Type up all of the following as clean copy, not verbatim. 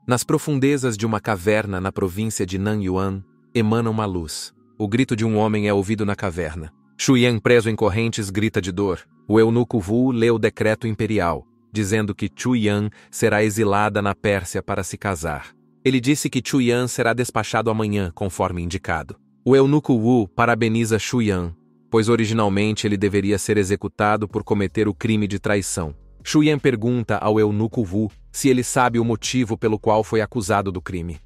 Nas profundezas de uma caverna na província de Nanyuan, emana uma luz. O grito de um homem é ouvido na caverna. Shuyan, preso em correntes, grita de dor. O eunuco Wu lê o decreto imperial, dizendo que Chuyan será exilada na Pérsia para se casar. Ele disse que Chuyan será despachado amanhã, conforme indicado. O eunuco Wu parabeniza Shuyan, pois originalmente ele deveria ser executado por cometer o crime de traição. Shuyan pergunta ao eunuco Wu se ele sabe o motivo pelo qual foi acusado do crime.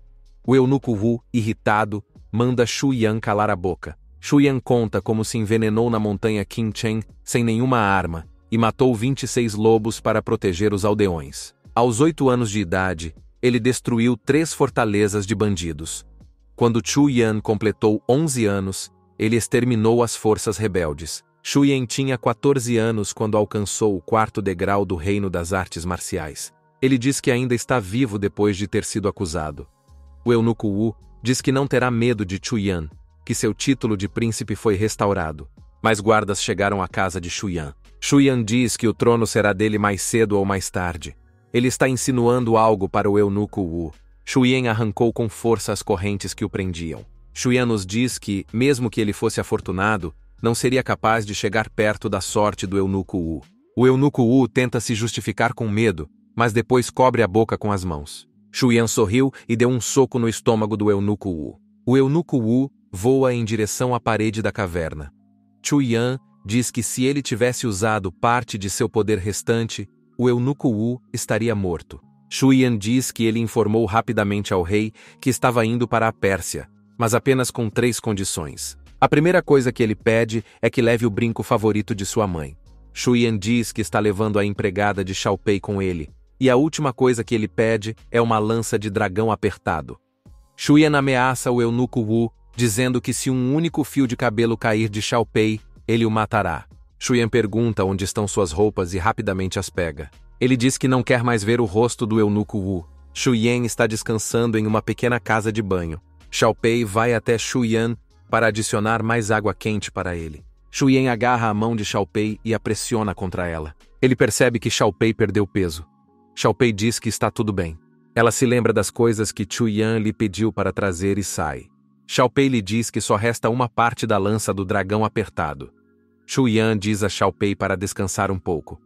O eunuco Wu, irritado, manda Shuyan calar a boca. Shuyan conta como se envenenou na montanha Qinchen sem nenhuma arma e matou 26 lobos para proteger os aldeões. Aos 8 anos de idade, ele destruiu 3 fortalezas de bandidos. Quando Shuyan completou 11 anos, ele exterminou as forças rebeldes. Shuyan tinha 14 anos quando alcançou o 4º degrau do reino das artes marciais. Ele diz que ainda está vivo depois de ter sido acusado. O eunuco Wu diz que não terá medo de Shuyan, que seu título de príncipe foi restaurado. Mas guardas chegaram à casa de Shuyan. Shuyan diz que o trono será dele mais cedo ou mais tarde. Ele está insinuando algo para o eunuco Wu. Shuyan arrancou com força as correntes que o prendiam. Shuyan nos diz que, mesmo que ele fosse afortunado, não seria capaz de chegar perto da sorte do eunuco Wu. O eunuco Wu tenta se justificar com medo, mas depois cobre a boca com as mãos. Shuyan sorriu e deu um soco no estômago do eunuco Wu. O eunuco Wu voa em direção à parede da caverna. Shuyan diz que se ele tivesse usado parte de seu poder restante, o eunuco Wu estaria morto. Shuyan diz que ele informou rapidamente ao rei que estava indo para a Pérsia, mas apenas com 3 condições. A primeira coisa que ele pede é que leve o brinco favorito de sua mãe. Shuyan diz que está levando a empregada de Xiaopei com ele, e a última coisa que ele pede é uma lança de dragão apertado. Shuyan ameaça o eunuco Wu, dizendo que se um único fio de cabelo cair de Xiaopei, ele o matará. Shuyan pergunta onde estão suas roupas e rapidamente as pega. Ele diz que não quer mais ver o rosto do eunuco Wu. Shuyan está descansando em uma pequena casa de banho. Xiaopei vai até Shuyan para adicionar mais água quente para ele. Shuyan agarra a mão de Xiaopei e a pressiona contra ela. Ele percebe que Xiaopei perdeu peso. Xiaopei diz que está tudo bem. Ela se lembra das coisas que Shuyan lhe pediu para trazer e sai. Xiaopei lhe diz que só resta uma parte da lança do dragão apertado. Shuyan diz a Xiaopei para descansar um pouco.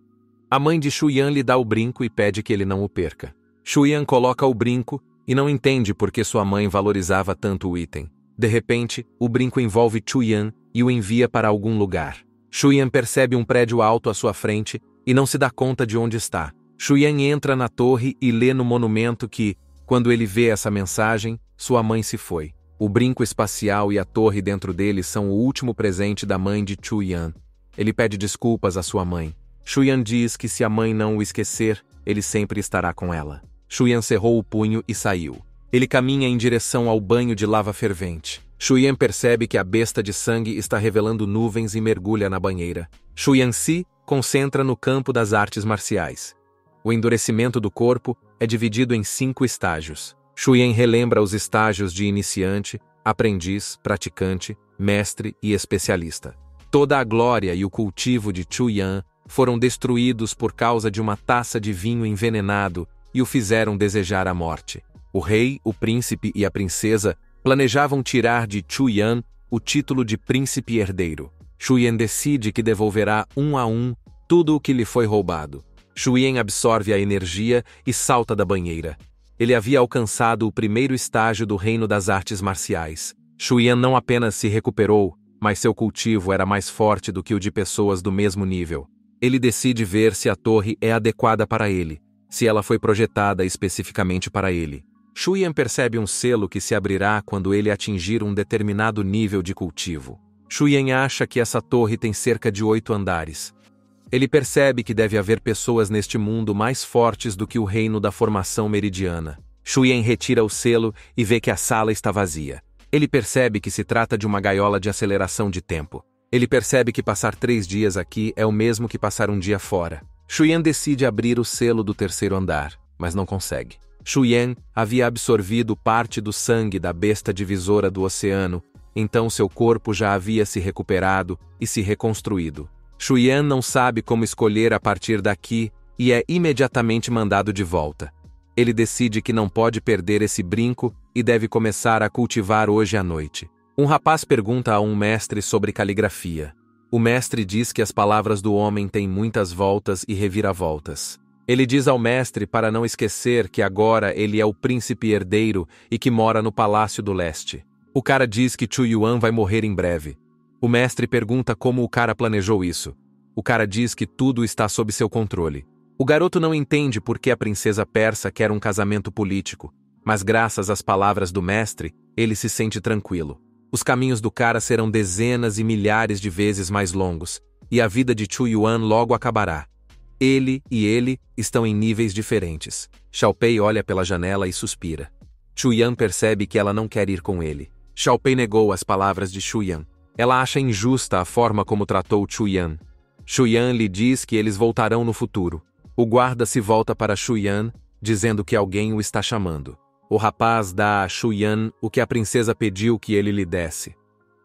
A mãe de Shuyan lhe dá o brinco e pede que ele não o perca. Shuyan coloca o brinco e não entende por que sua mãe valorizava tanto o item. De repente, o brinco envolve Shuyan e o envia para algum lugar. Shuyan percebe um prédio alto à sua frente e não se dá conta de onde está. Shuyan entra na torre e lê no monumento que, quando ele vê essa mensagem, sua mãe se foi. O brinco espacial e a torre dentro dele são o último presente da mãe de Shuyan. Ele pede desculpas à sua mãe. Shuyan diz que se a mãe não o esquecer, ele sempre estará com ela. Shuyan cerrou o punho e saiu. Ele caminha em direção ao banho de lava fervente. Shuyan percebe que a besta de sangue está revelando nuvens e mergulha na banheira. Shuyan se concentra no campo das artes marciais. O endurecimento do corpo é dividido em 5 estágios. Shuyan relembra os estágios de iniciante, aprendiz, praticante, mestre e especialista. Toda a glória e o cultivo de Shuyan foram destruídos por causa de uma taça de vinho envenenado e o fizeram desejar a morte. O rei, o príncipe e a princesa planejavam tirar de Shuyan o título de príncipe herdeiro. Shuyan decide que devolverá 1 a 1 tudo o que lhe foi roubado. Shuyan absorve a energia e salta da banheira. Ele havia alcançado o 1º estágio do reino das artes marciais. Shuyan não apenas se recuperou, mas seu cultivo era mais forte do que o de pessoas do mesmo nível. Ele decide ver se a torre é adequada para ele, se ela foi projetada especificamente para ele. Shuyan percebe um selo que se abrirá quando ele atingir um determinado nível de cultivo. Shuyan acha que essa torre tem cerca de 8 andares. Ele percebe que deve haver pessoas neste mundo mais fortes do que o reino da formação meridiana. Shuyan retira o selo e vê que a sala está vazia. Ele percebe que se trata de uma gaiola de aceleração de tempo. Ele percebe que passar 3 dias aqui é o mesmo que passar um dia fora. Shuyan decide abrir o selo do 3º andar, mas não consegue. Shuyan havia absorvido parte do sangue da besta divisora do oceano, então seu corpo já havia se recuperado e se reconstruído. Shuyan não sabe como escolher a partir daqui e é imediatamente mandado de volta. Ele decide que não pode perder esse brinco e deve começar a cultivar hoje à noite. Um rapaz pergunta a um mestre sobre caligrafia. O mestre diz que as palavras do homem têm muitas voltas e reviravoltas. Ele diz ao mestre para não esquecer que agora ele é o príncipe herdeiro e que mora no Palácio do Leste. O cara diz que Chu Yuan vai morrer em breve. O mestre pergunta como o cara planejou isso. O cara diz que tudo está sob seu controle. O garoto não entende por que a princesa persa quer um casamento político, mas graças às palavras do mestre, ele se sente tranquilo. Os caminhos do cara serão dezenas e milhares de vezes mais longos, e a vida de Chu Yuan logo acabará. Ele e ele estão em níveis diferentes. Xiaopei olha pela janela e suspira. Chu Yan percebe que ela não quer ir com ele. Xiaopei negou as palavras de Chu Yan. Ela acha injusta a forma como tratou Chu Yan. Chu Yan lhe diz que eles voltarão no futuro. O guarda se volta para Chu Yan, dizendo que alguém o está chamando. O rapaz dá a Chu Yan o que a princesa pediu que ele lhe desse.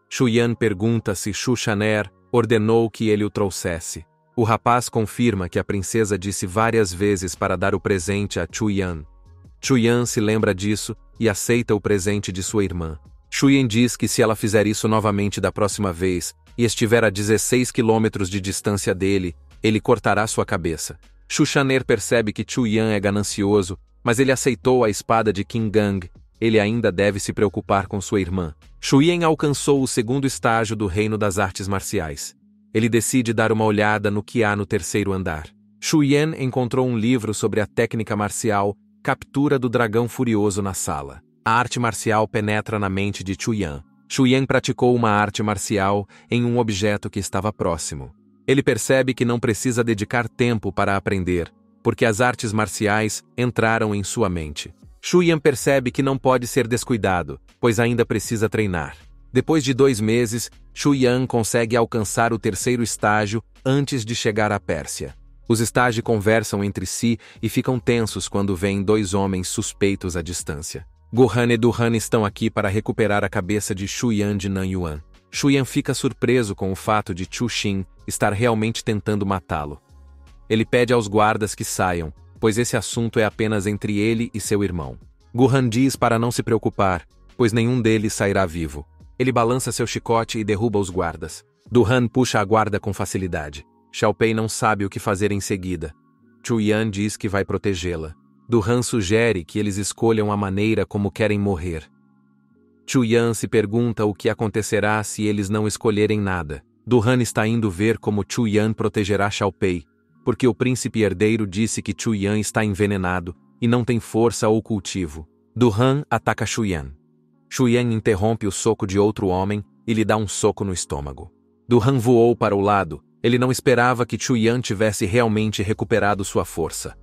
Chu Yan pergunta se Xu Shaner ordenou que ele o trouxesse. O rapaz confirma que a princesa disse várias vezes para dar o presente a Chu Yan. Chu Yan se lembra disso e aceita o presente de sua irmã. Chu Yan diz que se ela fizer isso novamente da próxima vez e estiver a 16 quilômetros de distância dele, ele cortará sua cabeça. Xu Shaner percebe que Chu Yan é ganancioso, mas ele aceitou a espada de Qin Gang. Ele ainda deve se preocupar com sua irmã. Xu Yan alcançou o segundo estágio do reino das artes marciais. Ele decide dar uma olhada no que há no terceiro andar. Xu Yan encontrou um livro sobre a técnica marcial Captura do Dragão Furioso na sala. A arte marcial penetra na mente de Chu Yan. Chu Yan praticou uma arte marcial em um objeto que estava próximo. Ele percebe que não precisa dedicar tempo para aprender, porque as artes marciais entraram em sua mente. Chu Yan percebe que não pode ser descuidado, pois ainda precisa treinar. Depois de 2 meses, Chu Yan consegue alcançar o terceiro estágio antes de chegar à Pérsia. Os estágios conversam entre si e ficam tensos quando veem 2 homens suspeitos à distância. Gohan e Duhan estão aqui para recuperar a cabeça de Chu Yan de Nanyuan. Chu Yan fica surpreso com o fato de Chu Xin estar realmente tentando matá-lo. Ele pede aos guardas que saiam, pois esse assunto é apenas entre ele e seu irmão. Gohan diz para não se preocupar, pois nenhum deles sairá vivo. Ele balança seu chicote e derruba os guardas. Duhan puxa a guarda com facilidade. Xiaopei não sabe o que fazer em seguida. Chu Yan diz que vai protegê-la. Duhan sugere que eles escolham a maneira como querem morrer. Chu Yan se pergunta o que acontecerá se eles não escolherem nada. Duhan está indo ver como Chu Yan protegerá Xiaopei, porque o príncipe herdeiro disse que Chu Yan está envenenado e não tem força ou cultivo. Duhan ataca Chu Yan. Chu Yan interrompe o soco de outro homem e lhe dá um soco no estômago. Duhan voou para o lado. Ele não esperava que Chu Yan tivesse realmente recuperado sua força.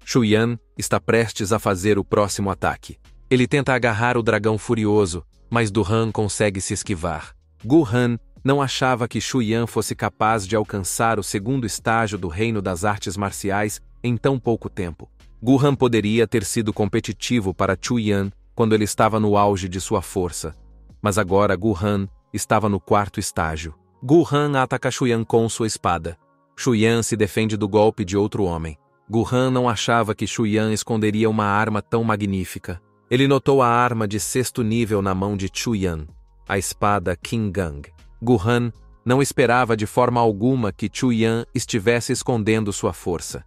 Chu Yan está prestes a fazer o próximo ataque. Ele tenta agarrar o dragão furioso, mas Duhan consegue se esquivar. Gohan não achava que Chu Yan fosse capaz de alcançar o segundo estágio do reino das artes marciais em tão pouco tempo. Gohan poderia ter sido competitivo para Chu Yan quando ele estava no auge de sua força, mas agora Gohan estava no 4º estágio. Gohan ataca Chu Yan com sua espada. Chu Yan se defende do golpe de outro homem. Gohan não achava que Chu Yan esconderia uma arma tão magnífica. Ele notou a arma de 6º nível na mão de Chu Yan, a espada Qin Gang. Gohan não esperava de forma alguma que Chu Yan estivesse escondendo sua força.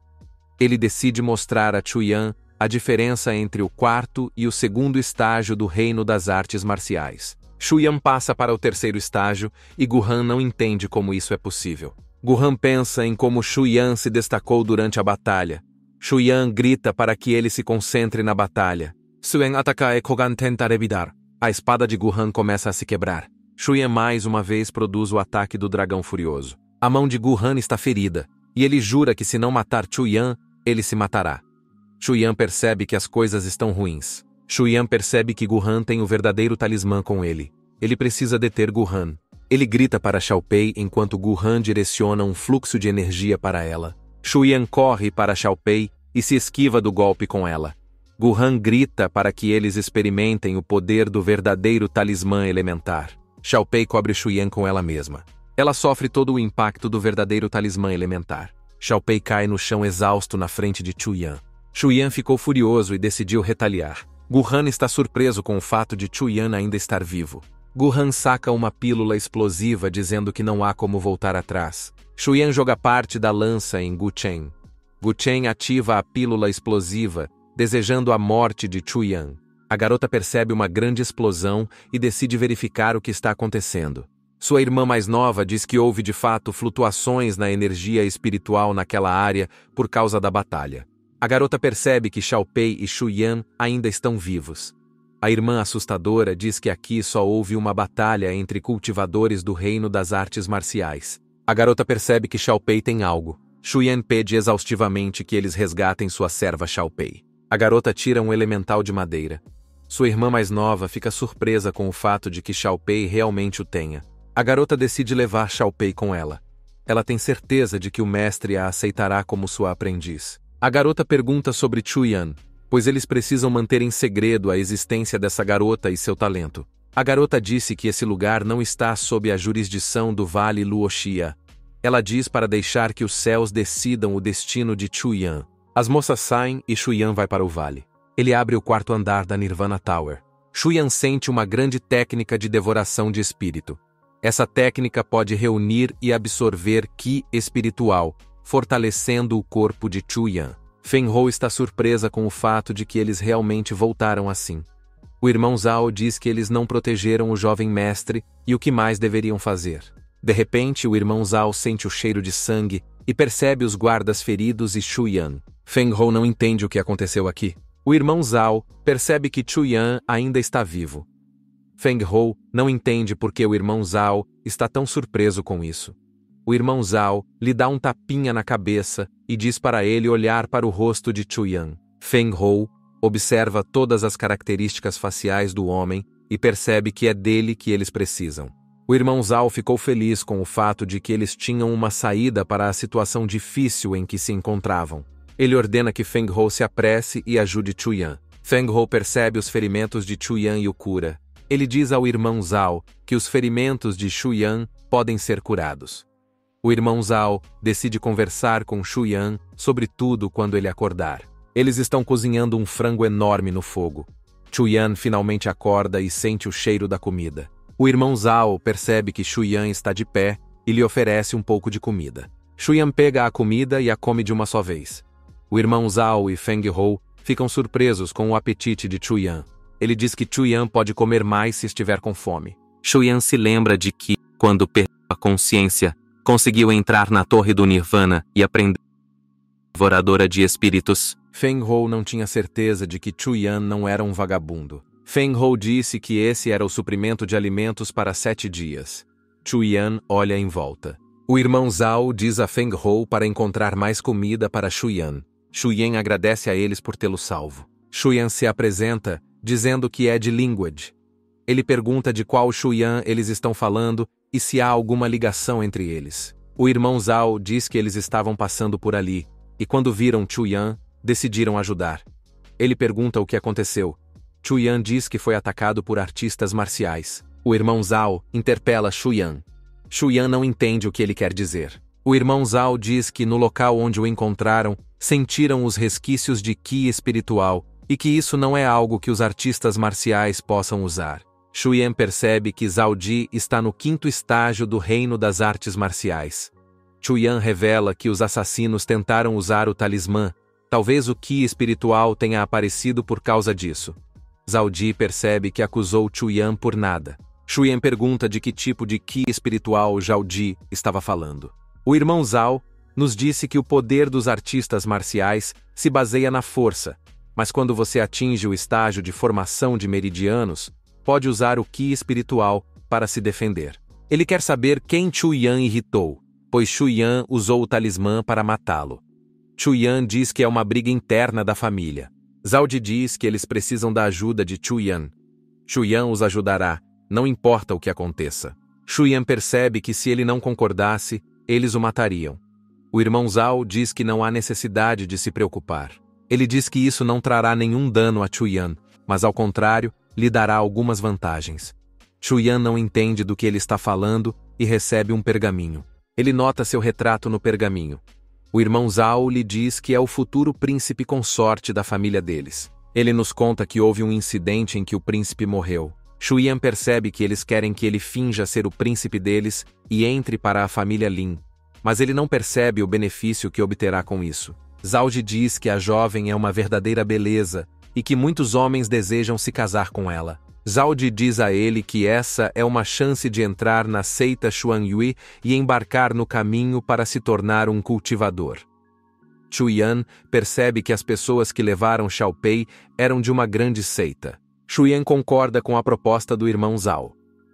Ele decide mostrar a Chu Yan a diferença entre o 4º e o 2º estágio do reino das artes marciais. Chu Yan passa para o 3º estágio e Gohan não entende como isso é possível. Gohan pensa em como Chu Yan se destacou durante a batalha. Chu Yan grita para que ele se concentre na batalha. Suen ataca e Kogan tenta revidar. A espada de Gohan começa a se quebrar. Chu Yan mais uma vez produz o ataque do dragão furioso. A mão de Gohan está ferida, e ele jura que se não matar Chu Yan, ele se matará. Chu Yan percebe que as coisas estão ruins. Chu Yan percebe que Gohan tem o verdadeiro talismã com ele. Ele precisa deter Gohan. Ele grita para Xiaopei enquanto Gohan direciona um fluxo de energia para ela. Chu Yan corre para Xiaopei e se esquiva do golpe com ela. Gohan grita para que eles experimentem o poder do verdadeiro talismã elementar. Xiaopei cobre Chu Yan com ela mesma. Ela sofre todo o impacto do verdadeiro talismã elementar. Xiaopei cai no chão exausto na frente de Chu Yan. Shuyan ficou furioso e decidiu retaliar. Guhan está surpreso com o fato de Chuyan ainda estar vivo. Guhan saca uma pílula explosiva dizendo que não há como voltar atrás. Shuyan joga parte da lança em Gu Chen. Gu Chen ativa a pílula explosiva, desejando a morte de Chuyan. A garota percebe uma grande explosão e decide verificar o que está acontecendo. Sua irmã mais nova diz que houve de fato flutuações na energia espiritual naquela área por causa da batalha. A garota percebe que Xiao Pei e Shuyan ainda estão vivos. A irmã assustadora diz que aqui só houve uma batalha entre cultivadores do reino das artes marciais. A garota percebe que Xiao Pei tem algo. Shuyan pede exaustivamente que eles resgatem sua serva Xiao Pei. A garota tira um elemental de madeira. Sua irmã mais nova fica surpresa com o fato de que Xiao Pei realmente o tenha. A garota decide levar Xiao Pei com ela. Ela tem certeza de que o mestre a aceitará como sua aprendiz. A garota pergunta sobre Chuyan, pois eles precisam manter em segredo a existência dessa garota e seu talento. A garota disse que esse lugar não está sob a jurisdição do Vale Luoxia. Ela diz para deixar que os céus decidam o destino de Chuyan. As moças saem e Chuyan vai para o vale. Ele abre o quarto andar da Nirvana Tower. Chuyan sente uma grande técnica de devoração de espírito. Essa técnica pode reunir e absorver Qi espiritual, fortalecendo o corpo de Chuyan. Feng Hou está surpresa com o fato de que eles realmente voltaram assim. O irmão Zhao diz que eles não protegeram o jovem mestre e o que mais deveriam fazer. De repente, o irmão Zhao sente o cheiro de sangue e percebe os guardas feridos e Chuyan. Feng Hou não entende o que aconteceu aqui. O irmão Zhao percebe que Chuyan ainda está vivo. Feng Hou não entende por que o irmão Zhao está tão surpreso com isso. O irmão Zhao lhe dá um tapinha na cabeça e diz para ele olhar para o rosto de Chuyan. Feng Hou observa todas as características faciais do homem e percebe que é dele que eles precisam. O irmão Zhao ficou feliz com o fato de que eles tinham uma saída para a situação difícil em que se encontravam. Ele ordena que Feng Hou se apresse e ajude Chuyan. Feng Hou percebe os ferimentos de Chuyan e o cura. Ele diz ao irmão Zhao que os ferimentos de Chuyan podem ser curados. O irmão Zhao decide conversar com Chuyan sobre tudo quando ele acordar. Eles estão cozinhando um frango enorme no fogo. Chuyan finalmente acorda e sente o cheiro da comida. O irmão Zhao percebe que Chuyan está de pé e lhe oferece um pouco de comida. Chuyan pega a comida e a come de uma só vez. O irmão Zhao e Feng Hou ficam surpresos com o apetite de Chuyan. Ele diz que Chuyan pode comer mais se estiver com fome. Chuyan se lembra de que, quando perdeu a consciência, conseguiu entrar na Torre do Nirvana e aprender devoradora de espíritos. Feng Hou não tinha certeza de que Chuyan não era um vagabundo. Feng Hou disse que esse era o suprimento de alimentos para 7 dias. Chuyan olha em volta. O irmão Zhao diz a Feng Hou para encontrar mais comida para Chuyan. Chuyan agradece a eles por tê-lo salvo. Chuyan se apresenta, dizendo que é de Linguage. Ele pergunta de qual Chuyan eles estão falando e se há alguma ligação entre eles. O irmão Zhao diz que eles estavam passando por ali, e quando viram Chuyan, decidiram ajudar. Ele pergunta o que aconteceu. Chuyan diz que foi atacado por artistas marciais. O irmão Zhao interpela Chuyan. Chuyan não entende o que ele quer dizer. O irmão Zhao diz que no local onde o encontraram, sentiram os resquícios de Qi espiritual e que isso não é algo que os artistas marciais possam usar. Chuyan percebe que Zhao Ji está no 5º estágio do reino das artes marciais. Chuyan revela que os assassinos tentaram usar o talismã. Talvez o Qi espiritual tenha aparecido por causa disso. Zhao Ji percebe que acusou Chuyan por nada. Chuyan pergunta de que tipo de Qi espiritual Zhao Ji estava falando. O irmão Zhao nos disse que o poder dos artistas marciais se baseia na força, mas quando você atinge o estágio de formação de meridianos, pode usar o Qi espiritual para se defender. Ele quer saber quem Chuyan irritou, pois Chuyan usou o talismã para matá-lo. Chuyan diz que é uma briga interna da família. Zhao Ji diz que eles precisam da ajuda de Chuyan. Chuyan os ajudará, não importa o que aconteça. Chuyan percebe que se ele não concordasse, eles o matariam. O irmão Zhao diz que não há necessidade de se preocupar. Ele diz que isso não trará nenhum dano a Chuyan, mas ao contrário, lhe dará algumas vantagens. Chuyan não entende do que ele está falando e recebe um pergaminho. Ele nota seu retrato no pergaminho. O irmão Zhao lhe diz que é o futuro príncipe consorte da família deles. Ele nos conta que houve um incidente em que o príncipe morreu. Shuyan percebe que eles querem que ele finja ser o príncipe deles e entre para a família Lin. Mas ele não percebe o benefício que obterá com isso. Zhao Ji diz que a jovem é uma verdadeira beleza e que muitos homens desejam se casar com ela. Zhao Ji diz a ele que essa é uma chance de entrar na seita Xuanyue e embarcar no caminho para se tornar um cultivador. Shuyan percebe que as pessoas que levaram Xiaopei eram de uma grande seita. Shuyan concorda com a proposta do irmão Zhao.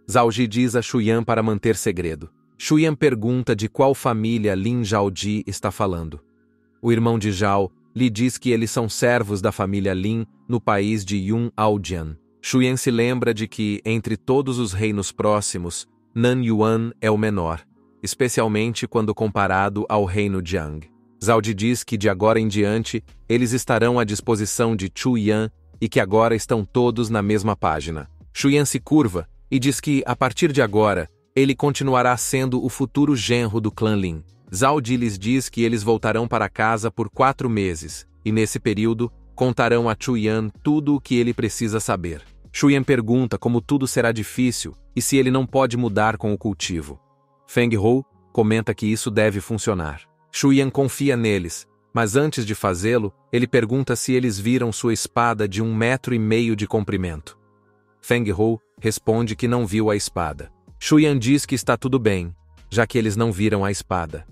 Zhao Ji diz a Shuyan para manter segredo. Shuyan pergunta de qual família Lin Zhaoji está falando. O irmão de Zhao lhe diz que eles são servos da família Lin no país de Yun Aojian. Shuyan se lembra de que, entre todos os reinos próximos, Nanyuan é o menor, especialmente quando comparado ao reino Jiang. Zhao Ji diz que de agora em diante eles estarão à disposição de Chuyan e que agora estão todos na mesma página. Shuyan se curva e diz que, a partir de agora, ele continuará sendo o futuro genro do clã Lin. Zhao Ji lhes diz que eles voltarão para casa por 4 meses, e nesse período, contarão a Chuyan tudo o que ele precisa saber. Shuyan pergunta como tudo será difícil e se ele não pode mudar com o cultivo. Feng Hou comenta que isso deve funcionar. Shuyan confia neles, mas antes de fazê-lo, ele pergunta se eles viram sua espada de 1,5 metros de comprimento. Feng Hou responde que não viu a espada. Shuyan diz que está tudo bem, já que eles não viram a espada.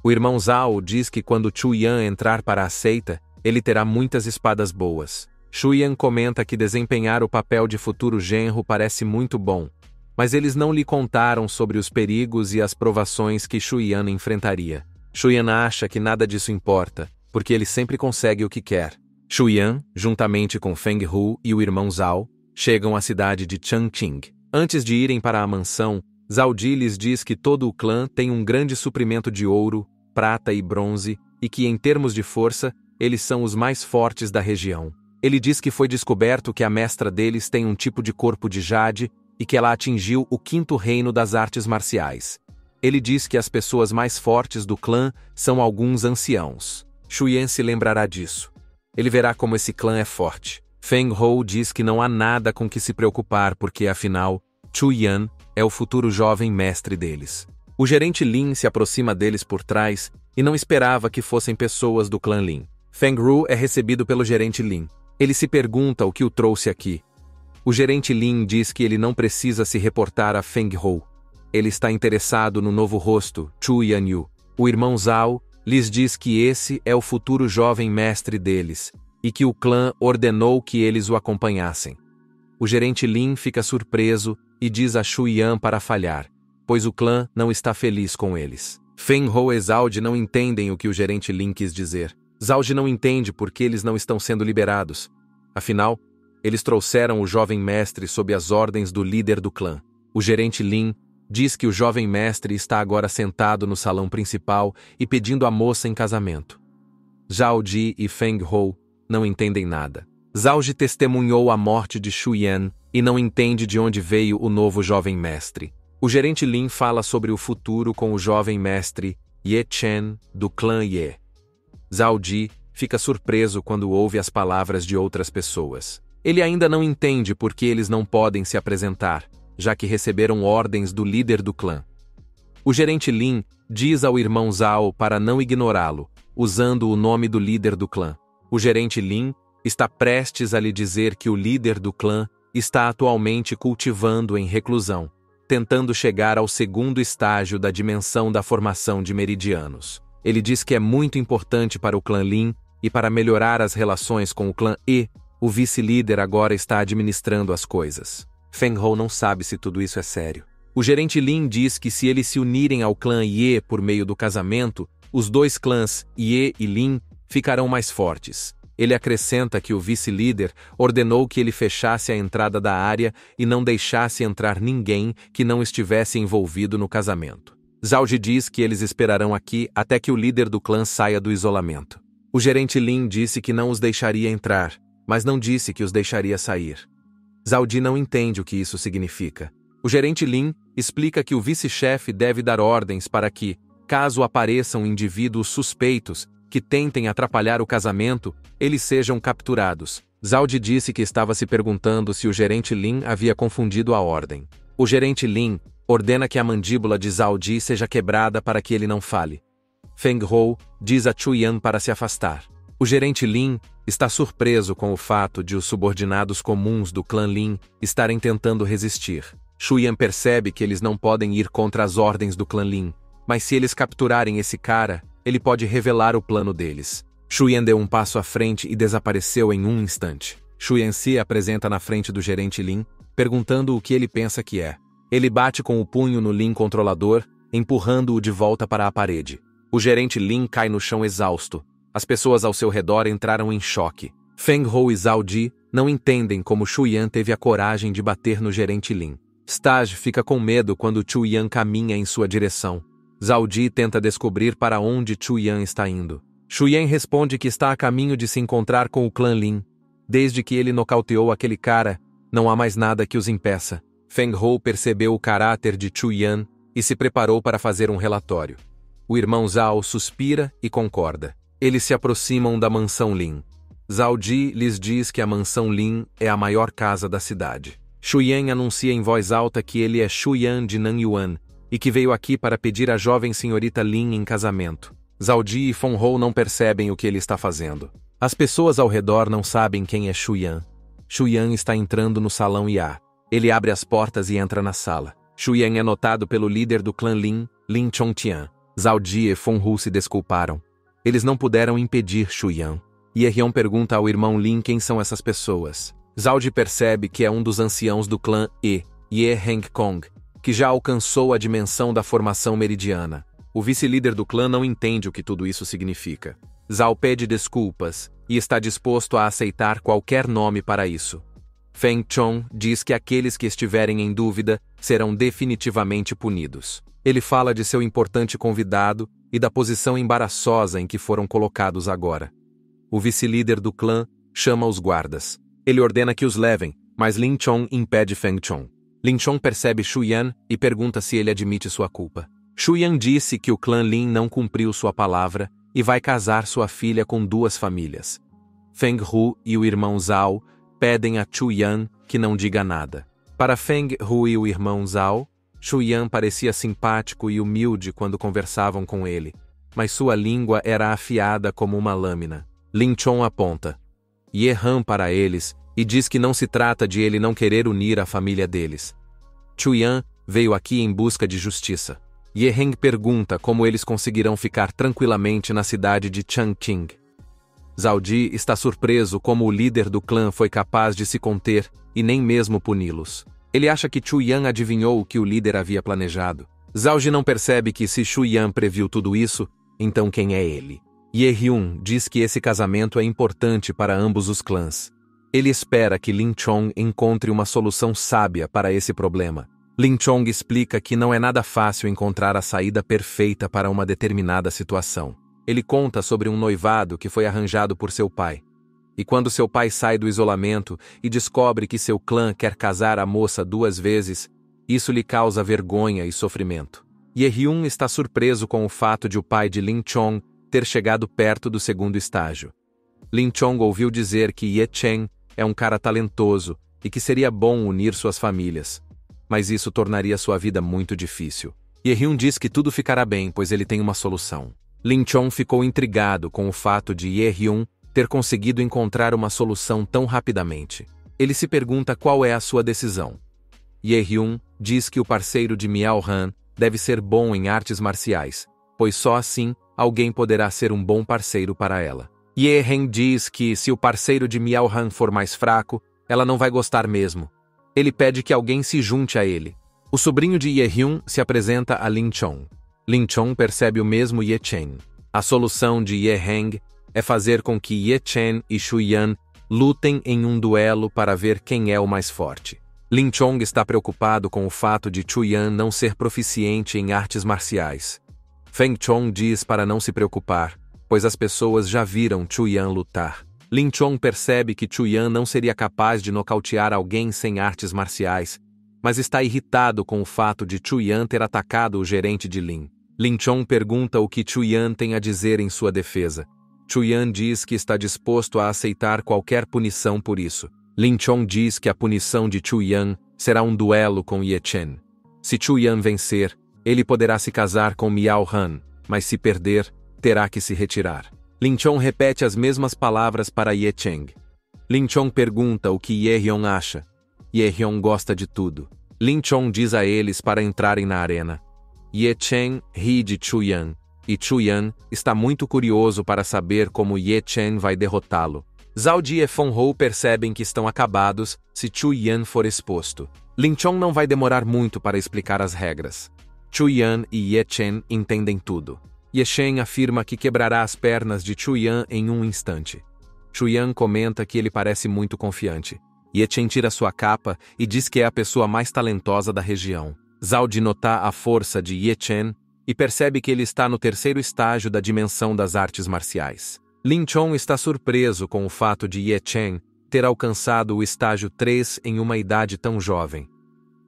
O irmão Zhao diz que quando Chuyan entrar para a seita, ele terá muitas espadas boas. Shuyan comenta que desempenhar o papel de futuro genro parece muito bom, mas eles não lhe contaram sobre os perigos e as provações que Shuyan enfrentaria. Shuyan acha que nada disso importa, porque ele sempre consegue o que quer. Shuyan, juntamente com Feng Hou e o irmão Zhao, chegam à cidade de Changqing. Antes de irem para a mansão, Zhao Ji lhes diz que todo o clã tem um grande suprimento de ouro, prata e bronze, e que em termos de força, eles são os mais fortes da região. Ele diz que foi descoberto que a mestra deles tem um tipo de corpo de jade e que ela atingiu o 5º reino das artes marciais. Ele diz que as pessoas mais fortes do clã são alguns anciãos. Shuyan se lembrará disso. Ele verá como esse clã é forte. Feng Hou diz que não há nada com que se preocupar porque, afinal, Chuyan é o futuro jovem mestre deles. O gerente Lin se aproxima deles por trás e não esperava que fossem pessoas do clã Lin. Feng Hou é recebido pelo gerente Lin. Ele se pergunta o que o trouxe aqui. O gerente Lin diz que ele não precisa se reportar a Feng Hou. Ele está interessado no novo rosto, Chu Yanyu. O irmão Zhao lhes diz que esse é o futuro jovem mestre deles e que o clã ordenou que eles o acompanhassem. O gerente Lin fica surpreso e diz a Shuyan para falhar, pois o clã não está feliz com eles. Feng Hou e Zhao Ji não entendem o que o gerente Lin quis dizer. Zhao Ji não entende por que eles não estão sendo liberados. Afinal, eles trouxeram o jovem mestre sob as ordens do líder do clã. O gerente Lin diz que o jovem mestre está agora sentado no salão principal e pedindo a moça em casamento. Zhao Ji e Feng Hou não entendem nada. Zhao Ji testemunhou a morte de Shuyan e não entende de onde veio o novo jovem mestre. O gerente Lin fala sobre o futuro com o jovem mestre Ye Chen, do clã Ye. Zhao Ji fica surpreso quando ouve as palavras de outras pessoas. Ele ainda não entende por que eles não podem se apresentar, já que receberam ordens do líder do clã. O gerente Lin diz ao irmão Zhao para não ignorá-lo, usando o nome do líder do clã. O gerente Lin está prestes a lhe dizer que o líder do clã está atualmente cultivando em reclusão, tentando chegar ao 2º estágio da dimensão da formação de meridianos. Ele diz que é muito importante para o clã Lin e para melhorar as relações com o clã E, o vice-líder agora está administrando as coisas. Feng Hou não sabe se tudo isso é sério. O gerente Lin diz que se eles se unirem ao clã Ye por meio do casamento, os 2 clãs, Ye e Lin, ficarão mais fortes. Ele acrescenta que o vice-líder ordenou que ele fechasse a entrada da área e não deixasse entrar ninguém que não estivesse envolvido no casamento. Zhao Ji diz que eles esperarão aqui até que o líder do clã saia do isolamento. O gerente Lin disse que não os deixaria entrar, mas não disse que os deixaria sair. Zhao Ji não entende o que isso significa. O gerente Lin explica que o vice-chefe deve dar ordens para que, Caso apareçam indivíduos suspeitos que tentem atrapalhar o casamento, eles sejam capturados. Zhao Ji disse que estava se perguntando se o gerente Lin havia confundido a ordem. O gerente Lin ordena que a mandíbula de Zhao Ji seja quebrada para que ele não fale. Feng Hou diz a Chu Yan para se afastar. O gerente Lin está surpreso com o fato de os subordinados comuns do clã Lin estarem tentando resistir. Chu Yan percebe que eles não podem ir contra as ordens do clã Lin, mas se eles capturarem esse cara, ele pode revelar o plano deles. Chu Yan deu um passo à frente e desapareceu em um instante. Chu Yan se apresenta na frente do gerente Lin, perguntando o que ele pensa que é. Ele bate com o punho no Lin controlador, empurrando-o de volta para a parede. O gerente Lin cai no chão exausto. As pessoas ao seu redor entraram em choque. Feng Hou e Zhao Ji não entendem como Chu Yan teve a coragem de bater no gerente Lin. Stage fica com medo quando Chu Yan caminha em sua direção. Zhao Ji tenta descobrir para onde Chu Yan está indo. Chu Yan responde que está a caminho de se encontrar com o clã Lin. Desde que ele nocauteou aquele cara, não há mais nada que os impeça. Feng Hou percebeu o caráter de Chu Yan e se preparou para fazer um relatório. O irmão Zhao suspira e concorda. Eles se aproximam da mansão Lin. Zhao Ji lhes diz que a mansão Lin é a maior casa da cidade. Chu Yan anuncia em voz alta que ele é Shu Yan de Nanyuan e que veio aqui para pedir a jovem senhorita Lin em casamento. Zhao Ji e Feng Hou não percebem o que ele está fazendo. As pessoas ao redor não sabem quem é Chu Yan. Chu Yan está entrando no salão IA. Ele abre as portas e entra na sala. Chu Yan é notado pelo líder do clã Lin, Lin Chongtian. Zhao Ji e Feng Hou se desculparam. Eles não puderam impedir Chu Yan. Ye Hyun pergunta ao irmão Lin quem são essas pessoas. Zhao Ji percebe que é um dos anciãos do clã Ye Heng Kong, que já alcançou a dimensão da formação meridiana. O vice-líder do clã não entende o que tudo isso significa. Zhao pede desculpas e está disposto a aceitar qualquer nome para isso. Feng Chong diz que aqueles que estiverem em dúvida serão definitivamente punidos. Ele fala de seu importante convidado e da posição embaraçosa em que foram colocados agora. O vice-líder do clã chama os guardas. Ele ordena que os levem, mas Lin Chong impede Feng Chong. Lin Chong percebe Chu Yan e pergunta se ele admite sua culpa. Chu Yan disse que o clã Lin não cumpriu sua palavra e vai casar sua filha com 2 famílias. Feng Hou e o irmão Zhao pedem a Chu Yan que não diga nada. Para Feng Hou e o irmão Zhao, Chu Yan parecia simpático e humilde quando conversavam com ele, mas sua língua era afiada como uma lâmina. Lin Chong aponta Ye Han para eles e diz que não se trata de ele não querer unir a família deles. Chu Yan veio aqui em busca de justiça. Ye Heng pergunta como eles conseguirão ficar tranquilamente na cidade de Changqing. Zhao Ji está surpreso como o líder do clã foi capaz de se conter e nem mesmo puni-los. Ele acha que Chu Yan adivinhou o que o líder havia planejado. Zhao Ji não percebe que se Chu Yan previu tudo isso, então quem é ele? Ye Hyun diz que esse casamento é importante para ambos os clãs. Ele espera que Lin Chong encontre uma solução sábia para esse problema. Lin Chong explica que não é nada fácil encontrar a saída perfeita para uma determinada situação. Ele conta sobre um noivado que foi arranjado por seu pai. E quando seu pai sai do isolamento e descobre que seu clã quer casar a moça 2 vezes, isso lhe causa vergonha e sofrimento. Ye Hyun está surpreso com o fato de o pai de Lin Chong ter chegado perto do 2º estágio. Lin Chong ouviu dizer que Ye Chen é um cara talentoso e que seria bom unir suas famílias. Mas isso tornaria sua vida muito difícil. Ye Hyun diz que tudo ficará bem, pois ele tem uma solução. Lin Chong ficou intrigado com o fato de Ye Hyun ter conseguido encontrar uma solução tão rapidamente. Ele se pergunta qual é a sua decisão. Ye Hyun diz que o parceiro de Miao Han deve ser bom em artes marciais, pois só assim alguém poderá ser um bom parceiro para ela. Ye Heng diz que se o parceiro de Miao Han for mais fraco, ela não vai gostar mesmo. Ele pede que alguém se junte a ele. O sobrinho de Ye Hyun se apresenta a Lin Chong. Lin Chong percebe o mesmo Ye Chen. A solução de Ye Heng é fazer com que Ye Chen e Chu Yan lutem em um duelo para ver quem é o mais forte. Lin Chong está preocupado com o fato de Chu Yan não ser proficiente em artes marciais. Feng Chong diz para não se preocupar, pois as pessoas já viram Chu Yan lutar. Lin Chong percebe que Chu Yan não seria capaz de nocautear alguém sem artes marciais, mas está irritado com o fato de Chu Yan ter atacado o gerente de Lin. Lin Chong pergunta o que Chuyan tem a dizer em sua defesa. Chuyan diz que está disposto a aceitar qualquer punição por isso. Lin Chong diz que a punição de Chuyan será um duelo com Ye Chen. Se Chuyan vencer, ele poderá se casar com Miao Han, mas se perder, terá que se retirar. Lin Chong repete as mesmas palavras para Ye Cheng. Lin Chong pergunta o que Ye Hyun acha. Ye Hyun gosta de tudo. Lin Chong diz a eles para entrarem na arena. Ye Chen ri de Chuyan, e Chuyan está muito curioso para saber como Ye Chen vai derrotá-lo. Zhao Ji e Feng Hou percebem que estão acabados se Chuyan for exposto. Lin Chong não vai demorar muito para explicar as regras. Chuyan e Ye Chen entendem tudo. Ye Chen afirma que quebrará as pernas de Chuyan em um instante. Chuyan comenta que ele parece muito confiante. Ye Chen tira sua capa e diz que é a pessoa mais talentosa da região. Zhao Ji nota a força de Ye Chen e percebe que ele está no terceiro estágio da dimensão das artes marciais. Lin Chong está surpreso com o fato de Ye Chen ter alcançado o estágio 3 em uma idade tão jovem.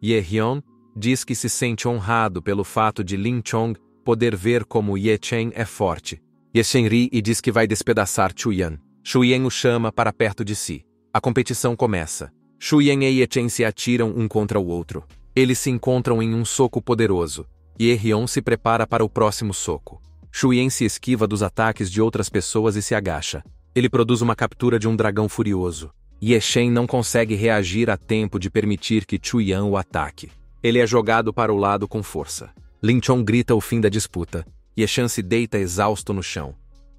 Ye Hyun diz que se sente honrado pelo fato de Lin Chong poder ver como Ye Chen é forte. Ye Chen ri e diz que vai despedaçar Chuyan. Chuyan o chama para perto de si. A competição começa. Chuyan e Ye Chen se atiram um contra o outro. Eles se encontram em um soco poderoso. Ye Hyun se prepara para o próximo soco. Chuyan se esquiva dos ataques de outras pessoas e se agacha. Ele produz uma captura de um dragão furioso. Ye Chen não consegue reagir a tempo de permitir que Chuyan o ataque. Ele é jogado para o lado com força. Lin Chong grita o fim da disputa. Ye Chen se deita exausto no chão.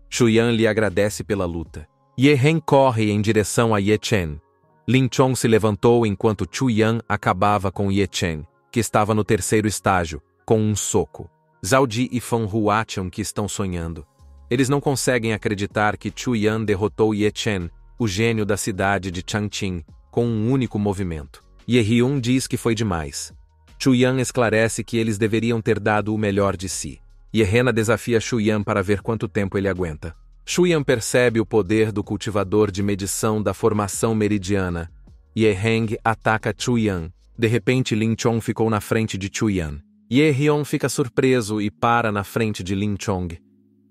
Chuyan lhe agradece pela luta. Ye Hen corre em direção a Ye Chen. Lin Chong se levantou enquanto Chuyan acabava com Ye Chen, que estava no terceiro estágio, com um soco. Zhao Ji e Feng Hou acham que estão sonhando. Eles não conseguem acreditar que Chuyan derrotou Ye Chen, o gênio da cidade de Changqing, com um único movimento. Ye Hyun diz que foi demais. Chuyan esclarece que eles deveriam ter dado o melhor de si. Ye Hena desafia Chuyan para ver quanto tempo ele aguenta. Chuyan percebe o poder do cultivador de medição da formação meridiana. Ye Heng ataca Chuyan. De repente Lin Chong ficou na frente de Chuyan. Ye Hyun fica surpreso e para na frente de Lin Chong.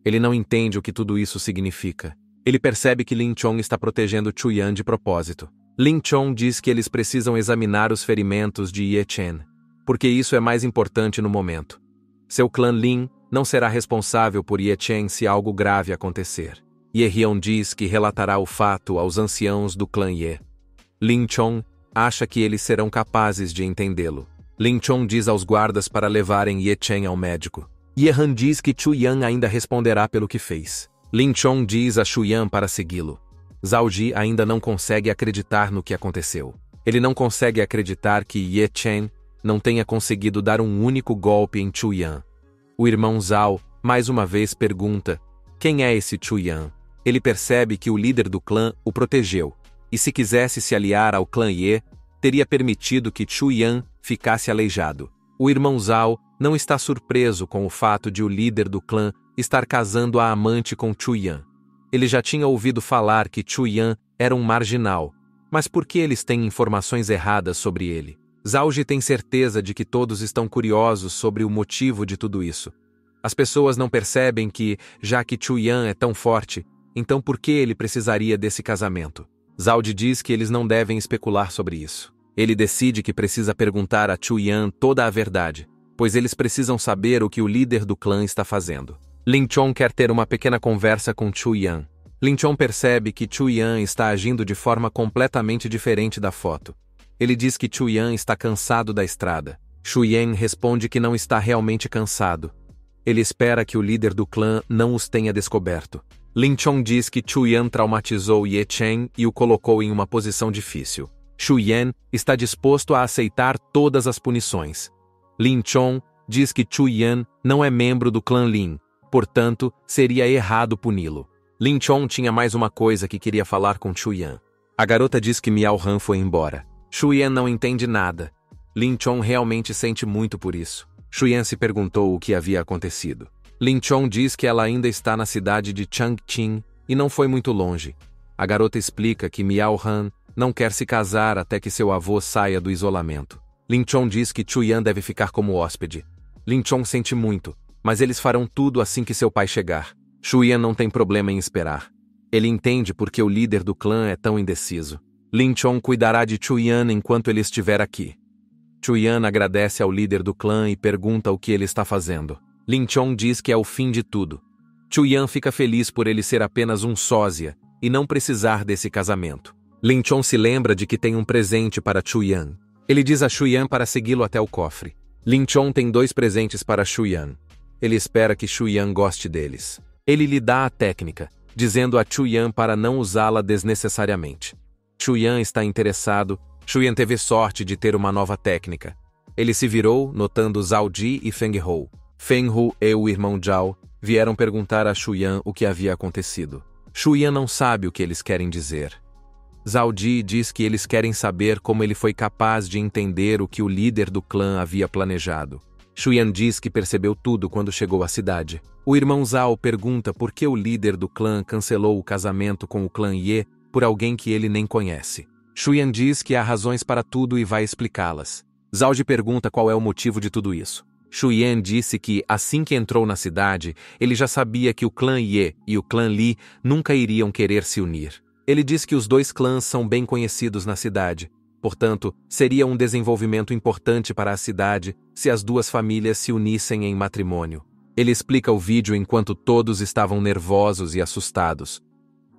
Ele não entende o que tudo isso significa. Ele percebe que Lin Chong está protegendo Chuyan de propósito. Lin Chong diz que eles precisam examinar os ferimentos de Ye Chen, porque isso é mais importante no momento. Seu clã Lin não será responsável por Ye Chen se algo grave acontecer. Ye Hyun diz que relatará o fato aos anciãos do clã Ye. Lin Chong acha que eles serão capazes de entendê-lo. Lin Chong diz aos guardas para levarem Ye Chen ao médico. Ye Han diz que Chuyan ainda responderá pelo que fez. Lin Chong diz a Chuyan para segui-lo. Zhao Ji ainda não consegue acreditar no que aconteceu. Ele não consegue acreditar que Ye Chen não tenha conseguido dar um único golpe em Chuyan. O irmão Zhao, mais uma vez, pergunta: quem é esse Chuyan? Ele percebe que o líder do clã o protegeu, e se quisesse se aliar ao clã Ye, teria permitido que Chuyan ficasse aleijado. O irmão Zhao não está surpreso com o fato de o líder do clã estar casando a amante com Chuyan. Ele já tinha ouvido falar que Chuyan era um marginal, mas por que eles têm informações erradas sobre ele? Zhao Ji tem certeza de que todos estão curiosos sobre o motivo de tudo isso. As pessoas não percebem que, já que Chuyan é tão forte, então por que ele precisaria desse casamento? Zhao Ji diz que eles não devem especular sobre isso. Ele decide que precisa perguntar a Chuyan toda a verdade, pois eles precisam saber o que o líder do clã está fazendo. Lin Chong quer ter uma pequena conversa com Chuyan. Lin Chong percebe que Chuyan está agindo de forma completamente diferente da foto. Ele diz que Chuyan está cansado da estrada. Chuyan responde que não está realmente cansado. Ele espera que o líder do clã não os tenha descoberto. Lin Chong diz que Chuyan traumatizou Ye Chen e o colocou em uma posição difícil. Chuyan está disposto a aceitar todas as punições. Lin Chong diz que Chuyan não é membro do clã Lin, portanto, seria errado puni-lo. Lin Chong tinha mais uma coisa que queria falar com Chuyan. A garota diz que Miao Han foi embora. Chuyan não entende nada. Lin Chong realmente sente muito por isso. Chuyan se perguntou o que havia acontecido. Lin Chong diz que ela ainda está na cidade de Changqing e não foi muito longe. A garota explica que Miao Han não quer se casar até que seu avô saia do isolamento. Lin Chong diz que Chuyan deve ficar como hóspede. Lin Chong sente muito. mas eles farão tudo assim que seu pai chegar. Shu Yan não tem problema em esperar. Ele entende porque o líder do clã é tão indeciso. Lin Chong cuidará de Chu Yan enquanto ele estiver aqui. Chu Yan agradece ao líder do clã e pergunta o que ele está fazendo. Lin Chong diz que é o fim de tudo. Chu Yan fica feliz por ele ser apenas um sósia e não precisar desse casamento. Lin Chong se lembra de que tem um presente para Chu Yan. Ele diz a Chu Yan para segui-lo até o cofre. Lin Chong tem 2 presentes para Chu Yan. Ele espera que Chu Yan goste deles. Ele lhe dá a técnica, dizendo a Chu Yan para não usá-la desnecessariamente. Chu Yan está interessado. Chu Yan teve sorte de ter uma nova técnica. Ele se virou, notando Zhao Ji e Feng Hou. Feng Hou e o irmão Zhao vieram perguntar a Chu Yan o que havia acontecido. Chu Yan não sabe o que eles querem dizer. Zhao Ji diz que eles querem saber como ele foi capaz de entender o que o líder do clã havia planejado. Chu Yan diz que percebeu tudo quando chegou à cidade. O irmão Zhao pergunta por que o líder do clã cancelou o casamento com o clã Ye por alguém que ele nem conhece. Chu Yan diz que há razões para tudo e vai explicá-las. Zhao Ji pergunta qual é o motivo de tudo isso. Chu Yan disse que, assim que entrou na cidade, ele já sabia que o clã Ye e o clã Li nunca iriam querer se unir. Ele diz que os 2 clãs são bem conhecidos na cidade. Portanto, seria um desenvolvimento importante para a cidade se as 2 famílias se unissem em matrimônio. Ele explica o vídeo enquanto todos estavam nervosos e assustados.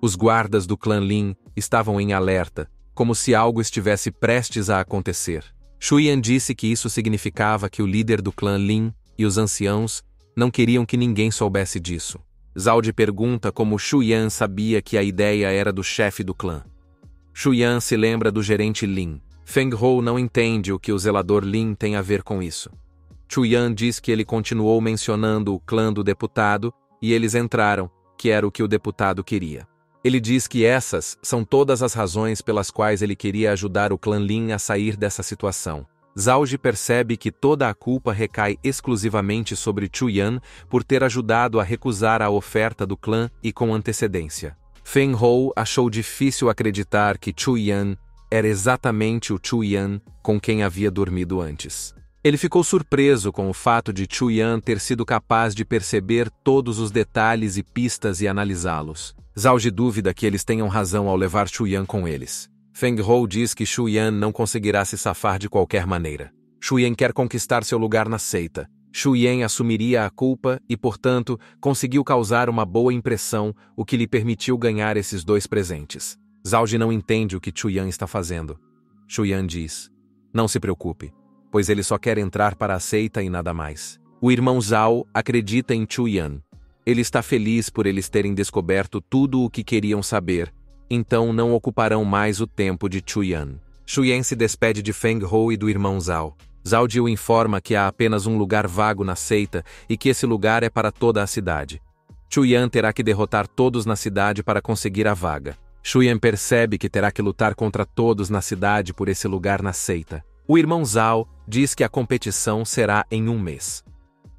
Os guardas do clã Lin estavam em alerta, como se algo estivesse prestes a acontecer. Chu Yan disse que isso significava que o líder do clã Lin e os anciãos não queriam que ninguém soubesse disso. Zhao Ji pergunta como Chu Yan sabia que a ideia era do chefe do clã. Chu Yan se lembra do gerente Lin. Feng Hou não entende o que o zelador Lin tem a ver com isso. Chu Yan diz que ele continuou mencionando o clã do deputado e eles entraram, que era o que o deputado queria. Ele diz que essas são todas as razões pelas quais ele queria ajudar o clã Lin a sair dessa situação. Zhao Ji percebe que toda a culpa recai exclusivamente sobre Chu Yan por ter ajudado a recusar a oferta do clã e com antecedência. Feng Hou achou difícil acreditar que Chu Yan era exatamente o Chu Yan com quem havia dormido antes. Ele ficou surpreso com o fato de Chu Yan ter sido capaz de perceber todos os detalhes e pistas e analisá-los. Zhao Ji duvida que eles tenham razão ao levar Chu Yan com eles. Feng Hou diz que Chu Yan não conseguirá se safar de qualquer maneira. Chu Yan quer conquistar seu lugar na seita. Chu Yan assumiria a culpa e, portanto, conseguiu causar uma boa impressão, o que lhe permitiu ganhar esses 2 presentes. Zhao Ji não entende o que Chu Yan está fazendo. Chu Yan diz: "Não se preocupe, pois ele só quer entrar para a seita e nada mais." O irmão Zhao acredita em Chu Yan. Ele está feliz por eles terem descoberto tudo o que queriam saber, então não ocuparão mais o tempo de Chu Yan. Chu Yan se despede de Feng Hou e do irmão Zhao. Zhao Ji o informa que há apenas um lugar vago na seita e que esse lugar é para toda a cidade. Chu Yan terá que derrotar todos na cidade para conseguir a vaga. Chu Yan percebe que terá que lutar contra todos na cidade por esse lugar na seita. O irmão Zhao diz que a competição será em 1 mês.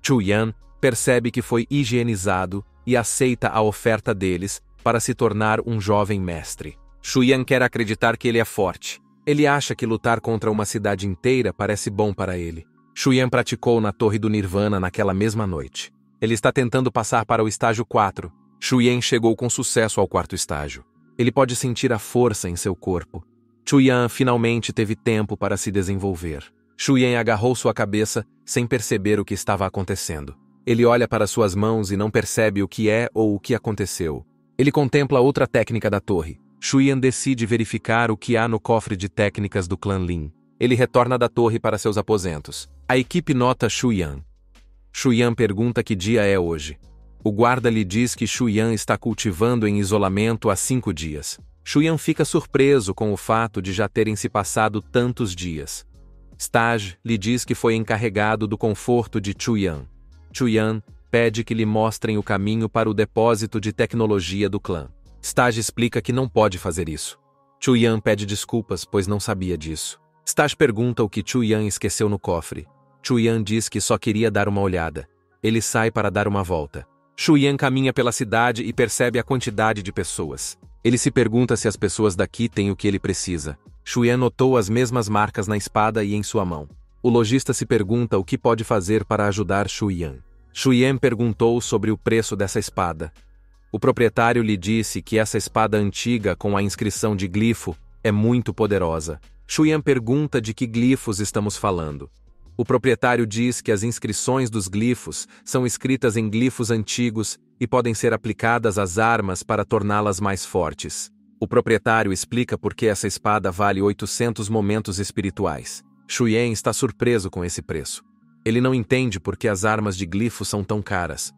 Chu Yan percebe que foi higienizado e aceita a oferta deles para se tornar um jovem mestre. Chu Yan quer acreditar que ele é forte. Ele acha que lutar contra uma cidade inteira parece bom para ele. Chu Yan praticou na Torre do Nirvana naquela mesma noite. Ele está tentando passar para o estágio 4. Chu Yan chegou com sucesso ao 4º estágio. Ele pode sentir a força em seu corpo. Chu Yan finalmente teve tempo para se desenvolver. Chu Yan agarrou sua cabeça sem perceber o que estava acontecendo. Ele olha para suas mãos e não percebe o que é ou o que aconteceu. Ele contempla outra técnica da torre. Chu Yan decide verificar o que há no cofre de técnicas do clã Lin. Ele retorna da torre para seus aposentos. A equipe nota Chu Yan. Chu Yan pergunta que dia é hoje. O guarda lhe diz que Chu Yan está cultivando em isolamento há 5 dias. Chu Yan fica surpreso com o fato de já terem se passado tantos dias. Stage lhe diz que foi encarregado do conforto de Chu Yan. Chu Yan pede que lhe mostrem o caminho para o depósito de tecnologia do clã. Stage explica que não pode fazer isso. Chu Yan pede desculpas, pois não sabia disso. Stage pergunta o que Chu Yan esqueceu no cofre. Chu Yan diz que só queria dar uma olhada. Ele sai para dar uma volta. Chu Yan caminha pela cidade e percebe a quantidade de pessoas. Ele se pergunta se as pessoas daqui têm o que ele precisa. Chu Yan notou as mesmas marcas na espada e em sua mão. O lojista se pergunta o que pode fazer para ajudar Chu Yan. Shuyan perguntou sobre o preço dessa espada. O proprietário lhe disse que essa espada antiga com a inscrição de glifo é muito poderosa. Shuyan pergunta de que glifos estamos falando. O proprietário diz que as inscrições dos glifos são escritas em glifos antigos e podem ser aplicadas às armas para torná-las mais fortes. O proprietário explica por que essa espada vale 800 momentos espirituais. Shuyan está surpreso com esse preço. Ele não entende por que as armas de glifo são tão caras.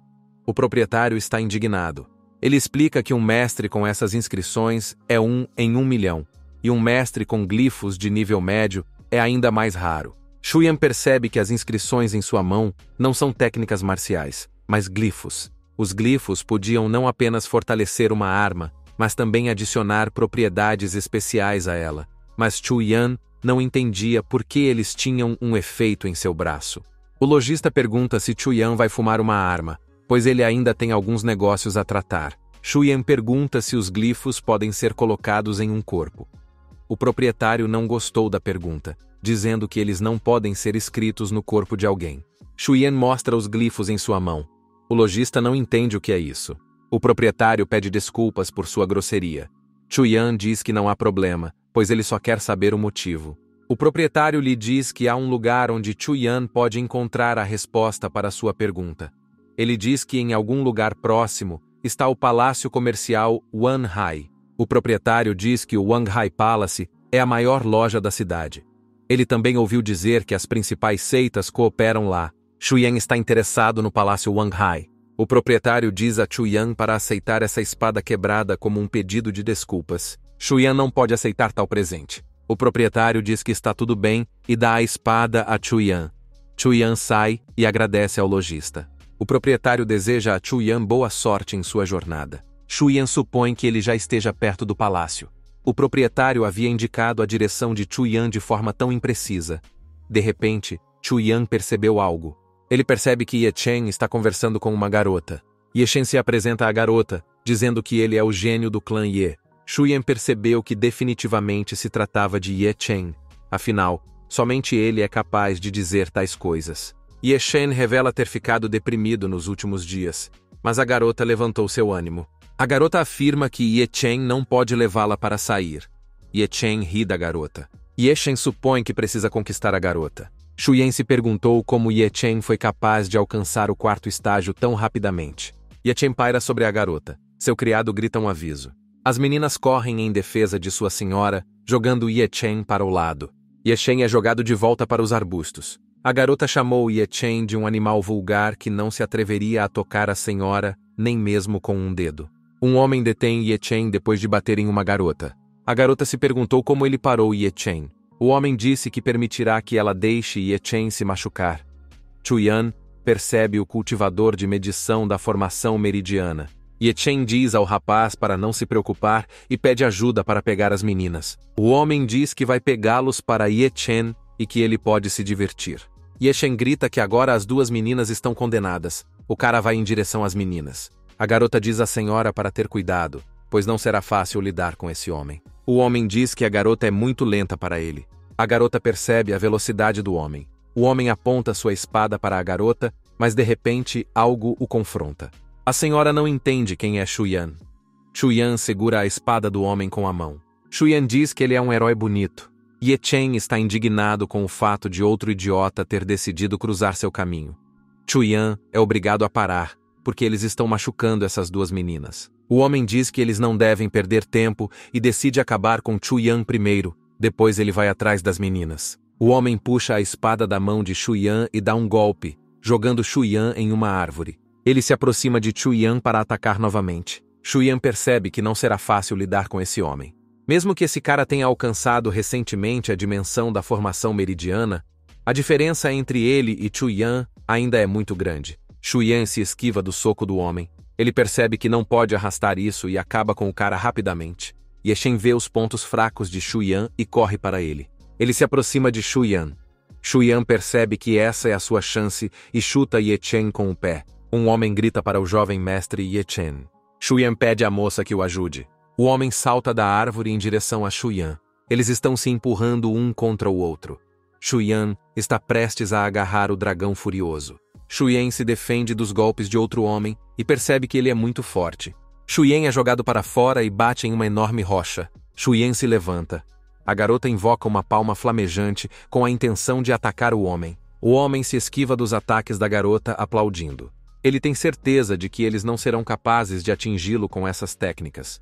O proprietário está indignado. Ele explica que um mestre com essas inscrições é 1 em 1 milhão, e um mestre com glifos de nível médio é ainda mais raro. Shuyan percebe que as inscrições em sua mão não são técnicas marciais, mas glifos. Os glifos podiam não apenas fortalecer uma arma, mas também adicionar propriedades especiais a ela. Mas Shuyan não entendia por que eles tinham um efeito em seu braço. O lojista pergunta se Shuyan vai fumar uma arma, pois ele ainda tem alguns negócios a tratar. Shuyan pergunta se os glifos podem ser colocados em um corpo. O proprietário não gostou da pergunta, dizendo que eles não podem ser escritos no corpo de alguém. Shuyan mostra os glifos em sua mão. O lojista não entende o que é isso. O proprietário pede desculpas por sua grosseria. Shuyan diz que não há problema, pois ele só quer saber o motivo. O proprietário lhe diz que há um lugar onde Shuyan pode encontrar a resposta para sua pergunta. Ele diz que em algum lugar próximo está o Palácio Comercial Wanhai. O proprietário diz que o Wanhai Palace é a maior loja da cidade. Ele também ouviu dizer que as principais seitas cooperam lá. Shuyan está interessado no Palácio Wanhai. O proprietário diz a Shuyan para aceitar essa espada quebrada como um pedido de desculpas. Shuyan não pode aceitar tal presente. O proprietário diz que está tudo bem e dá a espada a Shuyan. Shuyan sai e agradece ao lojista. O proprietário deseja a Shuyan boa sorte em sua jornada. Shuyan supõe que ele já esteja perto do palácio. O proprietário havia indicado a direção de Shuyan de forma tão imprecisa. De repente, Shuyan percebeu algo. Ele percebe que Ye Chen está conversando com uma garota. Ye Chen se apresenta à garota, dizendo que ele é o gênio do clã Ye. Shuyan percebeu que definitivamente se tratava de Ye Chen. Afinal, somente ele é capaz de dizer tais coisas. Ye Chen revela ter ficado deprimido nos últimos dias, mas a garota levantou seu ânimo. A garota afirma que Ye Chen não pode levá-la para sair. Ye Chen ri da garota. Ye Chen supõe que precisa conquistar a garota. Shuyan se perguntou como Ye Chen foi capaz de alcançar o 4º estágio tão rapidamente. Ye Chen paira sobre a garota. Seu criado grita um aviso. As meninas correm em defesa de sua senhora, jogando Ye Chen para o lado. Ye Chen é jogado de volta para os arbustos. A garota chamou Ye Chen de um animal vulgar que não se atreveria a tocar a senhora, nem mesmo com um dedo. Um homem detém Ye Chen depois de bater em uma garota. A garota se perguntou como ele parou Ye Chen. O homem disse que permitirá que ela deixe Ye Chen se machucar. Shuyan percebe o cultivador de medição da formação meridiana. Ye Chen diz ao rapaz para não se preocupar e pede ajuda para pegar as meninas. O homem diz que vai pegá-los para Ye Chen e que ele pode se divertir. Ye Chen grita que agora as 2 meninas estão condenadas. O cara vai em direção às meninas. A garota diz à senhora para ter cuidado, pois não será fácil lidar com esse homem. O homem diz que a garota é muito lenta para ele. A garota percebe a velocidade do homem. O homem aponta sua espada para a garota, mas de repente algo o confronta. A senhora não entende quem é Shuyan. Shuyan segura a espada do homem com a mão. Shuyan diz que ele é um herói bonito. Ye Chen está indignado com o fato de outro idiota ter decidido cruzar seu caminho. Shuyan é obrigado a parar, porque eles estão machucando essas 2 meninas. O homem diz que eles não devem perder tempo e decide acabar com Shuyan primeiro, depois ele vai atrás das meninas. O homem puxa a espada da mão de Shuyan e dá um golpe, jogando Shuyan em uma árvore. Ele se aproxima de Shuyan para atacar novamente. Shuyan percebe que não será fácil lidar com esse homem. Mesmo que esse cara tenha alcançado recentemente a dimensão da formação meridiana, a diferença entre ele e Shuyan ainda é muito grande. Shuyan se esquiva do soco do homem. Ele percebe que não pode arrastar isso e acaba com o cara rapidamente. Ye Chen vê os pontos fracos de Shuyan e corre para ele. Ele se aproxima de Shuyan. Shuyan percebe que essa é a sua chance e chuta Ye Chen com o pé. Um homem grita para o jovem mestre Ye Chen. Shuyan pede à moça que o ajude. O homem salta da árvore em direção a Shuyan. Eles estão se empurrando um contra o outro. Shuyan está prestes a agarrar o dragão furioso. Xuyen se defende dos golpes de outro homem e percebe que ele é muito forte. Xuyen é jogado para fora e bate em uma enorme rocha. Xuyen se levanta. A garota invoca uma palma flamejante com a intenção de atacar o homem. O homem se esquiva dos ataques da garota aplaudindo. Ele tem certeza de que eles não serão capazes de atingi-lo com essas técnicas.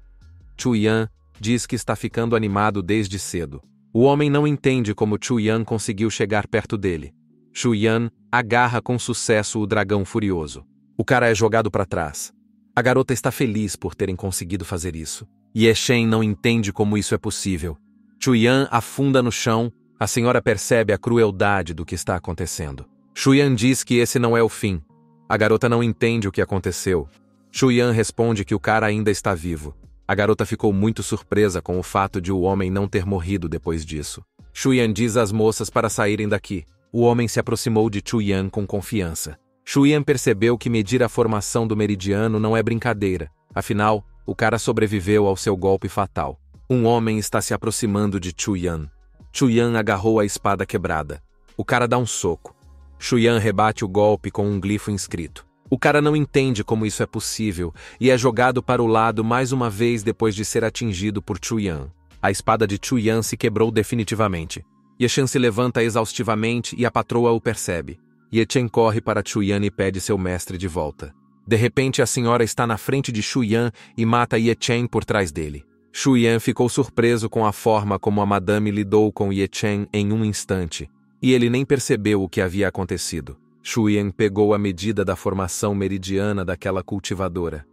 Chuyan diz que está ficando animado desde cedo. O homem não entende como Chuyan conseguiu chegar perto dele. Chuyan agarra com sucesso o dragão furioso. O cara é jogado para trás. A garota está feliz por terem conseguido fazer isso. Ye Shen não entende como isso é possível. Chuyan afunda no chão. A senhora percebe a crueldade do que está acontecendo. Chuyan diz que esse não é o fim. A garota não entende o que aconteceu. Chuyan responde que o cara ainda está vivo. A garota ficou muito surpresa com o fato de o homem não ter morrido depois disso. Chuyan diz às moças para saírem daqui. O homem se aproximou de Chuyan com confiança. Chuyan percebeu que medir a formação do meridiano não é brincadeira. Afinal, o cara sobreviveu ao seu golpe fatal. Um homem está se aproximando de Chuyan. Chuyan agarrou a espada quebrada. O cara dá um soco. Chuyan rebate o golpe com um glifo inscrito. O cara não entende como isso é possível e é jogado para o lado mais uma vez depois de ser atingido por Chuyan. A espada de Chuyan se quebrou definitivamente. Ye Shen se levanta exaustivamente e a patroa o percebe. Ye Chen corre para Chuyan e pede seu mestre de volta. De repente, a senhora está na frente de Chuyan e mata Ye Chen por trás dele. Chuyan ficou surpreso com a forma como a madame lidou com Ye Chen em um instante, e ele nem percebeu o que havia acontecido. Chuyan pegou a medida da formação meridiana daquela cultivadora.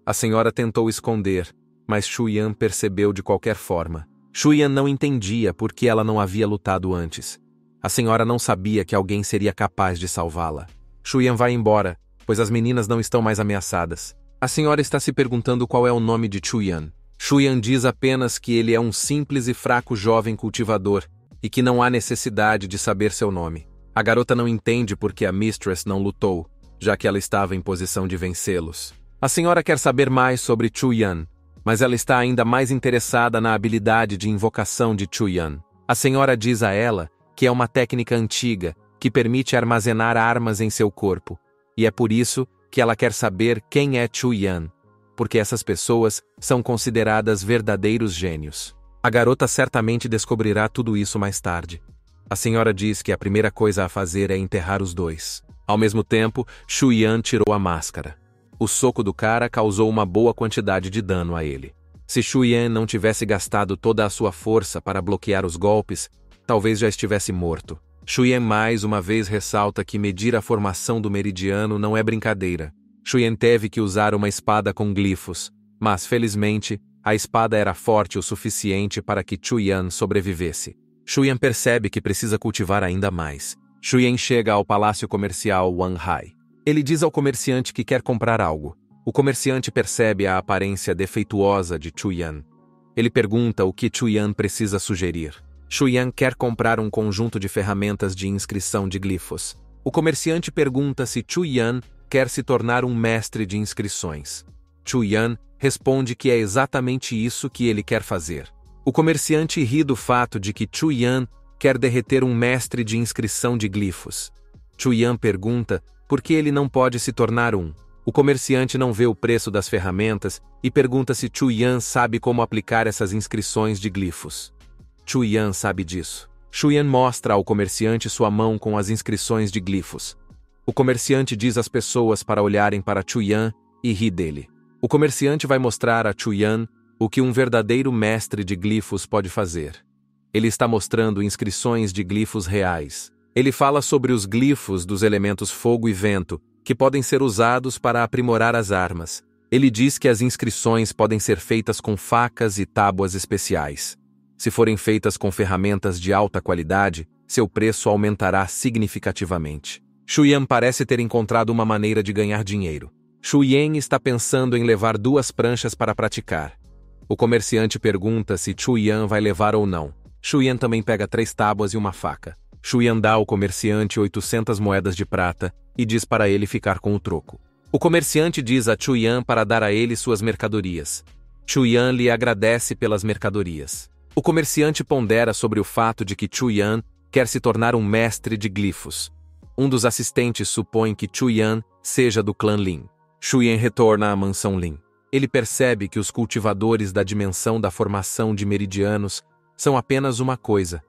A senhora tentou esconder, mas Chuyan percebeu de qualquer forma. Chuyan não entendia por que ela não havia lutado antes. A senhora não sabia que alguém seria capaz de salvá-la. Chuyan vai embora, pois as meninas não estão mais ameaçadas. A senhora está se perguntando qual é o nome de Chuyan. Chuyan diz apenas que ele é um simples e fraco jovem cultivador e que não há necessidade de saber seu nome. A garota não entende por que a Mistress não lutou, já que ela estava em posição de vencê-los. A senhora quer saber mais sobre Chuyan, mas ela está ainda mais interessada na habilidade de invocação de Chuyan. A senhora diz a ela que é uma técnica antiga que permite armazenar armas em seu corpo, e é por isso que ela quer saber quem é Chuyan, porque essas pessoas são consideradas verdadeiros gênios. A garota certamente descobrirá tudo isso mais tarde. A senhora diz que a primeira coisa a fazer é enterrar os dois. Ao mesmo tempo, Chuyan tirou a máscara. O soco do cara causou uma boa quantidade de dano a ele. Se Chuyan não tivesse gastado toda a sua força para bloquear os golpes, talvez já estivesse morto. Chuyan mais uma vez ressalta que medir a formação do meridiano não é brincadeira. Chuyan teve que usar uma espada com glifos, mas felizmente, a espada era forte o suficiente para que Chuyan sobrevivesse. Chuyan percebe que precisa cultivar ainda mais. Chuyan chega ao palácio comercial Wanhai. Ele diz ao comerciante que quer comprar algo. O comerciante percebe a aparência defeituosa de Chuyan. Ele pergunta o que Chuyan precisa sugerir. Chuyan quer comprar um conjunto de ferramentas de inscrição de glifos. O comerciante pergunta se Chuyan quer se tornar um mestre de inscrições. Chuyan responde que é exatamente isso que ele quer fazer. O comerciante ri do fato de que Chuyan quer derreter um mestre de inscrição de glifos. Chuyan pergunta por que ele não pode se tornar um. O comerciante não vê o preço das ferramentas e pergunta se Chuyan sabe como aplicar essas inscrições de glifos. Chuyan sabe disso. Chuyan mostra ao comerciante sua mão com as inscrições de glifos. O comerciante diz às pessoas para olharem para Chuyan e ri dele. O comerciante vai mostrar a Chuyan o que um verdadeiro mestre de glifos pode fazer. Ele está mostrando inscrições de glifos reais. Ele fala sobre os glifos dos elementos fogo e vento, que podem ser usados para aprimorar as armas. Ele diz que as inscrições podem ser feitas com facas e tábuas especiais. Se forem feitas com ferramentas de alta qualidade, seu preço aumentará significativamente. Chuyan parece ter encontrado uma maneira de ganhar dinheiro. Chuyan está pensando em levar 2 pranchas para praticar. O comerciante pergunta se Chuyan vai levar ou não. Chuyan também pega 3 tábuas e uma faca. Chuyan dá ao comerciante 800 moedas de prata e diz para ele ficar com o troco. O comerciante diz a Chuyan para dar a ele suas mercadorias. Chuyan lhe agradece pelas mercadorias. O comerciante pondera sobre o fato de que Chuyan quer se tornar um mestre de glifos. Um dos assistentes supõe que Chuyan seja do clã Lin. Chuyan retorna à mansão Lin. Ele percebe que os cultivadores da dimensão da formação de meridianos são apenas uma coisa.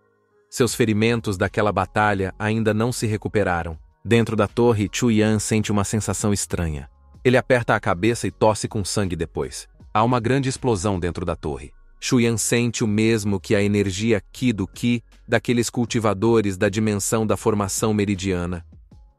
Seus ferimentos daquela batalha ainda não se recuperaram. Dentro da torre, Chuyan sente uma sensação estranha. Ele aperta a cabeça e tosse com sangue depois. Há uma grande explosão dentro da torre. Chuyan sente o mesmo que a energia Qi do Qi daqueles cultivadores da dimensão da formação meridiana.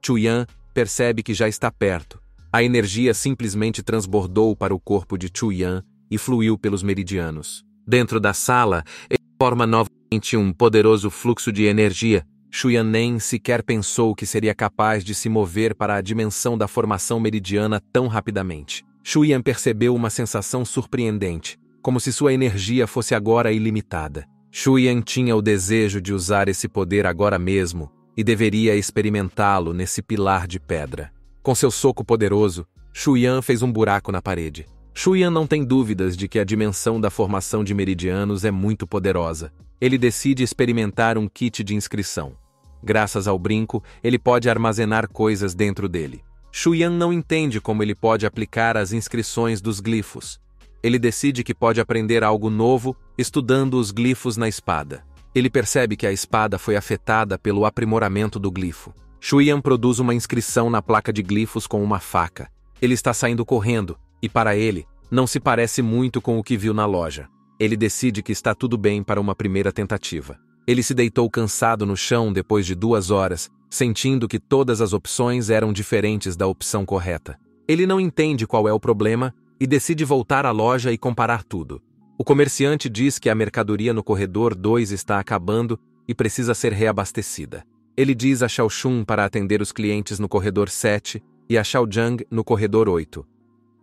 Chuyan percebe que já está perto. A energia simplesmente transbordou para o corpo de Chuyan e fluiu pelos meridianos. Dentro da sala, ele forma novamente um poderoso fluxo de energia. Chuyan nem sequer pensou que seria capaz de se mover para a dimensão da formação meridiana tão rapidamente. Chuyan percebeu uma sensação surpreendente, como se sua energia fosse agora ilimitada. Chuyan tinha o desejo de usar esse poder agora mesmo e deveria experimentá-lo nesse pilar de pedra. Com seu soco poderoso, Chuyan fez um buraco na parede. Chuyan não tem dúvidas de que a dimensão da formação de meridianos é muito poderosa. Ele decide experimentar um kit de inscrição. Graças ao brinco, ele pode armazenar coisas dentro dele. Chuyan não entende como ele pode aplicar as inscrições dos glifos. Ele decide que pode aprender algo novo estudando os glifos na espada. Ele percebe que a espada foi afetada pelo aprimoramento do glifo. Chuyan produz uma inscrição na placa de glifos com uma faca. Ele está saindo correndo, e para ele, não se parece muito com o que viu na loja. Ele decide que está tudo bem para uma primeira tentativa. Ele se deitou cansado no chão depois de 2 horas, sentindo que todas as opções eram diferentes da opção correta. Ele não entende qual é o problema e decide voltar à loja e comparar tudo. O comerciante diz que a mercadoria no corredor 2 está acabando e precisa ser reabastecida. Ele diz a Xiaoxun para atender os clientes no corredor 7 e a Xiaojang no corredor 8.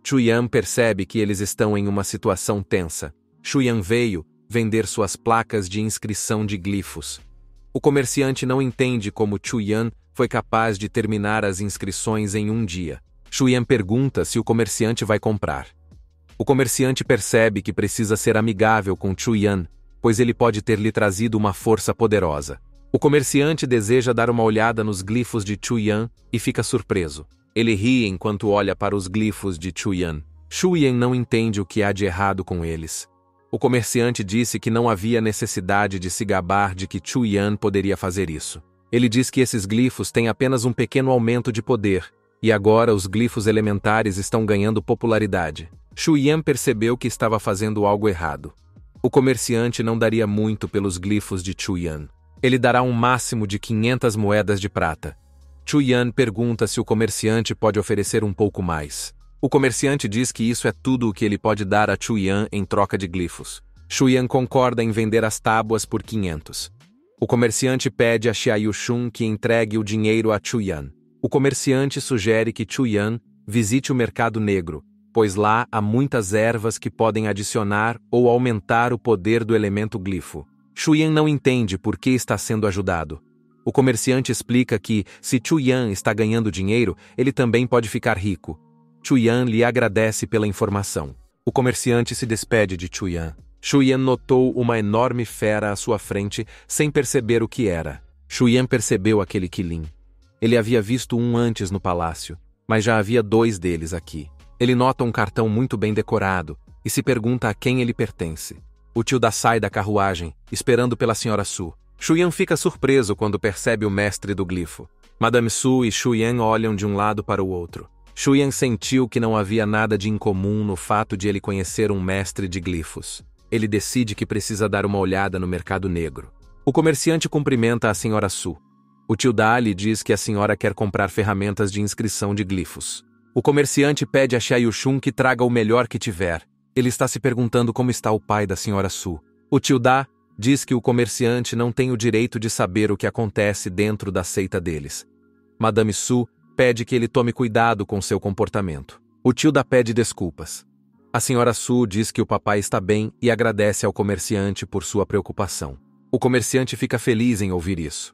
Chuyan percebe que eles estão em uma situação tensa. Chuyan veio vender suas placas de inscrição de glifos. O comerciante não entende como Chuyan foi capaz de terminar as inscrições em um dia. Chuyan pergunta se o comerciante vai comprar. O comerciante percebe que precisa ser amigável com Chuyan, pois ele pode ter lhe trazido uma força poderosa. O comerciante deseja dar uma olhada nos glifos de Chuyan e fica surpreso. Ele ri enquanto olha para os glifos de Chuyan. Chuyan não entende o que há de errado com eles. O comerciante disse que não havia necessidade de se gabar de que Chuyan poderia fazer isso. Ele diz que esses glifos têm apenas um pequeno aumento de poder, e agora os glifos elementares estão ganhando popularidade. Chuyan percebeu que estava fazendo algo errado. O comerciante não daria muito pelos glifos de Chuyan. Ele dará um máximo de 500 moedas de prata. Chuyan pergunta se o comerciante pode oferecer um pouco mais. O comerciante diz que isso é tudo o que ele pode dar a Chuyan em troca de glifos. Chuyan concorda em vender as tábuas por 500. O comerciante pede a Xiaoxun que entregue o dinheiro a Chuyan. O comerciante sugere que Chuyan visite o mercado negro, pois lá há muitas ervas que podem adicionar ou aumentar o poder do elemento glifo. Chuyan não entende por que está sendo ajudado. O comerciante explica que, se Chuyan está ganhando dinheiro, ele também pode ficar rico. Chuyan lhe agradece pela informação. O comerciante se despede de Chuyan. Chuyan notou uma enorme fera à sua frente sem perceber o que era. Chuyan percebeu aquele Qilin. Ele havia visto um antes no palácio, mas já havia 2 deles aqui. Ele nota um cartão muito bem decorado e se pergunta a quem ele pertence. O tio da sai da carruagem, esperando pela Sra. Su. Chuyan fica surpreso quando percebe o mestre do glifo. Madame Su e Chuyan olham de um lado para o outro. Chuyan sentiu que não havia nada de incomum no fato de ele conhecer um mestre de glifos. Ele decide que precisa dar uma olhada no mercado negro. O comerciante cumprimenta a Sra. Su. O tio da lhe diz que a senhora quer comprar ferramentas de inscrição de glifos. O comerciante pede a Xiaoxun que traga o melhor que tiver. Ele está se perguntando como está o pai da Sra. Su. O tio da diz que o comerciante não tem o direito de saber o que acontece dentro da seita deles. Madame Su pede que ele tome cuidado com seu comportamento. O tio da pede desculpas. A Sra. Su diz que o papai está bem e agradece ao comerciante por sua preocupação. O comerciante fica feliz em ouvir isso.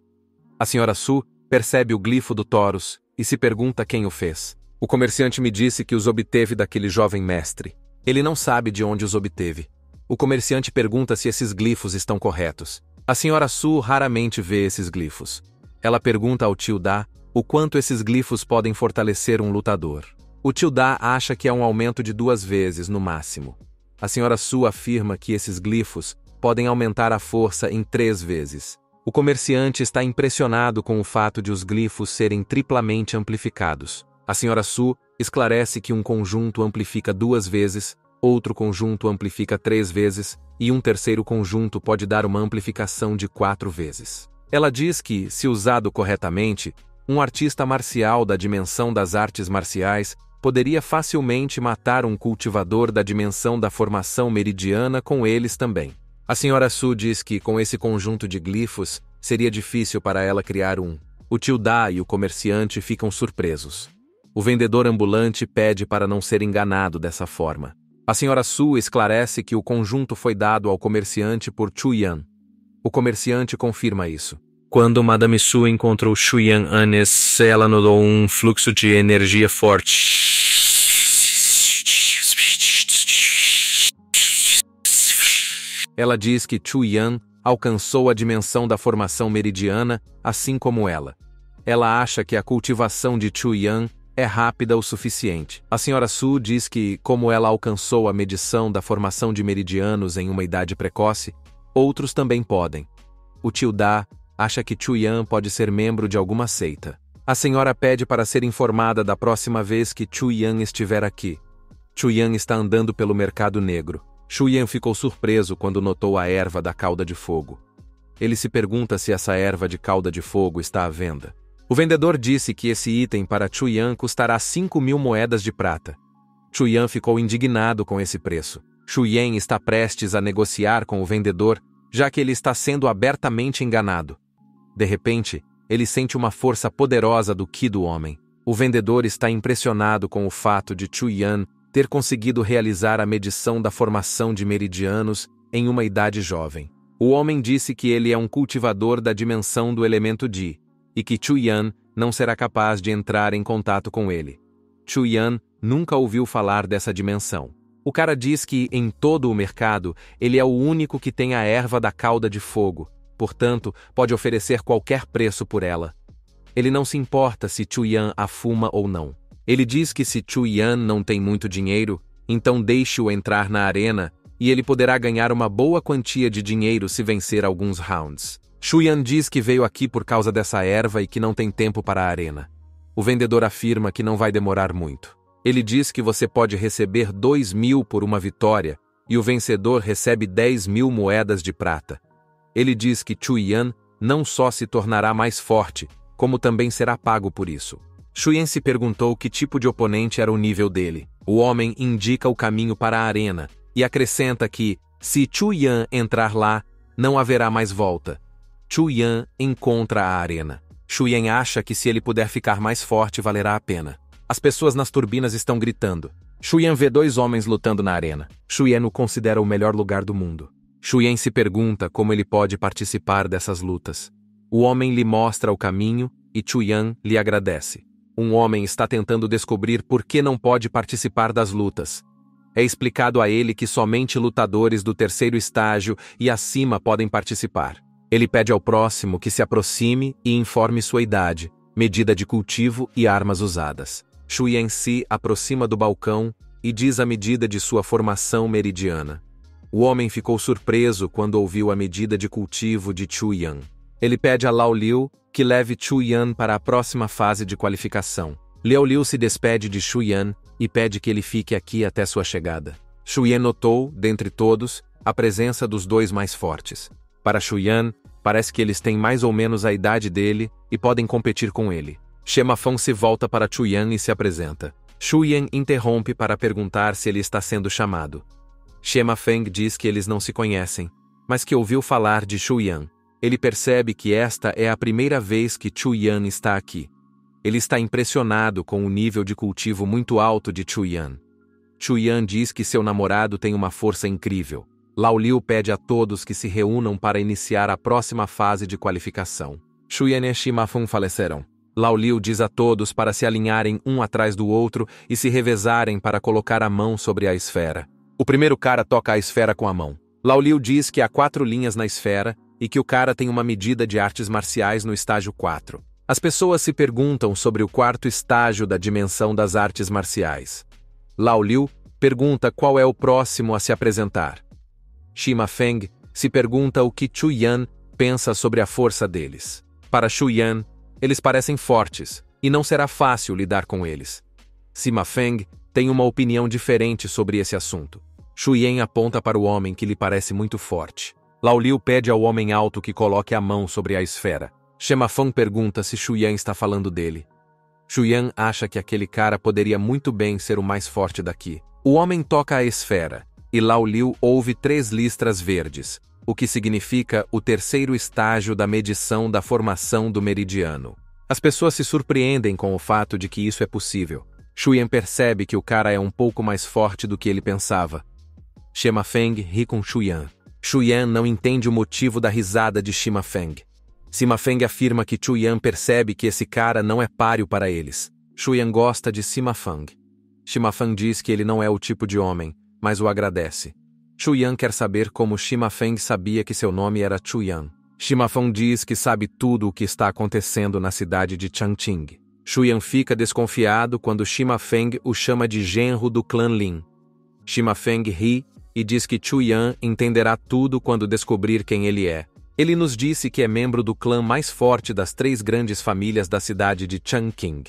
A Sra. Su percebe o glifo do Taurus e se pergunta quem o fez. O comerciante me disse que os obteve daquele jovem mestre. Ele não sabe de onde os obteve. O comerciante pergunta se esses glifos estão corretos. A Sra. Su raramente vê esses glifos. Ela pergunta ao tio Da O quanto esses glifos podem fortalecer um lutador. O tio Da acha que é um aumento de 2 vezes, no máximo. A senhora Su afirma que esses glifos podem aumentar a força em 3 vezes. O comerciante está impressionado com o fato de os glifos serem triplamente amplificados. A senhora Su esclarece que um conjunto amplifica 2 vezes, outro conjunto amplifica 3 vezes, e um terceiro conjunto pode dar uma amplificação de 4 vezes. Ela diz que, se usado corretamente, um artista marcial da dimensão das artes marciais poderia facilmente matar um cultivador da dimensão da formação meridiana com eles também. A senhora Su diz que, com esse conjunto de glifos, seria difícil para ela criar um. O tio Da e o comerciante ficam surpresos. O vendedor ambulante pede para não ser enganado dessa forma. A senhora Su esclarece que o conjunto foi dado ao comerciante por Chuyan. O comerciante confirma isso. Quando Madame Su encontrou Chuyan antes, ela notou um fluxo de energia forte. Ela diz que Chuyan alcançou a dimensão da formação meridiana, assim como ela. Ela acha que a cultivação de Chuyan é rápida o suficiente. A senhora Su diz que, como ela alcançou a medição da formação de meridianos em uma idade precoce, outros também podem. O tio Da acha que Chuyan pode ser membro de alguma seita. A senhora pede para ser informada da próxima vez que Chuyan estiver aqui. Chuyan está andando pelo mercado negro. Chuyan ficou surpreso quando notou a erva da cauda de fogo. Ele se pergunta se essa erva de cauda de fogo está à venda. O vendedor disse que esse item para Chuyan custará 5.000 moedas de prata. Chuyan ficou indignado com esse preço. Chuyan está prestes a negociar com o vendedor, já que ele está sendo abertamente enganado. De repente, ele sente uma força poderosa do Ki do homem. O vendedor está impressionado com o fato de Chuyan ter conseguido realizar a medição da formação de meridianos em uma idade jovem. O homem disse que ele é um cultivador da dimensão do elemento Di, e que Chuyan não será capaz de entrar em contato com ele. Chuyan nunca ouviu falar dessa dimensão. O cara diz que, em todo o mercado, ele é o único que tem a erva da cauda de fogo, portanto, pode oferecer qualquer preço por ela. Ele não se importa se Chuyan a fuma ou não. Ele diz que se Chuyan não tem muito dinheiro, então deixe-o entrar na arena e ele poderá ganhar uma boa quantia de dinheiro se vencer alguns rounds. Chuyan diz que veio aqui por causa dessa erva e que não tem tempo para a arena. O vendedor afirma que não vai demorar muito. Ele diz que você pode receber 2.000 por uma vitória e o vencedor recebe 10.000 moedas de prata. Ele diz que Chuyan não só se tornará mais forte, como também será pago por isso. Chuyan se perguntou que tipo de oponente era o nível dele. O homem indica o caminho para a arena e acrescenta que, se Chuyan entrar lá, não haverá mais volta. Chuyan encontra a arena. Chuyan acha que se ele puder ficar mais forte, valerá a pena. As pessoas nas turbinas estão gritando. Chuyan vê 2 homens lutando na arena. Chuyan o considera o melhor lugar do mundo. Chuyan se pergunta como ele pode participar dessas lutas. O homem lhe mostra o caminho e Chuyan lhe agradece. Um homem está tentando descobrir por que não pode participar das lutas. É explicado a ele que somente lutadores do 3º estágio e acima podem participar. Ele pede ao próximo que se aproxime e informe sua idade, medida de cultivo e armas usadas. Chuyan se aproxima do balcão e diz a medida de sua formação meridiana. O homem ficou surpreso quando ouviu a medida de cultivo de Chuyan. Ele pede a Lao Liu que leve Chuyan para a próxima fase de qualificação. Lao Liu se despede de Chuyan e pede que ele fique aqui até sua chegada. Chuyan notou, dentre todos, a presença dos 2 mais fortes. Para Chuyan, parece que eles têm mais ou menos a idade dele e podem competir com ele. Shema Feng se volta para Chuyan e se apresenta. Chuyan interrompe para perguntar se ele está sendo chamado. Shema Feng diz que eles não se conhecem, mas que ouviu falar de Chuyan. Ele percebe que esta é a primeira vez que Chuyan está aqui. Ele está impressionado com o nível de cultivo muito alto de Chuyan. Chuyan diz que seu namorado tem uma força incrível. Lao Liu pede a todos que se reúnam para iniciar a próxima fase de qualificação. Chuyan e Shema Feng faleceram. Lao Liu diz a todos para se alinharem um atrás do outro e se revezarem para colocar a mão sobre a esfera. O primeiro cara toca a esfera com a mão. Lao Liu diz que há 4 linhas na esfera e que o cara tem uma medida de artes marciais no estágio 4. As pessoas se perguntam sobre o quarto estágio da dimensão das artes marciais. Lao Liu pergunta qual é o próximo a se apresentar. Sima Feng se pergunta o que Chu Yan pensa sobre a força deles. Para Chu Yan, eles parecem fortes, e não será fácil lidar com eles. Sima Feng tem uma opinião diferente sobre esse assunto. Chu Yan aponta para o homem que lhe parece muito forte. Lao Liu pede ao homem alto que coloque a mão sobre a esfera. Sima Feng pergunta se Chu Yan está falando dele. Chu Yan acha que aquele cara poderia muito bem ser o mais forte daqui. O homem toca a esfera, e Lao Liu ouve 3 listras verdes, o que significa o terceiro estágio da medição da formação do meridiano. As pessoas se surpreendem com o fato de que isso é possível. Chu Yan percebe que o cara é um pouco mais forte do que ele pensava. Sima Feng ri com Chu Yan. Chu Yan não entende o motivo da risada de Sima Feng. Sima Feng afirma que Chu Yan percebe que esse cara não é páreo para eles. Chu Yan gosta de Sima Feng. Sima Feng diz que ele não é o tipo de homem, mas o agradece. Chu Yan quer saber como Sima Feng sabia que seu nome era Chu Yan. Sima Feng diz que sabe tudo o que está acontecendo na cidade de Changqing. Chu Yan fica desconfiado quando Sima Feng o chama de genro do clã Lin. Sima Feng ri e diz que Chu Yan entenderá tudo quando descobrir quem ele é. Ele nos disse que é membro do clã mais forte das 3 grandes famílias da cidade de Changqing.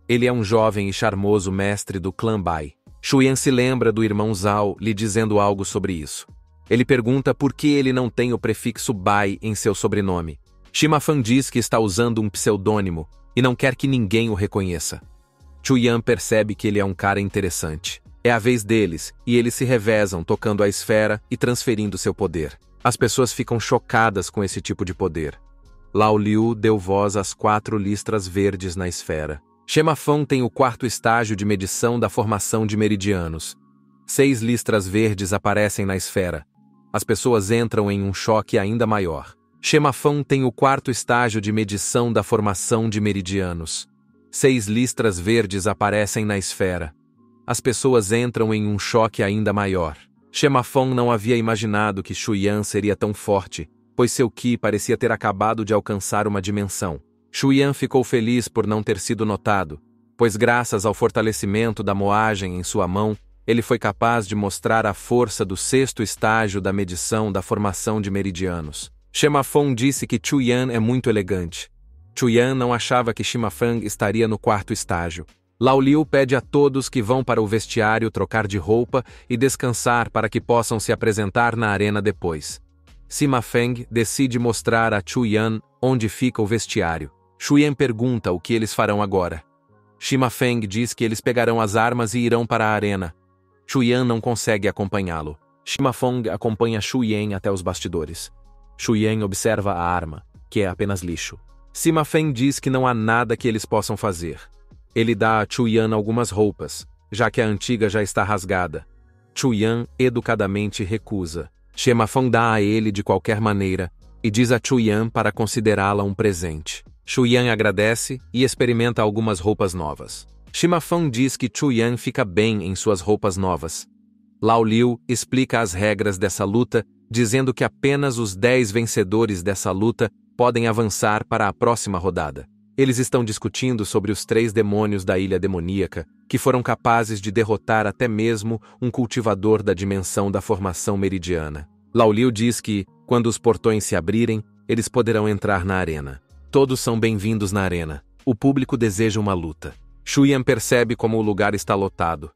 Ele é um jovem e charmoso mestre do clã Bai. Chu Yan se lembra do irmão Zhao lhe dizendo algo sobre isso. Ele pergunta por que ele não tem o prefixo Bai em seu sobrenome. Sima Feng diz que está usando um pseudônimo e não quer que ninguém o reconheça. Chu Yan percebe que ele é um cara interessante. É a vez deles, e eles se revezam tocando a esfera e transferindo seu poder. As pessoas ficam chocadas com esse tipo de poder. Lao Liu deu voz às 4 listras verdes na esfera. Sima Feng tem o quarto estágio de medição da formação de meridianos. 6 listras verdes aparecem na esfera. As pessoas entram em um choque ainda maior. Sima Feng tem o quarto estágio de medição da formação de meridianos. 6 listras verdes aparecem na esfera. As pessoas entram em um choque ainda maior. Sima Feng não havia imaginado que Chu Yan seria tão forte, pois seu Qi parecia ter acabado de alcançar uma dimensão. Chu Yan ficou feliz por não ter sido notado, pois graças ao fortalecimento da moagem em sua mão, ele foi capaz de mostrar a força do 6º estágio da medição da formação de meridianos. Sima Feng disse que Chu Yan é muito elegante. Chu Yan não achava que Sima Feng estaria no 4º estágio. Lao Liu pede a todos que vão para o vestiário trocar de roupa e descansar para que possam se apresentar na arena depois. Sima Feng decide mostrar a Chu Yan onde fica o vestiário. Chu Yan pergunta o que eles farão agora. Sima Feng diz que eles pegarão as armas e irão para a arena. Chu Yan não consegue acompanhá-lo. Sima Feng acompanha Chu Yan até os bastidores. Chu Yan observa a arma, que é apenas lixo. Sima Feng diz que não há nada que eles possam fazer. Ele dá a Chu Yan algumas roupas, já que a antiga já está rasgada. Chu Yan educadamente recusa. Sima Feng dá a ele de qualquer maneira e diz a Chu Yan para considerá-la um presente. Chu Yan agradece e experimenta algumas roupas novas. Sima Feng diz que Chu Yan fica bem em suas roupas novas. Lao Liu explica as regras dessa luta, dizendo que apenas os 10 vencedores dessa luta podem avançar para a próxima rodada. Eles estão discutindo sobre os 3 demônios da Ilha Demoníaca, que foram capazes de derrotar até mesmo um cultivador da dimensão da formação meridiana. Lao Liu diz que, quando os portões se abrirem, eles poderão entrar na arena. Todos são bem-vindos na arena. O público deseja uma luta. Chu Yan percebe como o lugar está lotado.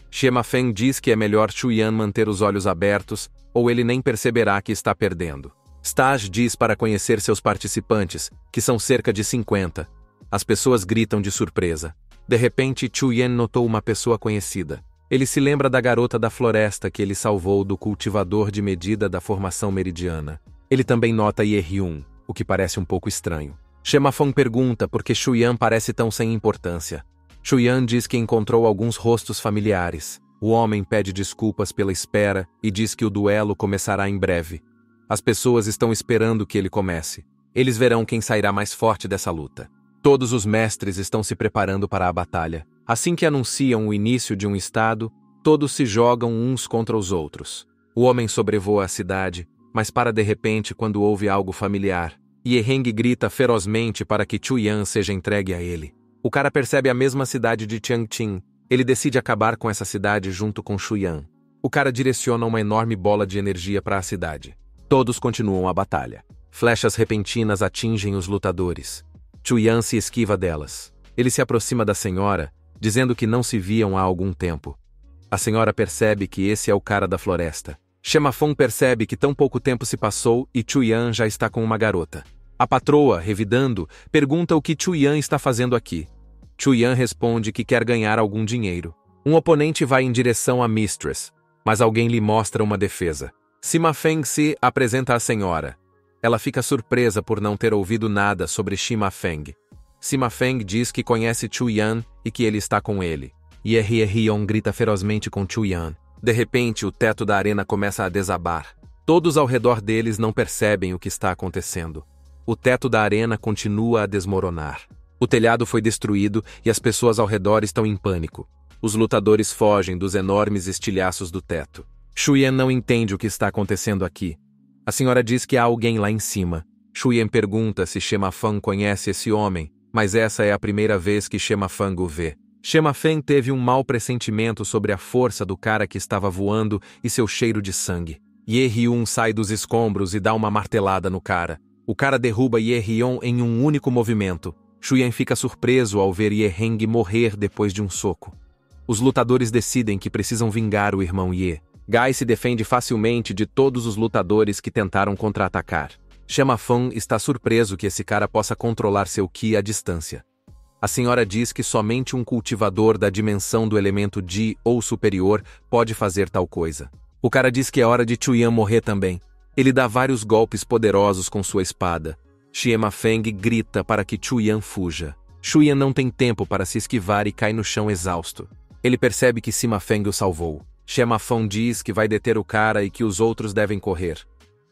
Sima Feng diz que é melhor Chu Yan manter os olhos abertos, ou ele nem perceberá que está perdendo. Stage diz para conhecer seus participantes, que são cerca de 50. As pessoas gritam de surpresa. De repente, Chu Yan notou uma pessoa conhecida. Ele se lembra da garota da floresta que ele salvou do cultivador de medida da formação meridiana. Ele também nota Ye Hyun, o que parece um pouco estranho. Sima Feng pergunta por que Chu Yan parece tão sem importância. Chu Yan diz que encontrou alguns rostos familiares. O homem pede desculpas pela espera e diz que o duelo começará em breve. As pessoas estão esperando que ele comece. Eles verão quem sairá mais forte dessa luta. Todos os mestres estão se preparando para a batalha. Assim que anunciam o início de um estado, todos se jogam uns contra os outros. O homem sobrevoa a cidade, mas para de repente quando ouve algo familiar. Yeheng grita ferozmente para que Chuyan seja entregue a ele. O cara percebe a mesma cidade de Tianqing. Ele decide acabar com essa cidade junto com Chuyan. O cara direciona uma enorme bola de energia para a cidade. Todos continuam a batalha. Flechas repentinas atingem os lutadores. Chuyan se esquiva delas. Ele se aproxima da senhora, dizendo que não se viam há algum tempo. A senhora percebe que esse é o cara da floresta. Shema Fong percebe que tão pouco tempo se passou e Chuyan já está com uma garota. A patroa, revidando, pergunta o que Chuyan está fazendo aqui. Chuyan responde que quer ganhar algum dinheiro. Um oponente vai em direção à Mistress, mas alguém lhe mostra uma defesa. Sima Feng se apresenta à senhora. Ela fica surpresa por não ter ouvido nada sobre Sima Feng. Sima Feng diz que conhece Chuyan e que ele está com ele. Ye Rion grita ferozmente com Chuyan. De repente, o teto da arena começa a desabar. Todos ao redor deles não percebem o que está acontecendo. O teto da arena continua a desmoronar. O telhado foi destruído e as pessoas ao redor estão em pânico. Os lutadores fogem dos enormes estilhaços do teto. Chuyan não entende o que está acontecendo aqui. A senhora diz que há alguém lá em cima. Chuyan pergunta se Shema Feng conhece esse homem, mas essa é a primeira vez que Shema Feng o vê. Shema Feng teve um mau pressentimento sobre a força do cara que estava voando e seu cheiro de sangue. Ye Ryun sai dos escombros e dá uma martelada no cara. O cara derruba Ye Ryun em um único movimento. Chuyan fica surpreso ao ver Ye Heng morrer depois de um soco. Os lutadores decidem que precisam vingar o irmão Ye. Gai se defende facilmente de todos os lutadores que tentaram contra-atacar. Shema Feng está surpreso que esse cara possa controlar seu Ki à distância. A senhora diz que somente um cultivador da dimensão do elemento Ji ou superior pode fazer tal coisa. O cara diz que é hora de Chuyan morrer também. Ele dá vários golpes poderosos com sua espada. Shema Feng grita para que Chuyan fuja. Chuyan não tem tempo para se esquivar e cai no chão exausto. Ele percebe que Sima Feng o salvou. Shema Feng diz que vai deter o cara e que os outros devem correr.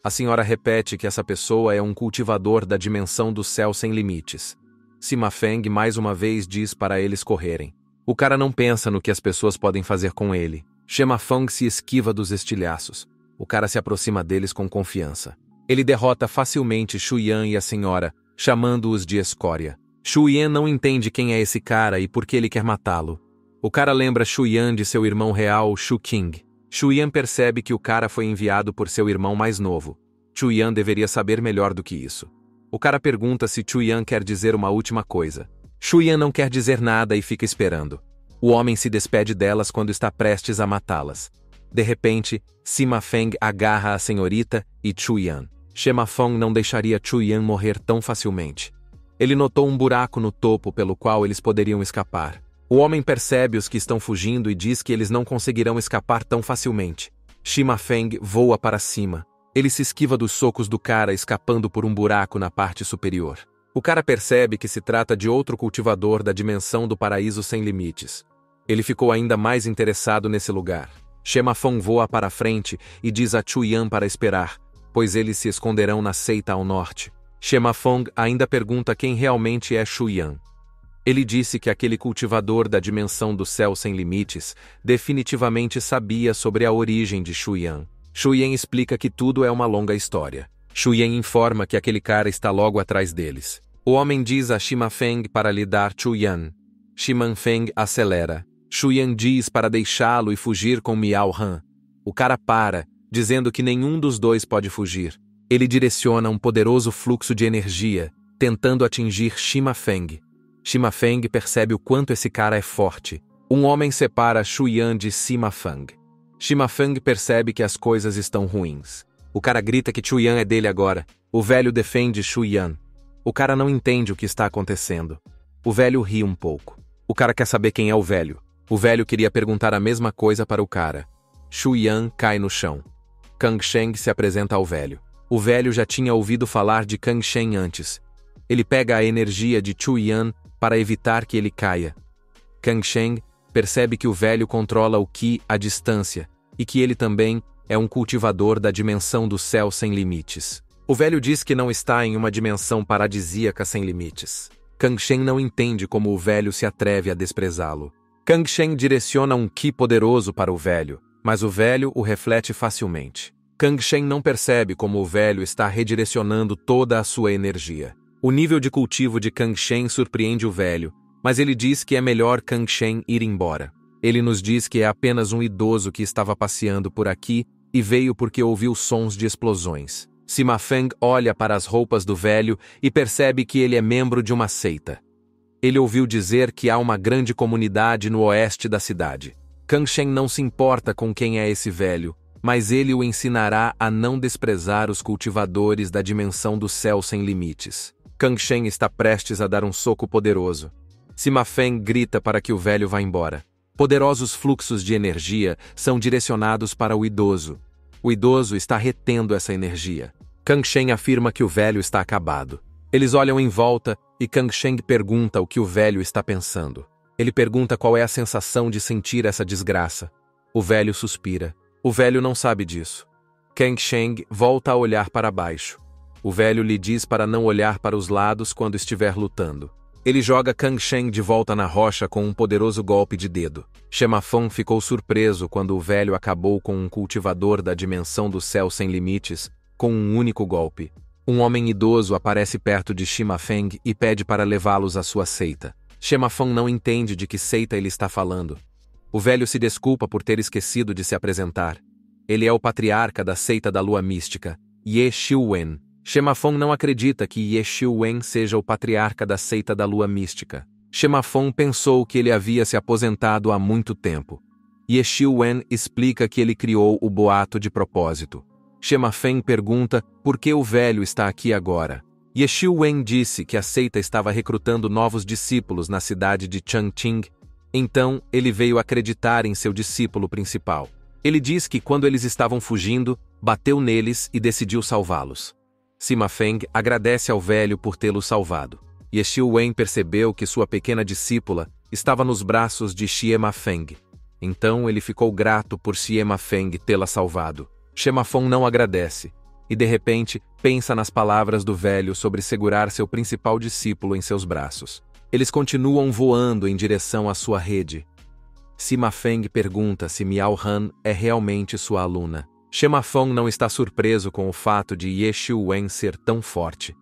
A senhora repete que essa pessoa é um cultivador da dimensão do céu sem limites. Sima Feng mais uma vez diz para eles correrem. O cara não pensa no que as pessoas podem fazer com ele. Shema Feng se esquiva dos estilhaços. O cara se aproxima deles com confiança. Ele derrota facilmente Chuyan e a senhora, chamando-os de escória. Chuyan não entende quem é esse cara e por que ele quer matá-lo. O cara lembra Chuyan de seu irmão real, Shu King. Chuyan percebe que o cara foi enviado por seu irmão mais novo. Chuyan deveria saber melhor do que isso. O cara pergunta se Chuyan quer dizer uma última coisa. Chuyan não quer dizer nada e fica esperando. O homem se despede delas quando está prestes a matá-las. De repente, Sima Feng agarra a senhorita e Chuyan. Shema Feng não deixaria Chuyan morrer tão facilmente. Ele notou um buraco no topo pelo qual eles poderiam escapar. O homem percebe os que estão fugindo e diz que eles não conseguirão escapar tão facilmente. Shema Feng voa para cima. Ele se esquiva dos socos do cara, escapando por um buraco na parte superior. O cara percebe que se trata de outro cultivador da dimensão do paraíso sem limites. Ele ficou ainda mais interessado nesse lugar. Shema Feng voa para a frente e diz a Chuyan para esperar, pois eles se esconderão na seita ao norte. Shema Feng ainda pergunta quem realmente é Chuyan. Ele disse que aquele cultivador da dimensão do céu sem limites definitivamente sabia sobre a origem de Chuyan. Chuyan explica que tudo é uma longa história. Chuyan informa que aquele cara está logo atrás deles. O homem diz a Shima Feng para lhe dar Chuyan. Shima Feng acelera. Chuyan diz para deixá-lo e fugir com Miao Han. O cara para, dizendo que nenhum dos dois pode fugir. Ele direciona um poderoso fluxo de energia, tentando atingir Shima Feng. Shima Feng percebe o quanto esse cara é forte. Um homem separa Chuyan de Sima Feng. Shima Feng percebe que as coisas estão ruins. O cara grita que Chuyan é dele agora. O velho defende Chuyan. O cara não entende o que está acontecendo. O velho ri um pouco. O cara quer saber quem é o velho. O velho queria perguntar a mesma coisa para o cara. Chuyan cai no chão. Kang Sheng se apresenta ao velho. O velho já tinha ouvido falar de Kang Sheng antes. Ele pega a energia de Chuyan para evitar que ele caia. Kang Sheng percebe que o velho controla o Ki à distância e que ele também é um cultivador da dimensão do céu sem limites. O velho diz que não está em uma dimensão paradisíaca sem limites. Kang Sheng não entende como o velho se atreve a desprezá-lo. Kang Sheng direciona um Ki poderoso para o velho, mas o velho o reflete facilmente. Kang Shen não percebe como o velho está redirecionando toda a sua energia. O nível de cultivo de Kang Shen surpreende o velho, mas ele diz que é melhor Kang Shen ir embora. Ele nos diz que é apenas um idoso que estava passeando por aqui e veio porque ouviu sons de explosões. Sima Feng olha para as roupas do velho e percebe que ele é membro de uma seita. Ele ouviu dizer que há uma grande comunidade no oeste da cidade. Kang Shen não se importa com quem é esse velho, mas ele o ensinará a não desprezar os cultivadores da dimensão do céu sem limites. Kang Shen está prestes a dar um soco poderoso. Sima Feng grita para que o velho vá embora. Poderosos fluxos de energia são direcionados para o idoso. O idoso está retendo essa energia. Kang Shen afirma que o velho está acabado. Eles olham em volta e Kang Shen pergunta o que o velho está pensando. Ele pergunta qual é a sensação de sentir essa desgraça. O velho suspira. O velho não sabe disso. Kang Shen volta a olhar para baixo. O velho lhe diz para não olhar para os lados quando estiver lutando. Ele joga Kang Shen de volta na rocha com um poderoso golpe de dedo. Sima Feng ficou surpreso quando o velho acabou com um cultivador da dimensão do céu sem limites, com um único golpe. Um homem idoso aparece perto de Sima Feng e pede para levá-los à sua seita. Sima Feng não entende de que seita ele está falando. O velho se desculpa por ter esquecido de se apresentar. Ele é o patriarca da seita da lua mística, Ye Xiuwen. Sima Feng não acredita que Ye Xiuwen seja o patriarca da seita da lua mística. Sima Feng pensou que ele havia se aposentado há muito tempo. Ye Xiuwen explica que ele criou o boato de propósito. Sima Feng pergunta por que o velho está aqui agora. Ye Xiuwen disse que a seita estava recrutando novos discípulos na cidade de Changqing. Então, ele veio acreditar em seu discípulo principal. Ele diz que quando eles estavam fugindo, bateu neles e decidiu salvá-los. Sima Feng agradece ao velho por tê-lo salvado. Ye Xiuwen percebeu que sua pequena discípula estava nos braços de Sima Feng. Então ele ficou grato por Sima Feng tê-la salvado. Sima Feng não agradece, e de repente pensa nas palavras do velho sobre segurar seu principal discípulo em seus braços. Eles continuam voando em direção à sua rede. Sima Feng pergunta se Miao Han é realmente sua aluna. Sima Feng não está surpreso com o fato de Ye Xiuwen ser tão forte.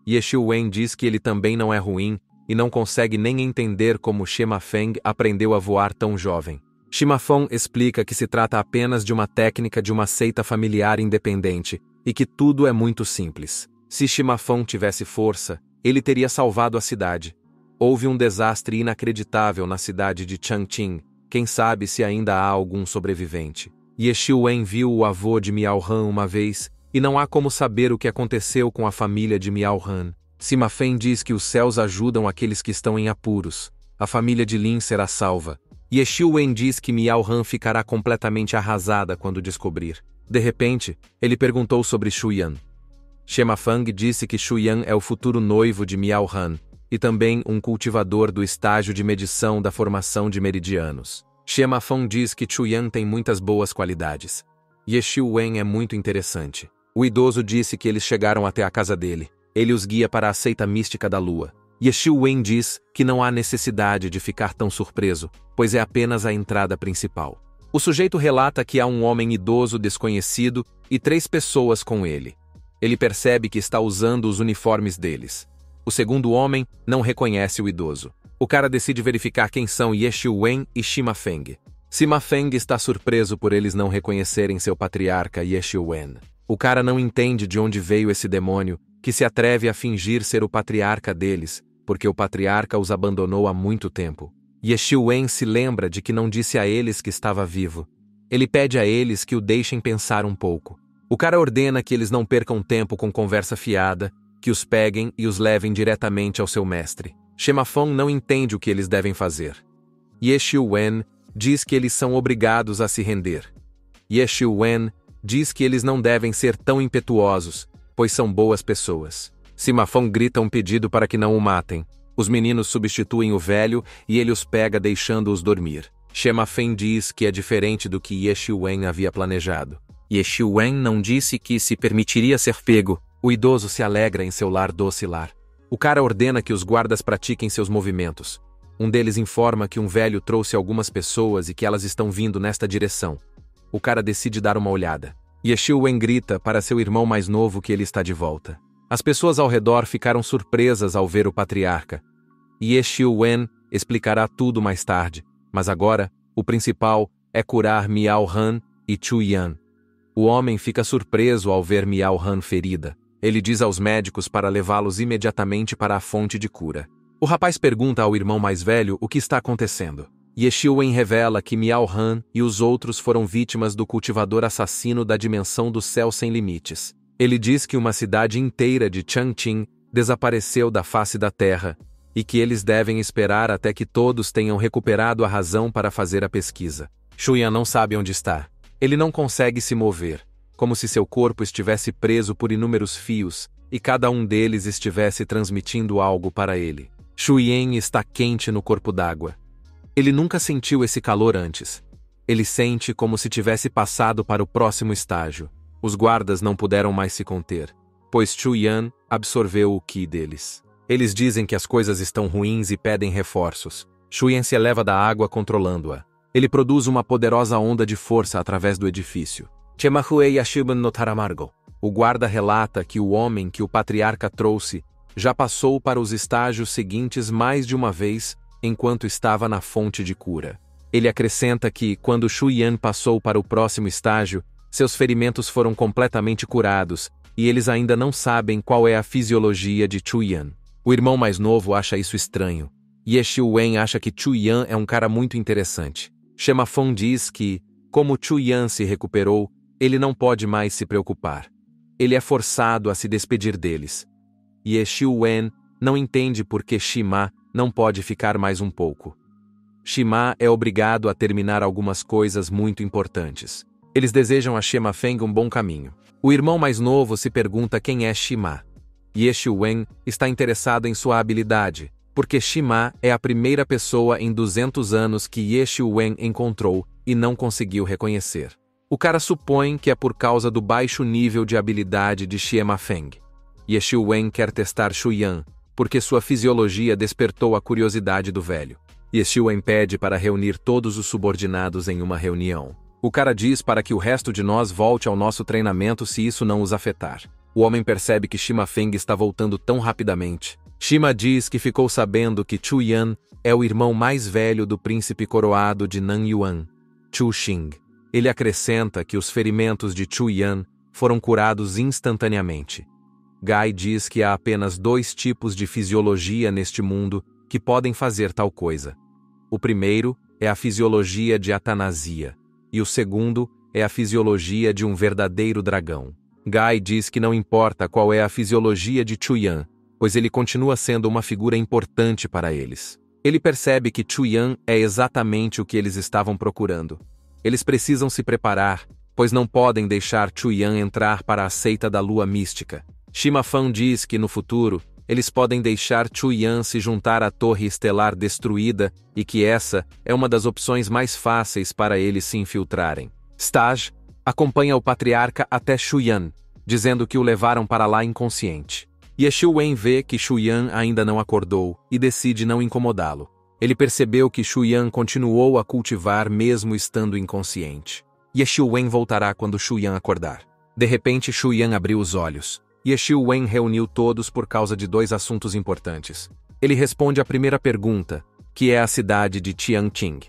Ye Xiuwen diz que ele também não é ruim e não consegue nem entender como Sima Feng aprendeu a voar tão jovem. Sima Feng explica que se trata apenas de uma técnica de uma seita familiar independente e que tudo é muito simples. Se Sima Feng tivesse força, ele teria salvado a cidade. Houve um desastre inacreditável na cidade de Changqing. Quem sabe se ainda há algum sobrevivente. Ye Xiuwen viu o avô de Miao Han uma vez, e não há como saber o que aconteceu com a família de Miao Han. Sima Feng diz que os céus ajudam aqueles que estão em apuros. A família de Lin será salva. Ye Xiuwen diz que Miao Han ficará completamente arrasada quando descobrir. De repente, ele perguntou sobre Shuyan. Sima Feng disse que Shuyan é o futuro noivo de Miao Han, e também um cultivador do estágio de medição da formação de meridianos. Sima Feng diz que Shuyan tem muitas boas qualidades. Ye Xiuwen é muito interessante. O idoso disse que eles chegaram até a casa dele. Ele os guia para a seita mística da lua. Ye Xiuwen diz que não há necessidade de ficar tão surpreso, pois é apenas a entrada principal. O sujeito relata que há um homem idoso desconhecido e 3 pessoas com ele. Ele percebe que está usando os uniformes deles. O segundo homem não reconhece o idoso. O cara decide verificar quem são Ye Xiuwen e Sima Feng. Sima Feng está surpreso por eles não reconhecerem seu patriarca Ye Xiuwen. O cara não entende de onde veio esse demônio que se atreve a fingir ser o patriarca deles, porque o patriarca os abandonou há muito tempo. Ye Xiuwen se lembra de que não disse a eles que estava vivo. Ele pede a eles que o deixem pensar um pouco. O cara ordena que eles não percam tempo com conversa fiada, que os peguem e os levem diretamente ao seu mestre. Sima Feng não entende o que eles devem fazer. Ye Xiuwen diz que eles são obrigados a se render. Ye Xiuwen diz que eles não devem ser tão impetuosos, pois são boas pessoas. Sima Feng grita um pedido para que não o matem. Os meninos substituem o velho e ele os pega deixando-os dormir. Sima Feng diz que é diferente do que Ye Xiuwen havia planejado. Ye Xiuwen não disse que se permitiria ser pego. O idoso se alegra em seu lar doce lar. O cara ordena que os guardas pratiquem seus movimentos. Um deles informa que um velho trouxe algumas pessoas e que elas estão vindo nesta direção. O cara decide dar uma olhada. Yeshua grita para seu irmão mais novo que ele está de volta. As pessoas ao redor ficaram surpresas ao ver o patriarca. Yeshua explicará tudo mais tarde, mas agora, o principal é curar Miao Han e Chu Yan. O homem fica surpreso ao ver Miao Han ferida. Ele diz aos médicos para levá-los imediatamente para a fonte de cura. O rapaz pergunta ao irmão mais velho o que está acontecendo. Yeshua revela que Miao Han e os outros foram vítimas do cultivador assassino da dimensão do céu sem limites. Ele diz que uma cidade inteira de Changqing desapareceu da face da terra e que eles devem esperar até que todos tenham recuperado a razão para fazer a pesquisa. Shuyan não sabe onde está. Ele não consegue se mover, como se seu corpo estivesse preso por inúmeros fios e cada um deles estivesse transmitindo algo para ele. Shuyan está quente no corpo d'água. Ele nunca sentiu esse calor antes. Ele sente como se tivesse passado para o próximo estágio. Os guardas não puderam mais se conter, pois Chu Yan absorveu o Qi deles. Eles dizem que as coisas estão ruins e pedem reforços. Chu Yan se eleva da água controlando-a. Ele produz uma poderosa onda de força através do edifício. Chemahuei Yashiban no Taramargo. O guarda relata que o homem que o patriarca trouxe já passou para os estágios seguintes mais de uma vez enquanto estava na fonte de cura. Ele acrescenta que, quando Chu Yan passou para o próximo estágio, seus ferimentos foram completamente curados e eles ainda não sabem qual é a fisiologia de Chu Yan. O irmão mais novo acha isso estranho. Yeshua acha que Chu Yan é um cara muito interessante. Shema Fong diz que, como Chu Yan se recuperou, ele não pode mais se preocupar. Ele é forçado a se despedir deles. Yeshua não entende por que Shima não pode ficar mais um pouco. Shima é obrigado a terminar algumas coisas muito importantes. Eles desejam a Shema Feng um bom caminho. O irmão mais novo se pergunta quem é Shima. Yeshua está interessado em sua habilidade, porque Shima é a primeira pessoa em 200 anos que Yeshua encontrou e não conseguiu reconhecer. O cara supõe que é por causa do baixo nível de habilidade de Shema Feng. Yeshua quer testar Shuyan, porque sua fisiologia despertou a curiosidade do velho. Yeshua pede para reunir todos os subordinados em uma reunião. O cara diz para que o resto de nós volte ao nosso treinamento se isso não os afetar. O homem percebe que Shima Feng está voltando tão rapidamente. Shima diz que ficou sabendo que Chu Yan é o irmão mais velho do príncipe coroado de Nanyuan, Chu Xing. Ele acrescenta que os ferimentos de Chu Yan foram curados instantaneamente. Gai diz que há apenas 2 tipos de fisiologia neste mundo que podem fazer tal coisa. O primeiro é a fisiologia de atanasia, e o segundo é a fisiologia de um verdadeiro dragão. Gai diz que não importa qual é a fisiologia de Chu Yan, pois ele continua sendo uma figura importante para eles. Ele percebe que Chu Yan é exatamente o que eles estavam procurando. Eles precisam se preparar, pois não podem deixar Chu Yan entrar para a seita da lua mística. Shima Fan diz que no futuro, eles podem deixar Chu Yan se juntar à torre estelar destruída e que essa é uma das opções mais fáceis para eles se infiltrarem. Stage acompanha o patriarca até Chu Yan, dizendo que o levaram para lá inconsciente. Yeshua vê que Chu Yan ainda não acordou e decide não incomodá-lo. Ele percebeu que Chu Yan continuou a cultivar mesmo estando inconsciente. Yeshua voltará quando Chu Yan acordar. De repente, Chu Yan abriu os olhos. Yeshua reuniu todos por causa de 2 assuntos importantes. Ele responde à primeira pergunta, que é a cidade de Tianqing.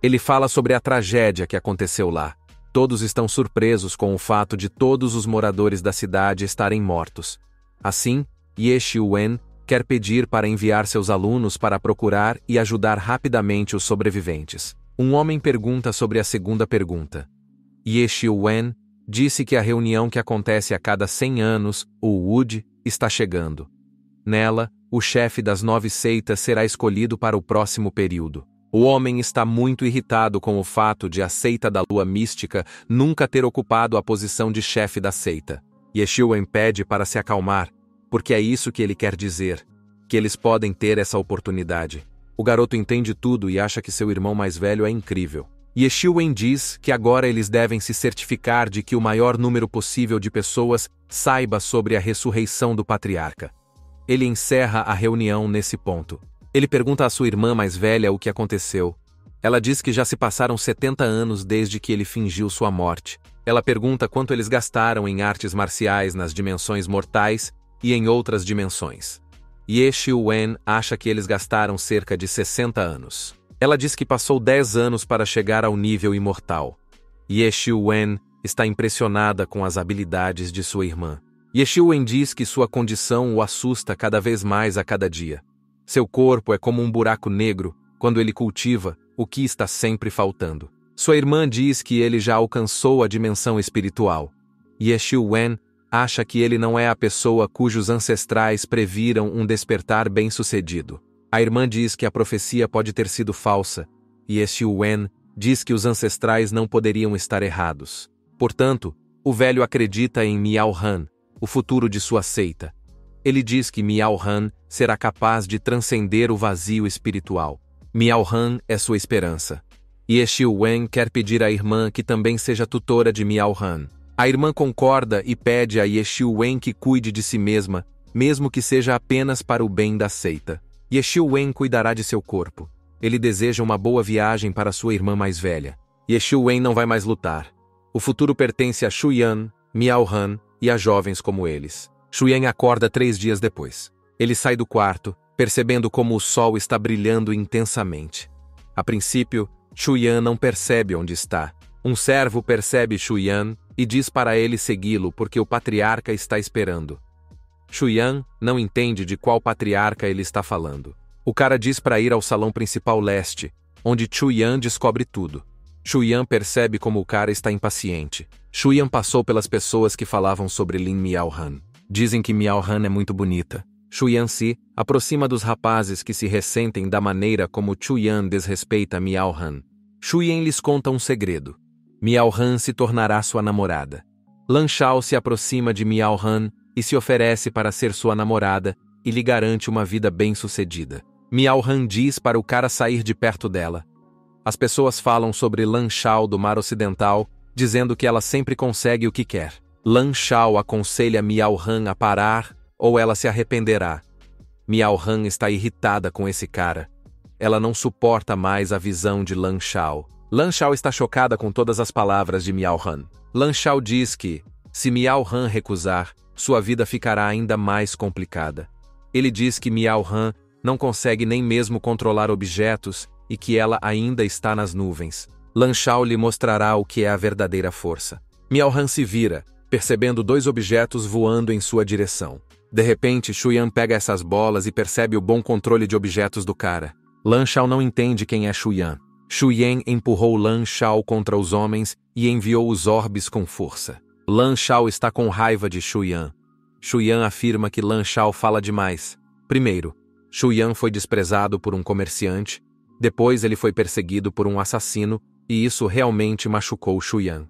Ele fala sobre a tragédia que aconteceu lá. Todos estão surpresos com o fato de todos os moradores da cidade estarem mortos. Assim, Yeshua quer pedir para enviar seus alunos para procurar e ajudar rapidamente os sobreviventes. Um homem pergunta sobre a segunda pergunta. Yeshua disse que a reunião que acontece a cada 100 anos, o Wud, está chegando. Nela, o chefe das 9 seitas será escolhido para o próximo período. O homem está muito irritado com o fato de a seita da lua mística nunca ter ocupado a posição de chefe da seita. Yeshua pede para se acalmar, porque é isso que ele quer dizer, que eles podem ter essa oportunidade. O garoto entende tudo e acha que seu irmão mais velho é incrível. Yeshua diz que agora eles devem se certificar de que o maior número possível de pessoas saiba sobre a ressurreição do patriarca. Ele encerra a reunião nesse ponto. Ele pergunta à sua irmã mais velha o que aconteceu. Ela diz que já se passaram 70 anos desde que ele fingiu sua morte. Ela pergunta quanto eles gastaram em artes marciais nas dimensões mortais e em outras dimensões. Ye Xiu-wen acha que eles gastaram cerca de 60 anos. Ela diz que passou 10 anos para chegar ao nível imortal. Ye Xiu-wen está impressionada com as habilidades de sua irmã. Ye Xiu-wen diz que sua condição o assusta cada vez mais a cada dia. Seu corpo é como um buraco negro quando ele cultiva o que está sempre faltando. Sua irmã diz que ele já alcançou a dimensão espiritual. Ye Xiu-wen acha que ele não é a pessoa cujos ancestrais previram um despertar bem-sucedido. A irmã diz que a profecia pode ter sido falsa. Ye Xiu-wen diz que os ancestrais não poderiam estar errados. Portanto, o velho acredita em Miao Han, o futuro de sua seita. Ele diz que Miao Han será capaz de transcender o vazio espiritual. Miao Han é sua esperança. Ye Xiu-wen quer pedir à irmã que também seja tutora de Miao Han. A irmã concorda e pede a Ye Xiu-wen que cuide de si mesma, mesmo que seja apenas para o bem da seita. Ye Xiu-wen cuidará de seu corpo. Ele deseja uma boa viagem para sua irmã mais velha. Ye Xiu-wen não vai mais lutar. O futuro pertence a Shuyan, Miao Han e a jovens como eles. Shuyan acorda 3 dias depois. Ele sai do quarto, percebendo como o sol está brilhando intensamente. A princípio, Shuyan não percebe onde está. Um servo percebe Shuyan e diz para ele segui-lo porque o patriarca está esperando. Shuyan não entende de qual patriarca ele está falando. O cara diz para ir ao salão principal leste, onde Shuyan descobre tudo. Shuyan percebe como o cara está impaciente. Shuyan passou pelas pessoas que falavam sobre Lin Miao Han. Dizem que Miao Han é muito bonita. Shuyan se aproxima dos rapazes que se ressentem da maneira como Shuyan desrespeita Miao Han. Shuyan lhes conta um segredo. Miao Han se tornará sua namorada. Lan Shao se aproxima de Miao Han e se oferece para ser sua namorada e lhe garante uma vida bem-sucedida. Miao Han diz para o cara sair de perto dela. As pessoas falam sobre Lan Shao do Mar Ocidental, dizendo que ela sempre consegue o que quer. Lan Shao aconselha Miao Han a parar ou ela se arrependerá. Miao Han está irritada com esse cara. Ela não suporta mais a visão de Lan Shao. Lan Shao está chocada com todas as palavras de Miao Han. Lan Shao diz que, se Miao Han recusar, sua vida ficará ainda mais complicada. Ele diz que Miao Han não consegue nem mesmo controlar objetos e que ela ainda está nas nuvens. Lan Shao lhe mostrará o que é a verdadeira força. Miao Han se vira, percebendo 2 objetos voando em sua direção. De repente, Shuyan pega essas bolas e percebe o bom controle de objetos do cara. Lan Shao não entende quem é Shuyan. Shuyan empurrou Lan Shao contra os homens e enviou os orbes com força. Lan Shao está com raiva de Shuyan. Shuyan afirma que Lan Shao fala demais. Primeiro, Shuyan foi desprezado por um comerciante, depois ele foi perseguido por um assassino e isso realmente machucou Shuyan.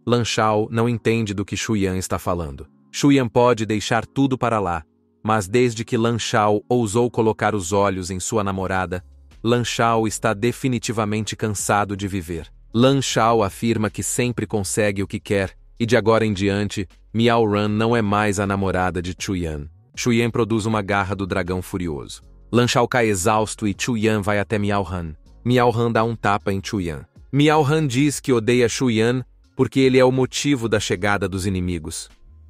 Lan Shao não entende do que Shuyan está falando. Shuyan pode deixar tudo para lá, mas desde que Lan Shao ousou colocar os olhos em sua namorada, Lan Shao está definitivamente cansado de viver. Lan Shao afirma que sempre consegue o que quer e de agora em diante, Miao Han não é mais a namorada de Shuyan. Shuyan produz uma garra do dragão furioso. Lan Shao cai exausto e Shuyan vai até Miao Han. Miao Han dá um tapa em Shuyan. Miao Han diz que odeia Shuyan porque ele é o motivo da chegada dos inimigos.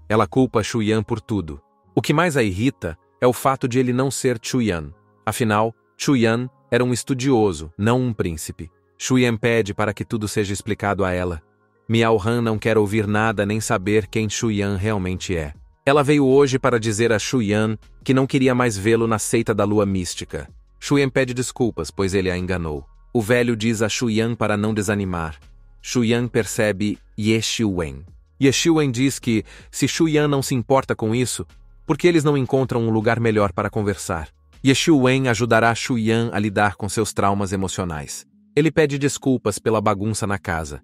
Ela culpa Shuyan por tudo. O que mais a irrita é o fato de ele não ser Shuyan. Afinal, Shuyan era um estudioso, não um príncipe. Shuyan pede para que tudo seja explicado a ela. Miao Han não quer ouvir nada nem saber quem Shuyan realmente é. Ela veio hoje para dizer a Shuyan que não queria mais vê-lo na seita da lua mística. Shuyan pede desculpas, pois ele a enganou. O velho diz a Shuyan para não desanimar. Shuyan percebe Ye Xiu-wen. Ye Xiu-wen diz que, se Shuyan não se importa com isso, por que eles não encontram um lugar melhor para conversar? Ye Xiu-wen ajudará Shuyan a lidar com seus traumas emocionais. Ele pede desculpas pela bagunça na casa.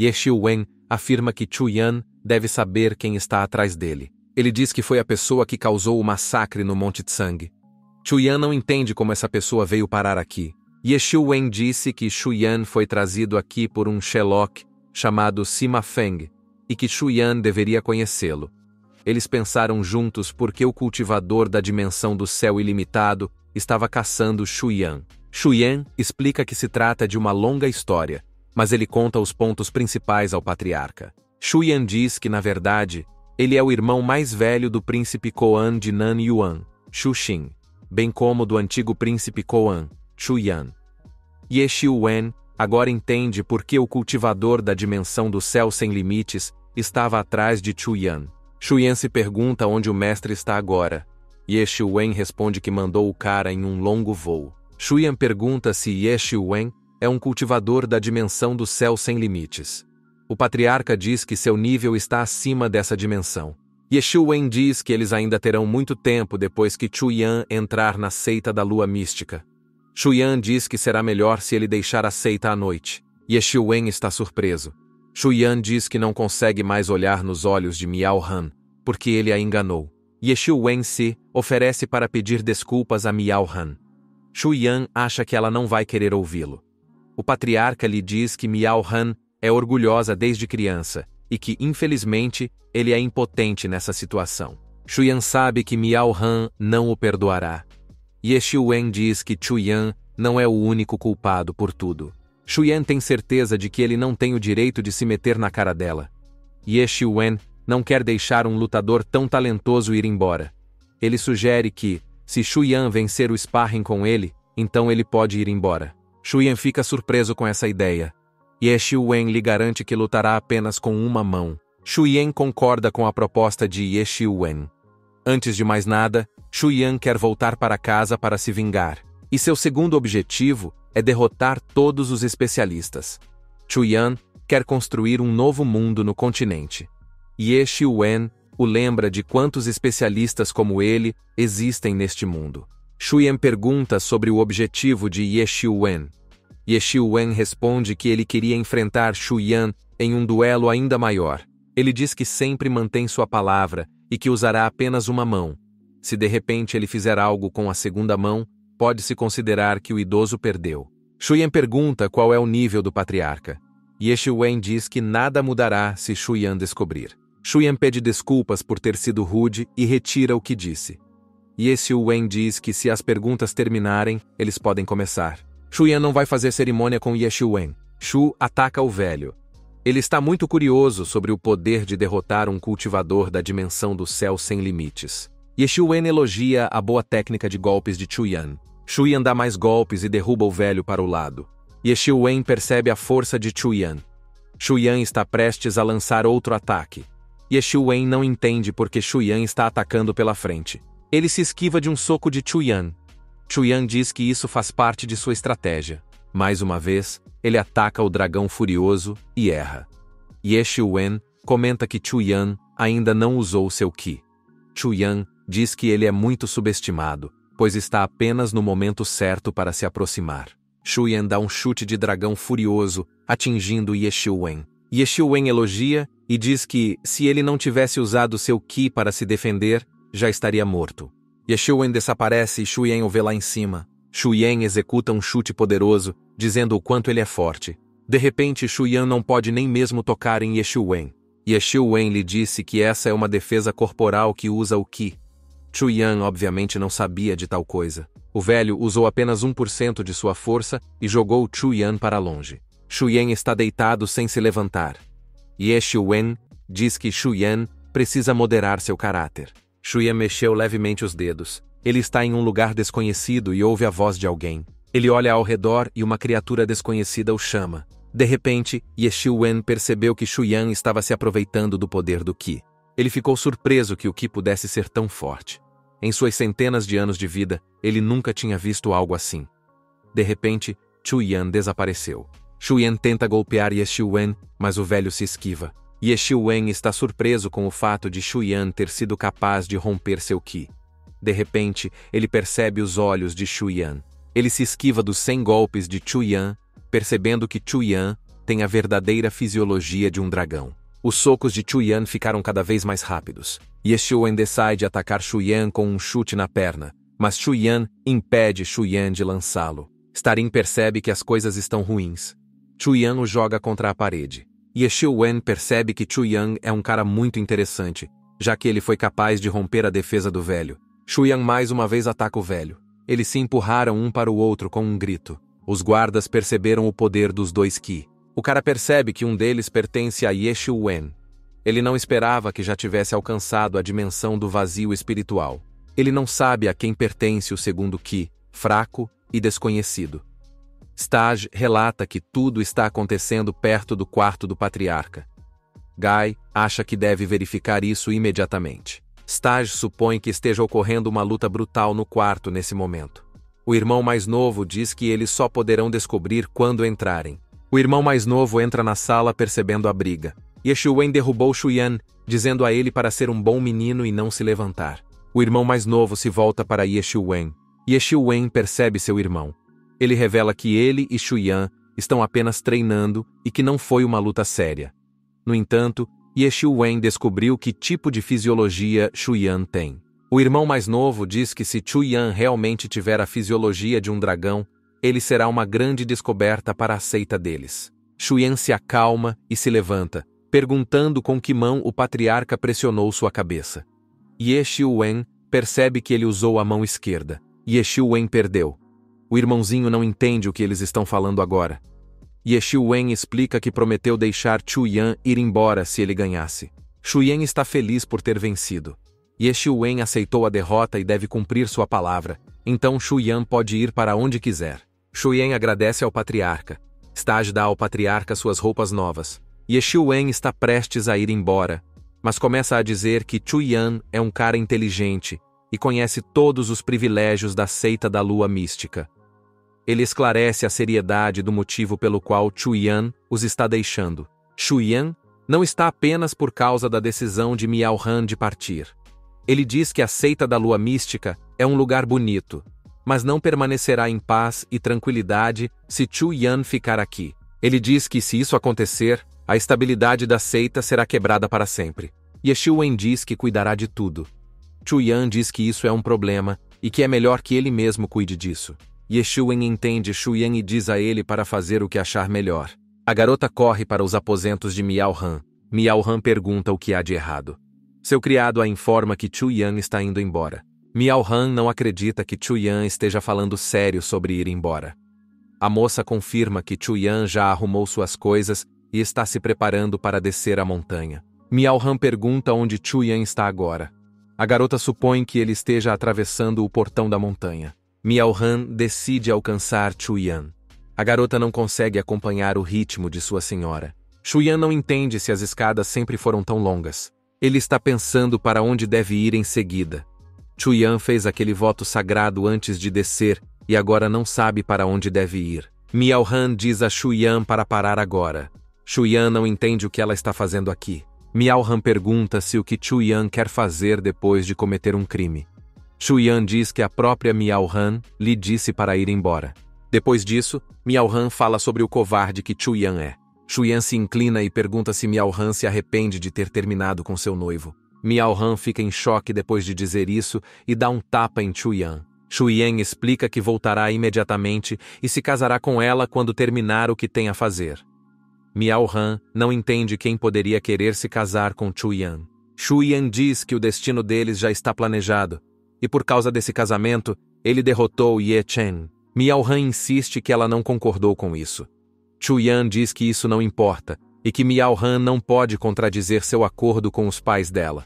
Ye Xiu-wen afirma que Shuyan deve saber quem está atrás dele. Ele diz que foi a pessoa que causou o massacre no Monte Tsang. Shuyan não entende como essa pessoa veio parar aqui. Ye Xiu-wen disse que Shuyan foi trazido aqui por um Sherlock chamado Sima Feng e que Shuyan deveria conhecê-lo. Eles pensaram juntos porque o cultivador da dimensão do céu ilimitado estava caçando Shuyan. Shuyan explica que se trata de uma longa história, mas ele conta os pontos principais ao patriarca. Shu Yan diz que, na verdade, ele é o irmão mais velho do príncipe Koan de Nanyuan, Shu Xin, bem como do antigo príncipe Koan, Chu Yan. Ye Xiuwen agora entende por que o cultivador da dimensão do céu sem limites estava atrás de Chu Yan. Shu Yan se pergunta onde o mestre está agora. Ye Xiuwen responde que mandou o cara em um longo voo. Shu Yan pergunta se Ye Xiuwen é um cultivador da dimensão do céu sem limites. O patriarca diz que seu nível está acima dessa dimensão. Ye Xiuwen diz que eles ainda terão muito tempo depois que Chu Yan entrar na seita da lua mística. Shu Yan diz que será melhor se ele deixar a seita à noite. Ye Xiuwen está surpreso. Shu Yan diz que não consegue mais olhar nos olhos de Miao Han, porque ele a enganou. Ye Xiuwen se oferece para pedir desculpas a Miao Han. Shu Yan acha que ela não vai querer ouvi-lo. O patriarca lhe diz que Miao Han é orgulhosa desde criança, e que, infelizmente, ele é impotente nessa situação. Shu Yan sabe que Miao Han não o perdoará. Ye Xiuwen diz que Chu Yan não é o único culpado por tudo. Shu Yan tem certeza de que ele não tem o direito de se meter na cara dela. Ye Xiuwen não quer deixar um lutador tão talentoso ir embora. Ele sugere que, se Shu Yan vencer o sparring com ele, então ele pode ir embora. Shu Yan fica surpreso com essa ideia. Ye Xiuwen lhe garante que lutará apenas com uma mão. Shu Yan concorda com a proposta de Ye Xiuwen. Antes de mais nada, Shu Yan quer voltar para casa para se vingar. E seu segundo objetivo é derrotar todos os especialistas. Chu Yan quer construir um novo mundo no continente. Ye Xiuwen o lembra de quantos especialistas como ele existem neste mundo. Shu Yan pergunta sobre o objetivo de Ye Xiuwen. Ye Xiuwen responde que ele queria enfrentar Shu Yan em um duelo ainda maior. Ele diz que sempre mantém sua palavra e que usará apenas uma mão. Se de repente ele fizer algo com a segunda mão, pode-se considerar que o idoso perdeu. Shu Yan pergunta qual é o nível do patriarca. Ye Xiuwen diz que nada mudará se Shu Yan descobrir. Shu Yan pede desculpas por ter sido rude e retira o que disse. Ye Xiuwen diz que se as perguntas terminarem, eles podem começar. Shu Yan não vai fazer cerimônia com Ye Xiuwen. Shu ataca o velho. Ele está muito curioso sobre o poder de derrotar um cultivador da dimensão do céu sem limites. Ye Xiuwen elogia a boa técnica de golpes de Chu Yan. Chu Yan dá mais golpes e derruba o velho para o lado. Ye Xiuwen percebe a força de Chu Yan. Chu Yan está prestes a lançar outro ataque. Ye Xiuwen não entende porque Chu Yan está atacando pela frente. Ele se esquiva de um soco de Chu Yan. Chu Yan diz que isso faz parte de sua estratégia. Mais uma vez, ele ataca o dragão furioso e erra. Ye Xiuwen comenta que Chu Yan ainda não usou seu Qi. Chu Yan diz que ele é muito subestimado, pois está apenas no momento certo para se aproximar. Shu Yan dá um chute de dragão furioso, atingindo Ye Xiuwen. Ye Xiuwen elogia e diz que, se ele não tivesse usado seu Qi para se defender, já estaria morto. Ye Xiuwen desaparece e Shu Yan o vê lá em cima. Shu Yan executa um chute poderoso, dizendo o quanto ele é forte. De repente, Shu Yan não pode nem mesmo tocar em Ye Xiuwen. Ye Xiuwen lhe disse que essa é uma defesa corporal que usa o Qi. Chu Yan obviamente não sabia de tal coisa. O velho usou apenas 1% de sua força e jogou Chu Yan para longe. Shu Yan está deitado sem se levantar. Ye Xiuwen diz que Shu Yan precisa moderar seu caráter. Shu Yan mexeu levemente os dedos. Ele está em um lugar desconhecido e ouve a voz de alguém. Ele olha ao redor e uma criatura desconhecida o chama. De repente, Ye Xiuwen percebeu que Shu Yan estava se aproveitando do poder do Qi. Ele ficou surpreso que o Qi pudesse ser tão forte. Em suas centenas de anos de vida, ele nunca tinha visto algo assim. De repente, Chu Yan desapareceu. Shu Yan tenta golpear Ye Xiuwen, mas o velho se esquiva. Ye Xiuwen está surpreso com o fato de Shu Yan ter sido capaz de romper seu Qi. De repente, ele percebe os olhos de Shu Yan. Ele se esquiva dos 100 golpes de Chu Yan, percebendo que Chu Yan tem a verdadeira fisiologia de um dragão. Os socos de Chu Yan ficaram cada vez mais rápidos. Ye Xiuwen decide atacar Shu Yan com um chute na perna, mas Chu Yan impede Shu Yan de lançá-lo. Starin percebe que as coisas estão ruins. Chu Yan o joga contra a parede. Ye Xiuwen percebe que Chu Yan é um cara muito interessante, já que ele foi capaz de romper a defesa do velho. Chu Yan mais uma vez ataca o velho. Eles se empurraram um para o outro com um grito. Os guardas perceberam o poder dos dois Qi. O cara percebe que um deles pertence a Ye Xiuwen. Ele não esperava que já tivesse alcançado a dimensão do vazio espiritual. Ele não sabe a quem pertence o segundo Ki, fraco e desconhecido. Staj relata que tudo está acontecendo perto do quarto do patriarca. Guy acha que deve verificar isso imediatamente. Staj supõe que esteja ocorrendo uma luta brutal no quarto nesse momento. O irmão mais novo diz que eles só poderão descobrir quando entrarem. O irmão mais novo entra na sala percebendo a briga. Yeshu-Wen derrubou Shuyan, dizendo a ele para ser um bom menino e não se levantar. O irmão mais novo se volta para Yeshu-Wen. Yeshu-Wen percebe seu irmão. Ele revela que ele e Shuyan estão apenas treinando e que não foi uma luta séria. No entanto, Yeshu-Wen descobriu que tipo de fisiologia Shuyan tem. O irmão mais novo diz que se Shuyan realmente tiver a fisiologia de um dragão, ele será uma grande descoberta para a seita deles. Shuyan se acalma e se levanta, perguntando com que mão o patriarca pressionou sua cabeça. Yeshu-Wen percebe que ele usou a mão esquerda. Yeshu-Wen perdeu. O irmãozinho não entende o que eles estão falando agora. Yeshu-Wen explica que prometeu deixar Shuyan ir embora se ele ganhasse. Shuyan está feliz por ter vencido. Yeshu-Wen aceitou a derrota e deve cumprir sua palavra, então Shuyan pode ir para onde quiser. Shuyan agradece ao patriarca. Staj dá ao patriarca suas roupas novas. Yeshu-Wen está prestes a ir embora, mas começa a dizer que Shuyan é um cara inteligente e conhece todos os privilégios da seita da lua mística. Ele esclarece a seriedade do motivo pelo qual Shuyan os está deixando. Shuyan não está apenas por causa da decisão de Miao Han de partir. Ele diz que a seita da lua mística é um lugar bonito, mas não permanecerá em paz e tranquilidade se Shuyan ficar aqui. Ele diz que se isso acontecer, a estabilidade da seita será quebrada para sempre. Yeshu-Wen diz que cuidará de tudo. Shuyan diz que isso é um problema e que é melhor que ele mesmo cuide disso. Yeshu-Wen entende Shuyan e diz a ele para fazer o que achar melhor. A garota corre para os aposentos de Miao Han. Miao Han pergunta o que há de errado. Seu criado a informa que Shuyan está indo embora. Miao Han não acredita que Shuyan esteja falando sério sobre ir embora. A moça confirma que Shuyan já arrumou suas coisas e está se preparando para descer a montanha. Miao Han pergunta onde Shuyan está agora. A garota supõe que ele esteja atravessando o portão da montanha. Miao Han decide alcançar Shuyan. A garota não consegue acompanhar o ritmo de sua senhora. Shuyan não entende se as escadas sempre foram tão longas. Ele está pensando para onde deve ir em seguida. Shuyan fez aquele voto sagrado antes de descer e agora não sabe para onde deve ir. Miao Han diz a Shuyan para parar agora. Shuyan não entende o que ela está fazendo aqui. Miao Han pergunta se o que Shuyan quer fazer depois de cometer um crime. Shuyan diz que a própria Miao Han lhe disse para ir embora. Depois disso, Miao Han fala sobre o covarde que Shuyan é. Shuyan se inclina e pergunta se Miao Han se arrepende de ter terminado com seu noivo. Miao Han fica em choque depois de dizer isso e dá um tapa em Shuyan. Shuyan explica que voltará imediatamente e se casará com ela quando terminar o que tem a fazer. Miao Han não entende quem poderia querer se casar com Shuyan. Shuyan diz que o destino deles já está planejado, e por causa desse casamento, ele derrotou Ye Chen. Miao Han insiste que ela não concordou com isso. Shuyan diz que isso não importa, e que Miao Han não pode contradizer seu acordo com os pais dela.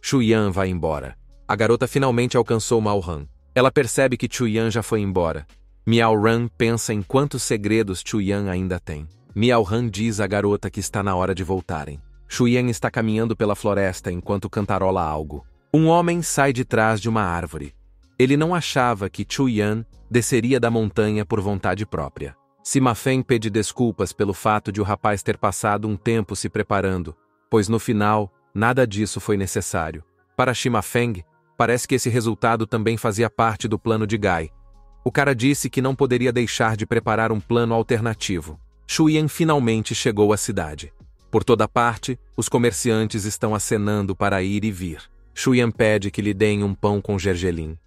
Shuyan vai embora. A garota finalmente alcançou Miao Han. Ela percebe que Shuyan já foi embora. Miao Han pensa em quantos segredos Shuyan ainda tem. Miao Han diz à garota que está na hora de voltarem. Shuyan está caminhando pela floresta enquanto cantarola algo. Um homem sai de trás de uma árvore. Ele não achava que Shuyan desceria da montanha por vontade própria. Sima Feng pede desculpas pelo fato de o rapaz ter passado um tempo se preparando, pois no final, nada disso foi necessário. Para Sima Feng, parece que esse resultado também fazia parte do plano de Guy. O cara disse que não poderia deixar de preparar um plano alternativo. Shuyan finalmente chegou à cidade. Por toda parte, os comerciantes estão acenando para ir e vir. Shuyan pede que lhe deem um pão com gergelim.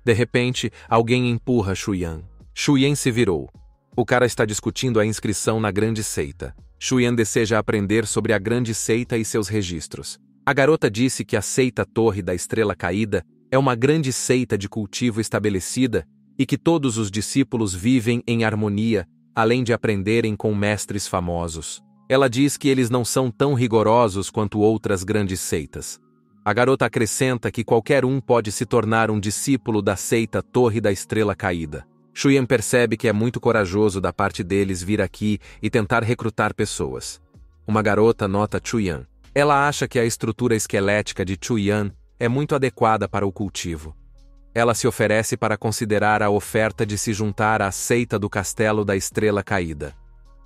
De repente, alguém empurra Shuyan. Shuyan se virou. O cara está discutindo a inscrição na grande seita. Shuyan deseja aprender sobre a grande seita e seus registros. A garota disse que a seita Torre da Estrela Caída é uma grande seita de cultivo estabelecida e que todos os discípulos vivem em harmonia, além de aprenderem com mestres famosos. Ela diz que eles não são tão rigorosos quanto outras grandes seitas. A garota acrescenta que qualquer um pode se tornar um discípulo da seita Torre da Estrela Caída. Shuyan percebe que é muito corajoso da parte deles vir aqui e tentar recrutar pessoas. Uma garota nota Chuyan. Ela acha que a estrutura esquelética de Chuyan é muito adequada para o cultivo. Ela se oferece para considerar a oferta de se juntar à seita do Castelo da Estrela Caída.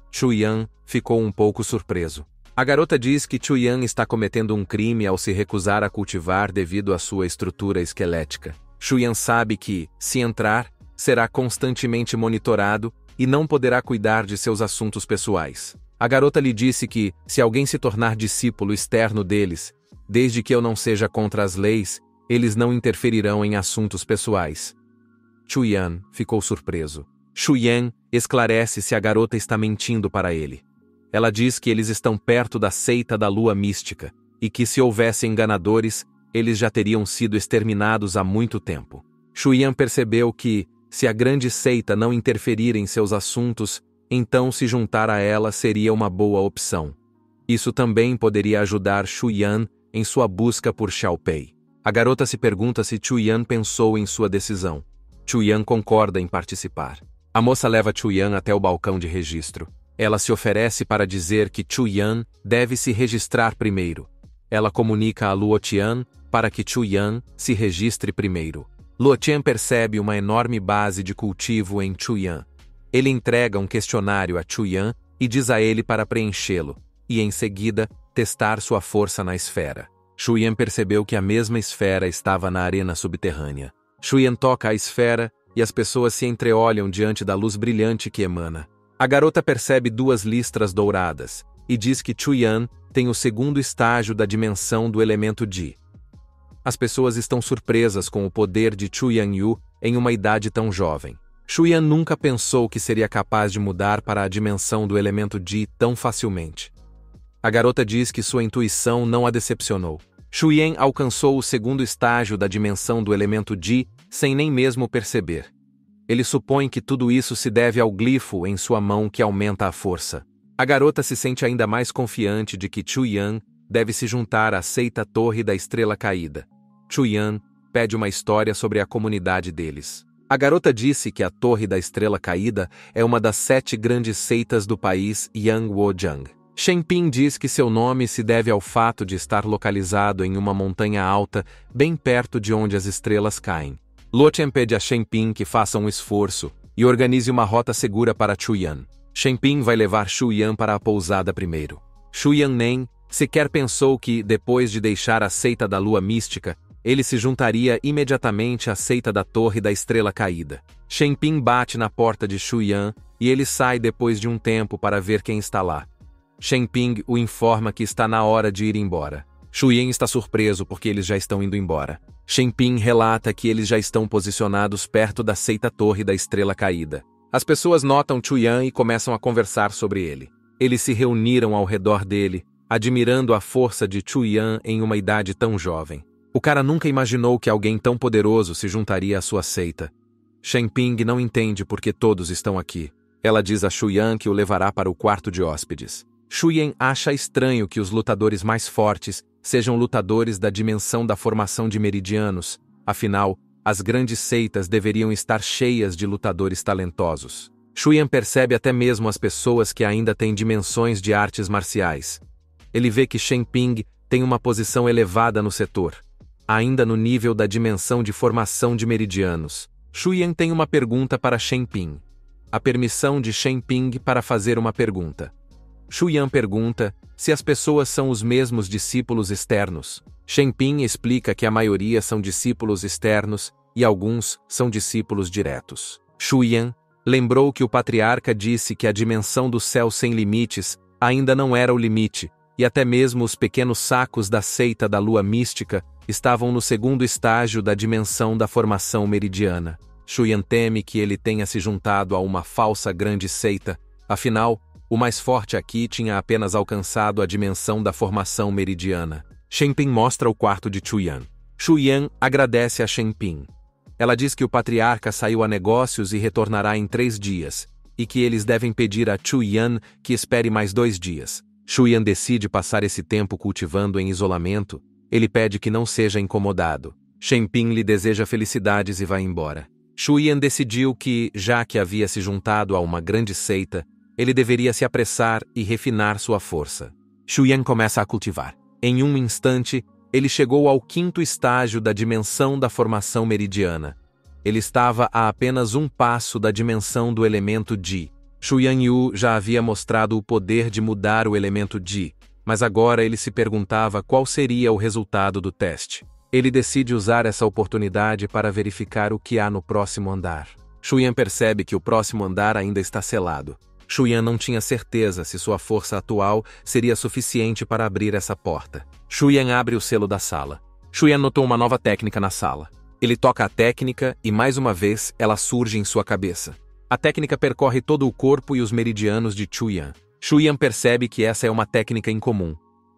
Chuyan ficou um pouco surpreso. A garota diz que Chuyan está cometendo um crime ao se recusar a cultivar devido à sua estrutura esquelética. Chuyan sabe que, se entrar, será constantemente monitorado e não poderá cuidar de seus assuntos pessoais. A garota lhe disse que, se alguém se tornar discípulo externo deles, desde que eu não seja contra as leis, eles não interferirão em assuntos pessoais. Chuyan ficou surpreso. Shuyan esclarece se a garota está mentindo para ele. Ela diz que eles estão perto da seita da lua mística, e que se houvesse enganadores, eles já teriam sido exterminados há muito tempo. Shuyan percebeu que, se a grande seita não interferir em seus assuntos, então se juntar a ela seria uma boa opção. Isso também poderia ajudar Shuyan em sua busca por Xiaopei. A garota se pergunta se Chuyan pensou em sua decisão. Chuyan concorda em participar. A moça leva Chuyan até o balcão de registro. Ela se oferece para dizer que Chuyan deve se registrar primeiro. Ela comunica a Luotian para que Chuyan se registre primeiro. Luotian percebe uma enorme base de cultivo em Chuyan. Ele entrega um questionário a Chuyan e diz a ele para preenchê-lo, e em seguida, testar sua força na esfera. Chuyan percebeu que a mesma esfera estava na arena subterrânea. Chuyan toca a esfera e as pessoas se entreolham diante da luz brilhante que emana. A garota percebe 2 listras douradas e diz que Chuyan tem o segundo estágio da dimensão do elemento Di. As pessoas estão surpresas com o poder de Chuyan Yu em uma idade tão jovem. Chuyan nunca pensou que seria capaz de mudar para a dimensão do elemento Di tão facilmente. A garota diz que sua intuição não a decepcionou. Shuyan alcançou o segundo estágio da dimensão do elemento Di sem nem mesmo perceber. Ele supõe que tudo isso se deve ao glifo em sua mão que aumenta a força. A garota se sente ainda mais confiante de que Chuyan deve se juntar à seita Torre da Estrela Caída. Chuyan pede uma história sobre a comunidade deles. A garota disse que a Torre da Estrela Caída é uma das 7 grandes seitas do país Yangwozhang. Shenping diz que seu nome se deve ao fato de estar localizado em uma montanha alta, bem perto de onde as estrelas caem. Luotian pede a Shenping que faça um esforço e organize uma rota segura para Chuyan. Shenping vai levar Chuyan para a pousada primeiro. Chuyan nem sequer pensou que, depois de deixar a seita da lua mística, ele se juntaria imediatamente à seita da Torre da Estrela Caída. Shenping bate na porta de Chuyan e ele sai depois de um tempo para ver quem está lá. Shenping o informa que está na hora de ir embora. Chuyan está surpreso porque eles já estão indo embora. Shenping relata que eles já estão posicionados perto da seita Torre da Estrela Caída. As pessoas notam Chuyan e começam a conversar sobre ele. Eles se reuniram ao redor dele, admirando a força de Chuyan em uma idade tão jovem. O cara nunca imaginou que alguém tão poderoso se juntaria à sua seita. Shenping não entende por que todos estão aqui. Ela diz a Chuyan que o levará para o quarto de hóspedes. Chuyan acha estranho que os lutadores mais fortes sejam lutadores da dimensão da formação de meridianos, afinal, as grandes seitas deveriam estar cheias de lutadores talentosos. Chuyan percebe até mesmo as pessoas que ainda têm dimensões de artes marciais. Ele vê que Shenping tem uma posição elevada no setor, ainda no nível da dimensão de formação de meridianos. Chuyan tem uma pergunta para Shenping. A permissão de Shenping para fazer uma pergunta. Chuyan pergunta se as pessoas são os mesmos discípulos externos. Shenping explica que a maioria são discípulos externos e alguns são discípulos diretos. Chuyan lembrou que o patriarca disse que a dimensão do céu sem limites ainda não era o limite, e até mesmo os pequenos sacos da seita da lua mística estavam no segundo estágio da dimensão da formação meridiana. Chuyan teme que ele tenha se juntado a uma falsa grande seita, afinal, o mais forte aqui tinha apenas alcançado a dimensão da formação meridiana. Shenping mostra o quarto de Chuyan. Chuyan agradece a Shenping. Ela diz que o patriarca saiu a negócios e retornará em 3 dias, e que eles devem pedir a Chuyan que espere mais 2 dias. Shuyan decide passar esse tempo cultivando em isolamento. Ele pede que não seja incomodado. Shenping lhe deseja felicidades e vai embora. Shuyan decidiu que, já que havia se juntado a uma grande seita, ele deveria se apressar e refinar sua força. Shuyan começa a cultivar. Em um instante, ele chegou ao 5º estágio da dimensão da formação meridiana. Ele estava a apenas um passo da dimensão do elemento Ji. Shuyan Yu já havia mostrado o poder de mudar o elemento Ji, mas agora ele se perguntava qual seria o resultado do teste. Ele decide usar essa oportunidade para verificar o que há no próximo andar. Shuyan percebe que o próximo andar ainda está selado. Shuyan não tinha certeza se sua força atual seria suficiente para abrir essa porta. Shuyan abre o selo da sala. Shuyan notou uma nova técnica na sala. Ele toca a técnica e, mais uma vez, ela surge em sua cabeça. A técnica percorre todo o corpo e os meridianos de Shuyan. Shuyan percebe que essa é uma técnica incomum.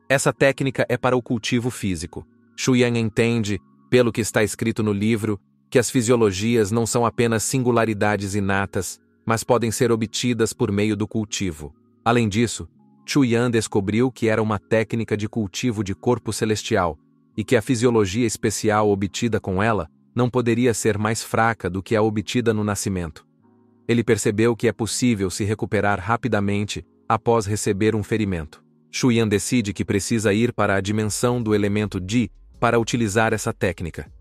Essa técnica é para o cultivo físico. Shuyan entende, pelo que está escrito no livro, que as fisiologias não são apenas singularidades inatas, mas podem ser obtidas por meio do cultivo. Além disso, Shuyan descobriu que era uma técnica de cultivo de corpo celestial e que a fisiologia especial obtida com ela não poderia ser mais fraca do que a obtida no nascimento. Ele percebeu que é possível se recuperar rapidamente após receber um ferimento. Shuyan decide que precisa ir para a dimensão do elemento Ji para utilizar essa técnica.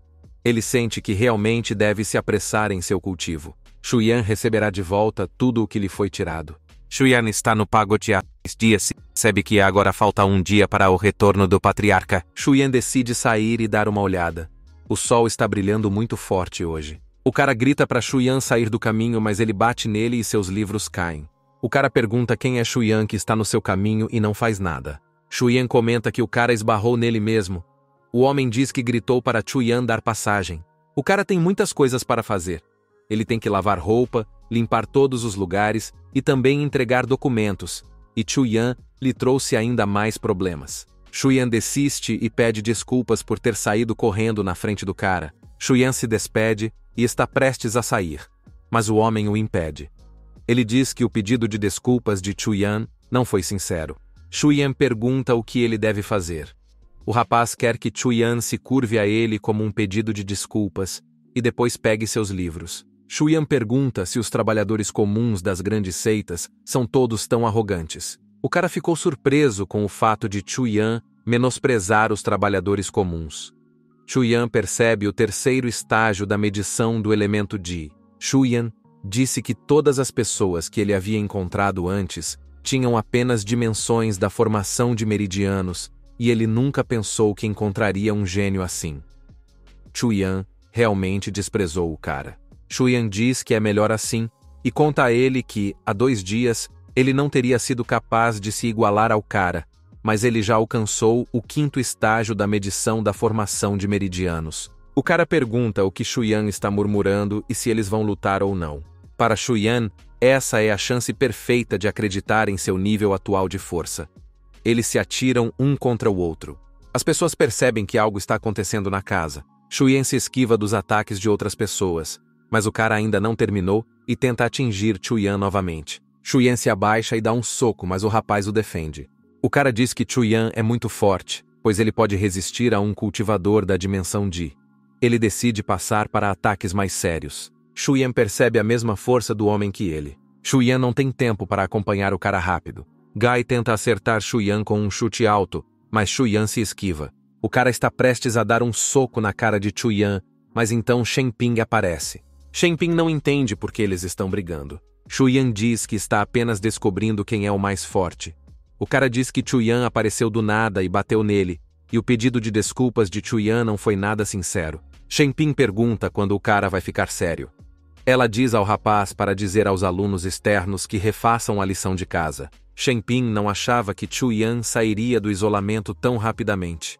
Ele sente que realmente deve se apressar em seu cultivo. Shuyan receberá de volta tudo o que lhe foi tirado. Shuyan está no pagote há 6 dias e percebe que agora falta um dia para o retorno do patriarca. Shuyan decide sair e dar uma olhada. O sol está brilhando muito forte hoje. O cara grita para Shuyan sair do caminho, mas ele bate nele e seus livros caem. O cara pergunta quem é Shuyan que está no seu caminho e não faz nada. Shuyan comenta que o cara esbarrou nele mesmo. O homem diz que gritou para Shuyan dar passagem. O cara tem muitas coisas para fazer. Ele tem que lavar roupa, limpar todos os lugares e também entregar documentos. E Shuyan lhe trouxe ainda mais problemas. Shuyan desiste e pede desculpas por ter saído correndo na frente do cara. Shuyan se despede e está prestes a sair, mas o homem o impede. Ele diz que o pedido de desculpas de Shuyan não foi sincero. Shuyan pergunta o que ele deve fazer. O rapaz quer que Shuyan se curve a ele como um pedido de desculpas e depois pegue seus livros. Shuyan pergunta se os trabalhadores comuns das grandes seitas são todos tão arrogantes. O cara ficou surpreso com o fato de Shuyan menosprezar os trabalhadores comuns. Shuyan percebe o 3º estágio da medição do elemento Ji. Shuyan disse que todas as pessoas que ele havia encontrado antes tinham apenas dimensões da formação de meridianos e ele nunca pensou que encontraria um gênio assim. Shuyan realmente desprezou o cara. Shuyan diz que é melhor assim e conta a ele que, há 2 dias, ele não teria sido capaz de se igualar ao cara, mas ele já alcançou o 5º estágio da medição da formação de meridianos. O cara pergunta o que Shuyan está murmurando e se eles vão lutar ou não. Para Shuyan, essa é a chance perfeita de acreditar em seu nível atual de força. Eles se atiram um contra o outro. As pessoas percebem que algo está acontecendo na casa. Shuyan se esquiva dos ataques de outras pessoas, mas o cara ainda não terminou e tenta atingir Shuyan novamente. Shuyan se abaixa e dá um soco, mas o rapaz o defende. O cara diz que Shuyan é muito forte, pois ele pode resistir a um cultivador da dimensão Ji. Ele decide passar para ataques mais sérios. Shuyan percebe a mesma força do homem que ele. Shuyan não tem tempo para acompanhar o cara rápido. Gai tenta acertar Shuyan com um chute alto, mas Shuyan se esquiva. O cara está prestes a dar um soco na cara de Shuyan, mas então Shenping aparece. Shenping não entende por que eles estão brigando. Shuyan diz que está apenas descobrindo quem é o mais forte. O cara diz que Shuyan apareceu do nada e bateu nele, e o pedido de desculpas de Shuyan não foi nada sincero. Shenping pergunta quando o cara vai ficar sério. Ela diz ao rapaz para dizer aos alunos externos que refaçam a lição de casa. Shenping não achava que Shuyan sairia do isolamento tão rapidamente.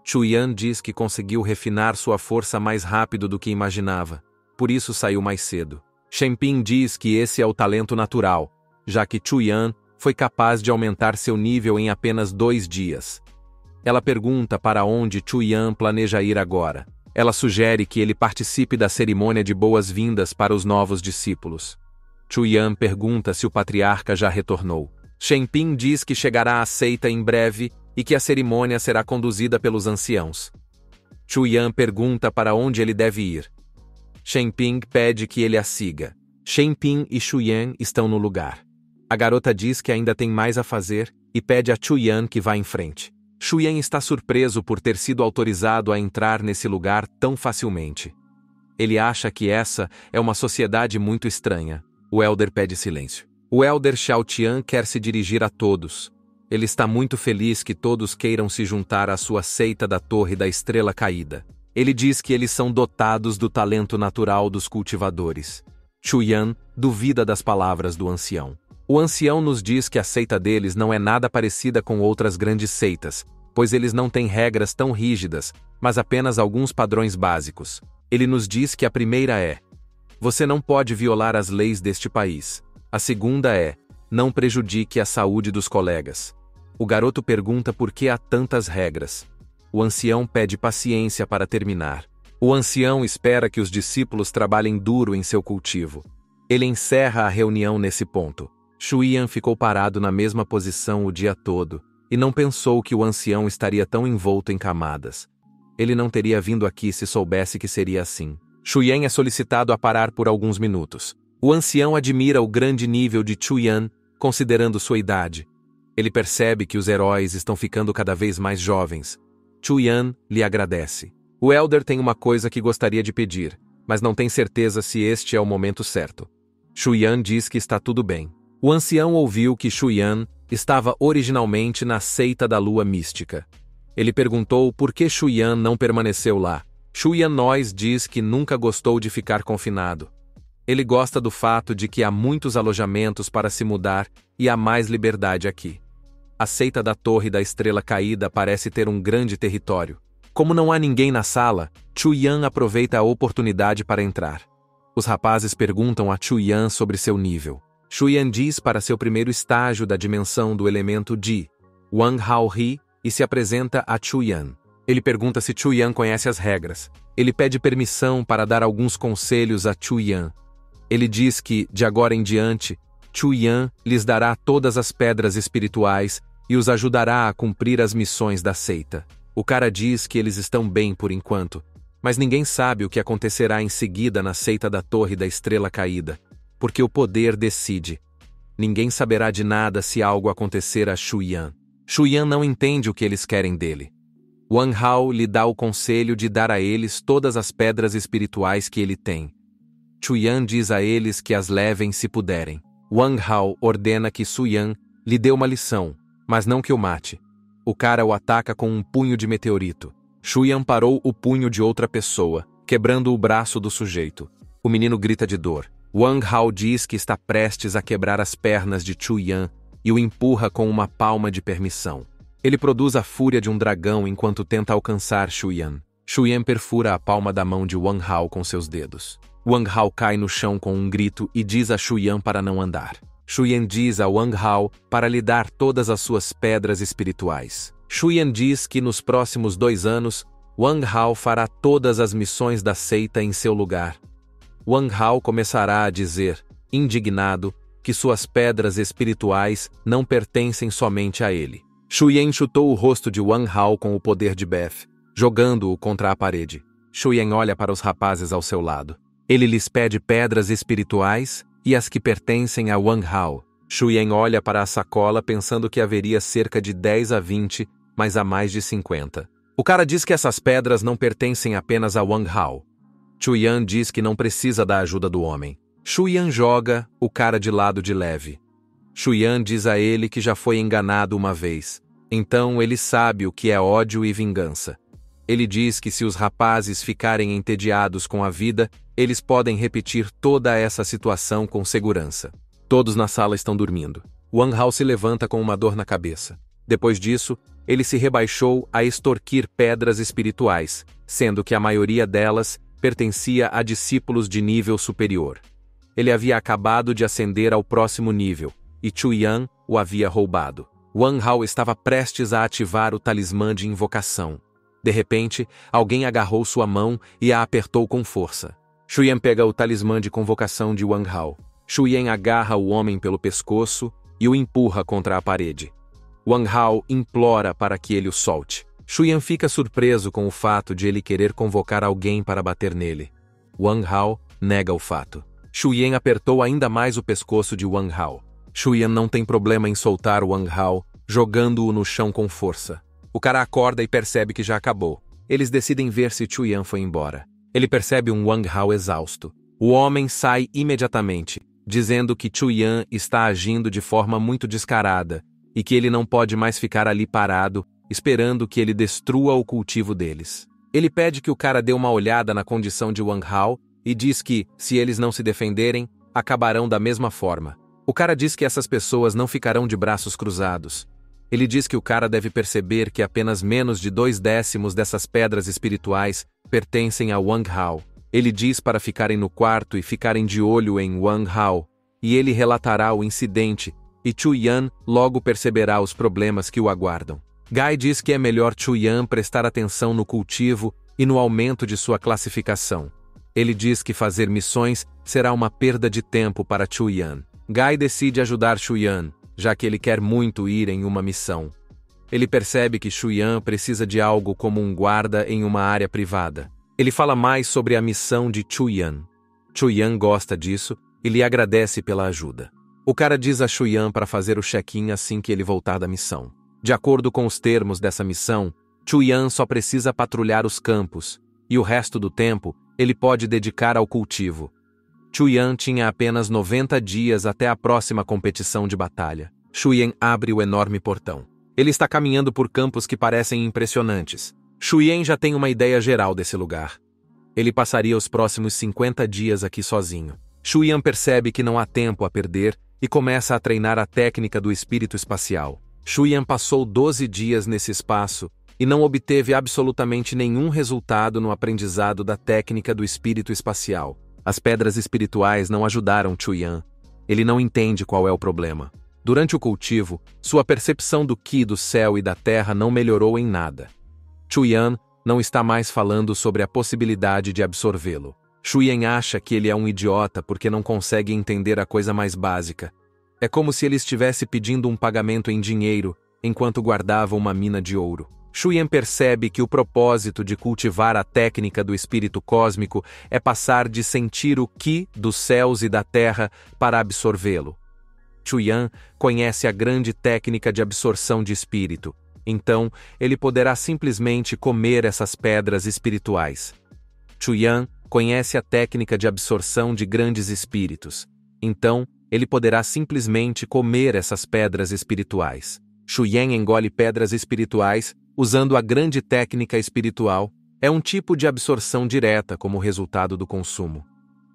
Shuyan diz que conseguiu refinar sua força mais rápido do que imaginava, por isso saiu mais cedo. Shenping diz que esse é o talento natural, já que Shuyan foi capaz de aumentar seu nível em apenas 2 dias. Ela pergunta para onde Shuyan planeja ir agora. Ela sugere que ele participe da cerimônia de boas-vindas para os novos discípulos. Shuyan pergunta se o patriarca já retornou. Shen Ping diz que chegará à seita em breve e que a cerimônia será conduzida pelos anciãos. Chu Yan pergunta para onde ele deve ir. Shen Ping pede que ele a siga. Shen Ping e Chu Yan estão no lugar. A garota diz que ainda tem mais a fazer e pede a Chu Yan que vá em frente. Chu Yan está surpreso por ter sido autorizado a entrar nesse lugar tão facilmente. Ele acha que essa é uma sociedade muito estranha. O Elder pede silêncio. O Elder Xiao Tian quer se dirigir a todos. Ele está muito feliz que todos queiram se juntar à sua seita da Torre da Estrela Caída. Ele diz que eles são dotados do talento natural dos cultivadores. Chu Yan duvida das palavras do ancião. O ancião nos diz que a seita deles não é nada parecida com outras grandes seitas, pois eles não têm regras tão rígidas, mas apenas alguns padrões básicos. Ele nos diz que a primeira é: você não pode violar as leis deste país. A segunda é: não prejudique a saúde dos colegas. O garoto pergunta por que há tantas regras. O ancião pede paciência para terminar. O ancião espera que os discípulos trabalhem duro em seu cultivo. Ele encerra a reunião nesse ponto. Chu Yan ficou parado na mesma posição o dia todo, e não pensou que o ancião estaria tão envolto em camadas. Ele não teria vindo aqui se soubesse que seria assim. Chu Yan é solicitado a parar por alguns minutos. O ancião admira o grande nível de Chu Yan, considerando sua idade. Ele percebe que os heróis estão ficando cada vez mais jovens. Chu Yan lhe agradece. O Elder tem uma coisa que gostaria de pedir, mas não tem certeza se este é o momento certo. Chu Yan diz que está tudo bem. O ancião ouviu que Chu Yan estava originalmente na seita da lua mística. Ele perguntou por que Chu Yan não permaneceu lá. Chu Yan diz que nunca gostou de ficar confinado. Ele gosta do fato de que há muitos alojamentos para se mudar e há mais liberdade aqui. A seita da Torre da Estrela Caída parece ter um grande território. Como não há ninguém na sala, Chu Yan aproveita a oportunidade para entrar. Os rapazes perguntam a Chu Yan sobre seu nível. Chu Yan diz para seu primeiro estágio da dimensão do elemento Ji, Wang Hao ri, e se apresenta a Chu Yan. Ele pergunta se Chu Yan conhece as regras. Ele pede permissão para dar alguns conselhos a Chu Yan. Ele diz que, de agora em diante, Chu Yan lhes dará todas as pedras espirituais e os ajudará a cumprir as missões da seita. O cara diz que eles estão bem por enquanto, mas ninguém sabe o que acontecerá em seguida na seita da Torre da Estrela Caída. Porque o poder decide. Ninguém saberá de nada se algo acontecer a Chu Yan. Chu Yan não entende o que eles querem dele. Wang Hao lhe dá o conselho de dar a eles todas as pedras espirituais que ele tem. Chu Yan diz a eles que as levem se puderem. Wang Hao ordena que Chu Yan lhe dê uma lição, mas não que o mate. O cara o ataca com um punho de meteorito. Chu Yan parou o punho de outra pessoa, quebrando o braço do sujeito. O menino grita de dor. Wang Hao diz que está prestes a quebrar as pernas de Chu Yan e o empurra com uma palma de permissão. Ele produz a fúria de um dragão enquanto tenta alcançar Chu Yan. Chu Yan perfura a palma da mão de Wang Hao com seus dedos. Wang Hao cai no chão com um grito e diz a Chu Yan para não andar. Chu Yan diz a Wang Hao para lhe dar todas as suas pedras espirituais. Chu Yan diz que nos próximos 2 anos, Wang Hao fará todas as missões da seita em seu lugar. Wang Hao começará a dizer, indignado, que suas pedras espirituais não pertencem somente a ele. Chu Yan chutou o rosto de Wang Hao com o poder de Beth, jogando-o contra a parede. Chu Yan olha para os rapazes ao seu lado. Ele lhes pede pedras espirituais e as que pertencem a Wang Hao. Chu Yan olha para a sacola pensando que haveria cerca de 10 a 20, mas há mais de 50. O cara diz que essas pedras não pertencem apenas a Wang Hao. Chu Yan diz que não precisa da ajuda do homem. Chu Yan joga o cara de lado de leve. Chu Yan diz a ele que já foi enganado uma vez. Então ele sabe o que é ódio e vingança. Ele diz que se os rapazes ficarem entediados com a vida, eles podem repetir toda essa situação com segurança. Todos na sala estão dormindo. Wang Hao se levanta com uma dor na cabeça. Depois disso, ele se rebaixou a extorquir pedras espirituais, sendo que a maioria delas pertencia a discípulos de nível superior. Ele havia acabado de ascender ao próximo nível, e Chu Yan o havia roubado. Wang Hao estava prestes a ativar o talismã de invocação. De repente, alguém agarrou sua mão e a apertou com força. Chu Yan pega o talismã de convocação de Wang Hao. Chu Yan agarra o homem pelo pescoço e o empurra contra a parede. Wang Hao implora para que ele o solte. Shuyan fica surpreso com o fato de ele querer convocar alguém para bater nele. Wang Hao nega o fato. Shuyan apertou ainda mais o pescoço de Wang Hao. Shuyan não tem problema em soltar Wang Hao, jogando-o no chão com força. O cara acorda e percebe que já acabou. Eles decidem ver se Shuyan foi embora. Ele percebe um Wang Hao exausto. O homem sai imediatamente, dizendo que Shuyan está agindo de forma muito descarada e que ele não pode mais ficar ali parado, esperando que ele destrua o cultivo deles. Ele pede que o cara dê uma olhada na condição de Wang Hao e diz que, se eles não se defenderem, acabarão da mesma forma. O cara diz que essas pessoas não ficarão de braços cruzados. Ele diz que o cara deve perceber que apenas menos de 2/10 dessas pedras espirituais pertencem a Wang Hao. Ele diz para ficarem no quarto e ficarem de olho em Wang Hao, e ele relatará o incidente, e Shuyan logo perceberá os problemas que o aguardam. Gai diz que é melhor Shuyan prestar atenção no cultivo e no aumento de sua classificação. Ele diz que fazer missões será uma perda de tempo para Shuyan. Gai decide ajudar Shuyan, já que ele quer muito ir em uma missão. Ele percebe que Shuyan precisa de algo como um guarda em uma área privada. Ele fala mais sobre a missão de Shuyan. Shuyan gosta disso e lhe agradece pela ajuda. O cara diz a Shuyan para fazer o check-in assim que ele voltar da missão. De acordo com os termos dessa missão, Shuyan só precisa patrulhar os campos, e o resto do tempo ele pode dedicar ao cultivo. Shuyan tinha apenas 90 dias até a próxima competição de batalha. Shuyan abre o enorme portão. Ele está caminhando por campos que parecem impressionantes. Shuyan já tem uma ideia geral desse lugar. Ele passaria os próximos 50 dias aqui sozinho. Shuyan percebe que não há tempo a perder e começa a treinar a técnica do espírito espacial. Shuyan passou 12 dias nesse espaço e não obteve absolutamente nenhum resultado no aprendizado da técnica do espírito espacial. As pedras espirituais não ajudaram Shuyan. Ele não entende qual é o problema. Durante o cultivo, sua percepção do Qi do céu e da terra não melhorou em nada. Shuyan não está mais falando sobre a possibilidade de absorvê-lo. Shuyan acha que ele é um idiota porque não consegue entender a coisa mais básica. É como se ele estivesse pedindo um pagamento em dinheiro, enquanto guardava uma mina de ouro. Shuyan percebe que o propósito de cultivar a técnica do espírito cósmico é passar de sentir o Qi dos céus e da terra para absorvê-lo. Shuyan conhece a grande técnica de absorção de espírito, então ele poderá simplesmente comer essas pedras espirituais. Shuyan conhece a técnica de absorção de grandes espíritos, então ele poderá simplesmente comer essas pedras espirituais. Shuyan engole pedras espirituais usando a grande técnica espiritual. É um tipo de absorção direta como resultado do consumo.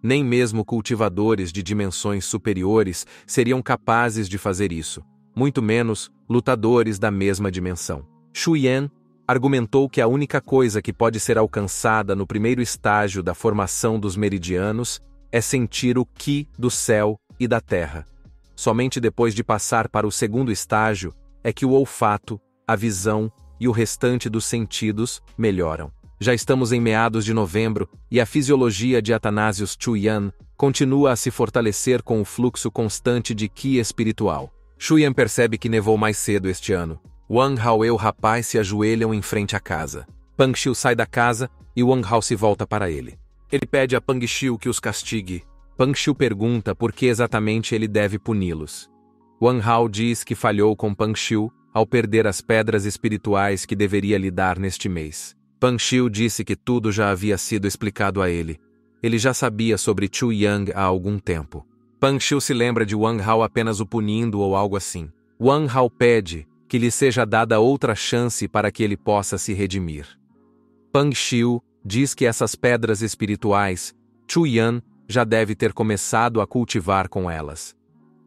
Nem mesmo cultivadores de dimensões superiores seriam capazes de fazer isso, muito menos lutadores da mesma dimensão. Shuyan argumentou que a única coisa que pode ser alcançada no primeiro estágio da formação dos meridianos é sentir o Qi do céu e da terra. Somente depois de passar para o segundo estágio é que o olfato, a visão e o restante dos sentidos melhoram. Já estamos em meados de novembro e a fisiologia de Athanasius Shuyan continua a se fortalecer com o fluxo constante de Qi espiritual. Shuyan percebe que nevou mais cedo este ano. Wang Hao e o rapaz se ajoelham em frente à casa. Pang Xiu sai da casa e Wang Hao se volta para ele. Ele pede a Pang Xiu que os castigue. Pang Xiu pergunta por que exatamente ele deve puni-los. Wang Hao diz que falhou com Pang Xiu ao perder as pedras espirituais que deveria lhe dar neste mês. Pang Xiu disse que tudo já havia sido explicado a ele. Ele já sabia sobre Shuyan há algum tempo. Pang Xiu se lembra de Wang Hao apenas o punindo ou algo assim. Wang Hao pede que lhe seja dada outra chance para que ele possa se redimir. Pang Xiu diz que essas pedras espirituais, Shuyan já deve ter começado a cultivar com elas.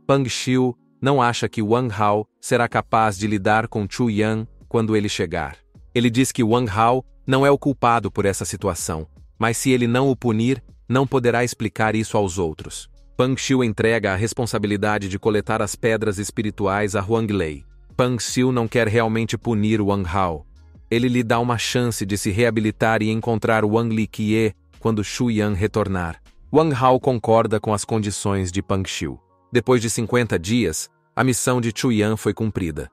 Pang Xiu não acha que Wang Hao será capaz de lidar com Shuyan quando ele chegar. Ele diz que Wang Hao não é o culpado por essa situação, mas se ele não o punir, não poderá explicar isso aos outros. Pang Xiu entrega a responsabilidade de coletar as pedras espirituais a Huang Lei. Pang Xiu não quer realmente punir Wang Hao. Ele lhe dá uma chance de se reabilitar e encontrar Wang Liqie quando Shuyan retornar. Wang Hao concorda com as condições de Pang Xiu. Depois de 50 dias, A missão de Chuyan foi cumprida.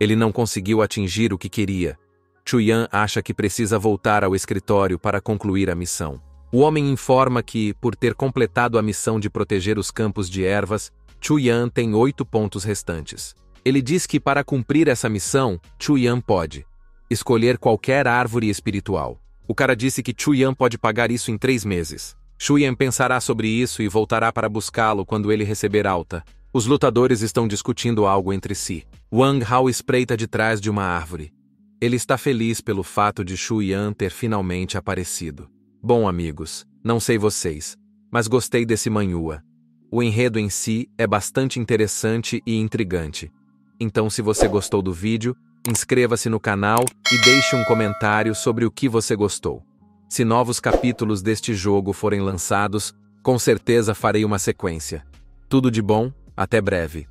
Ele não conseguiu atingir o que queria. Chuyan acha que precisa voltar ao escritório para concluir a missão. O homem informa que, por ter completado a missão de proteger os campos de ervas, Chuyan tem 8 pontos restantes. Ele diz que para cumprir essa missão, Chuyan pode escolher qualquer árvore espiritual. O cara disse que Chuyan pode pagar isso em 3 meses. Chuyan pensará sobre isso e voltará para buscá-lo quando ele receber alta. Os lutadores estão discutindo algo entre si. Wang Hao espreita de trás de uma árvore. Ele está feliz pelo fato de Chuyan ter finalmente aparecido. Bom, amigos, não sei vocês, mas gostei desse manhua. O enredo em si é bastante interessante e intrigante. Então, se você gostou do vídeo, inscreva-se no canal e deixe um comentário sobre o que você gostou. Se novos capítulos deste jogo forem lançados, com certeza farei uma sequência. Tudo de bom, até breve.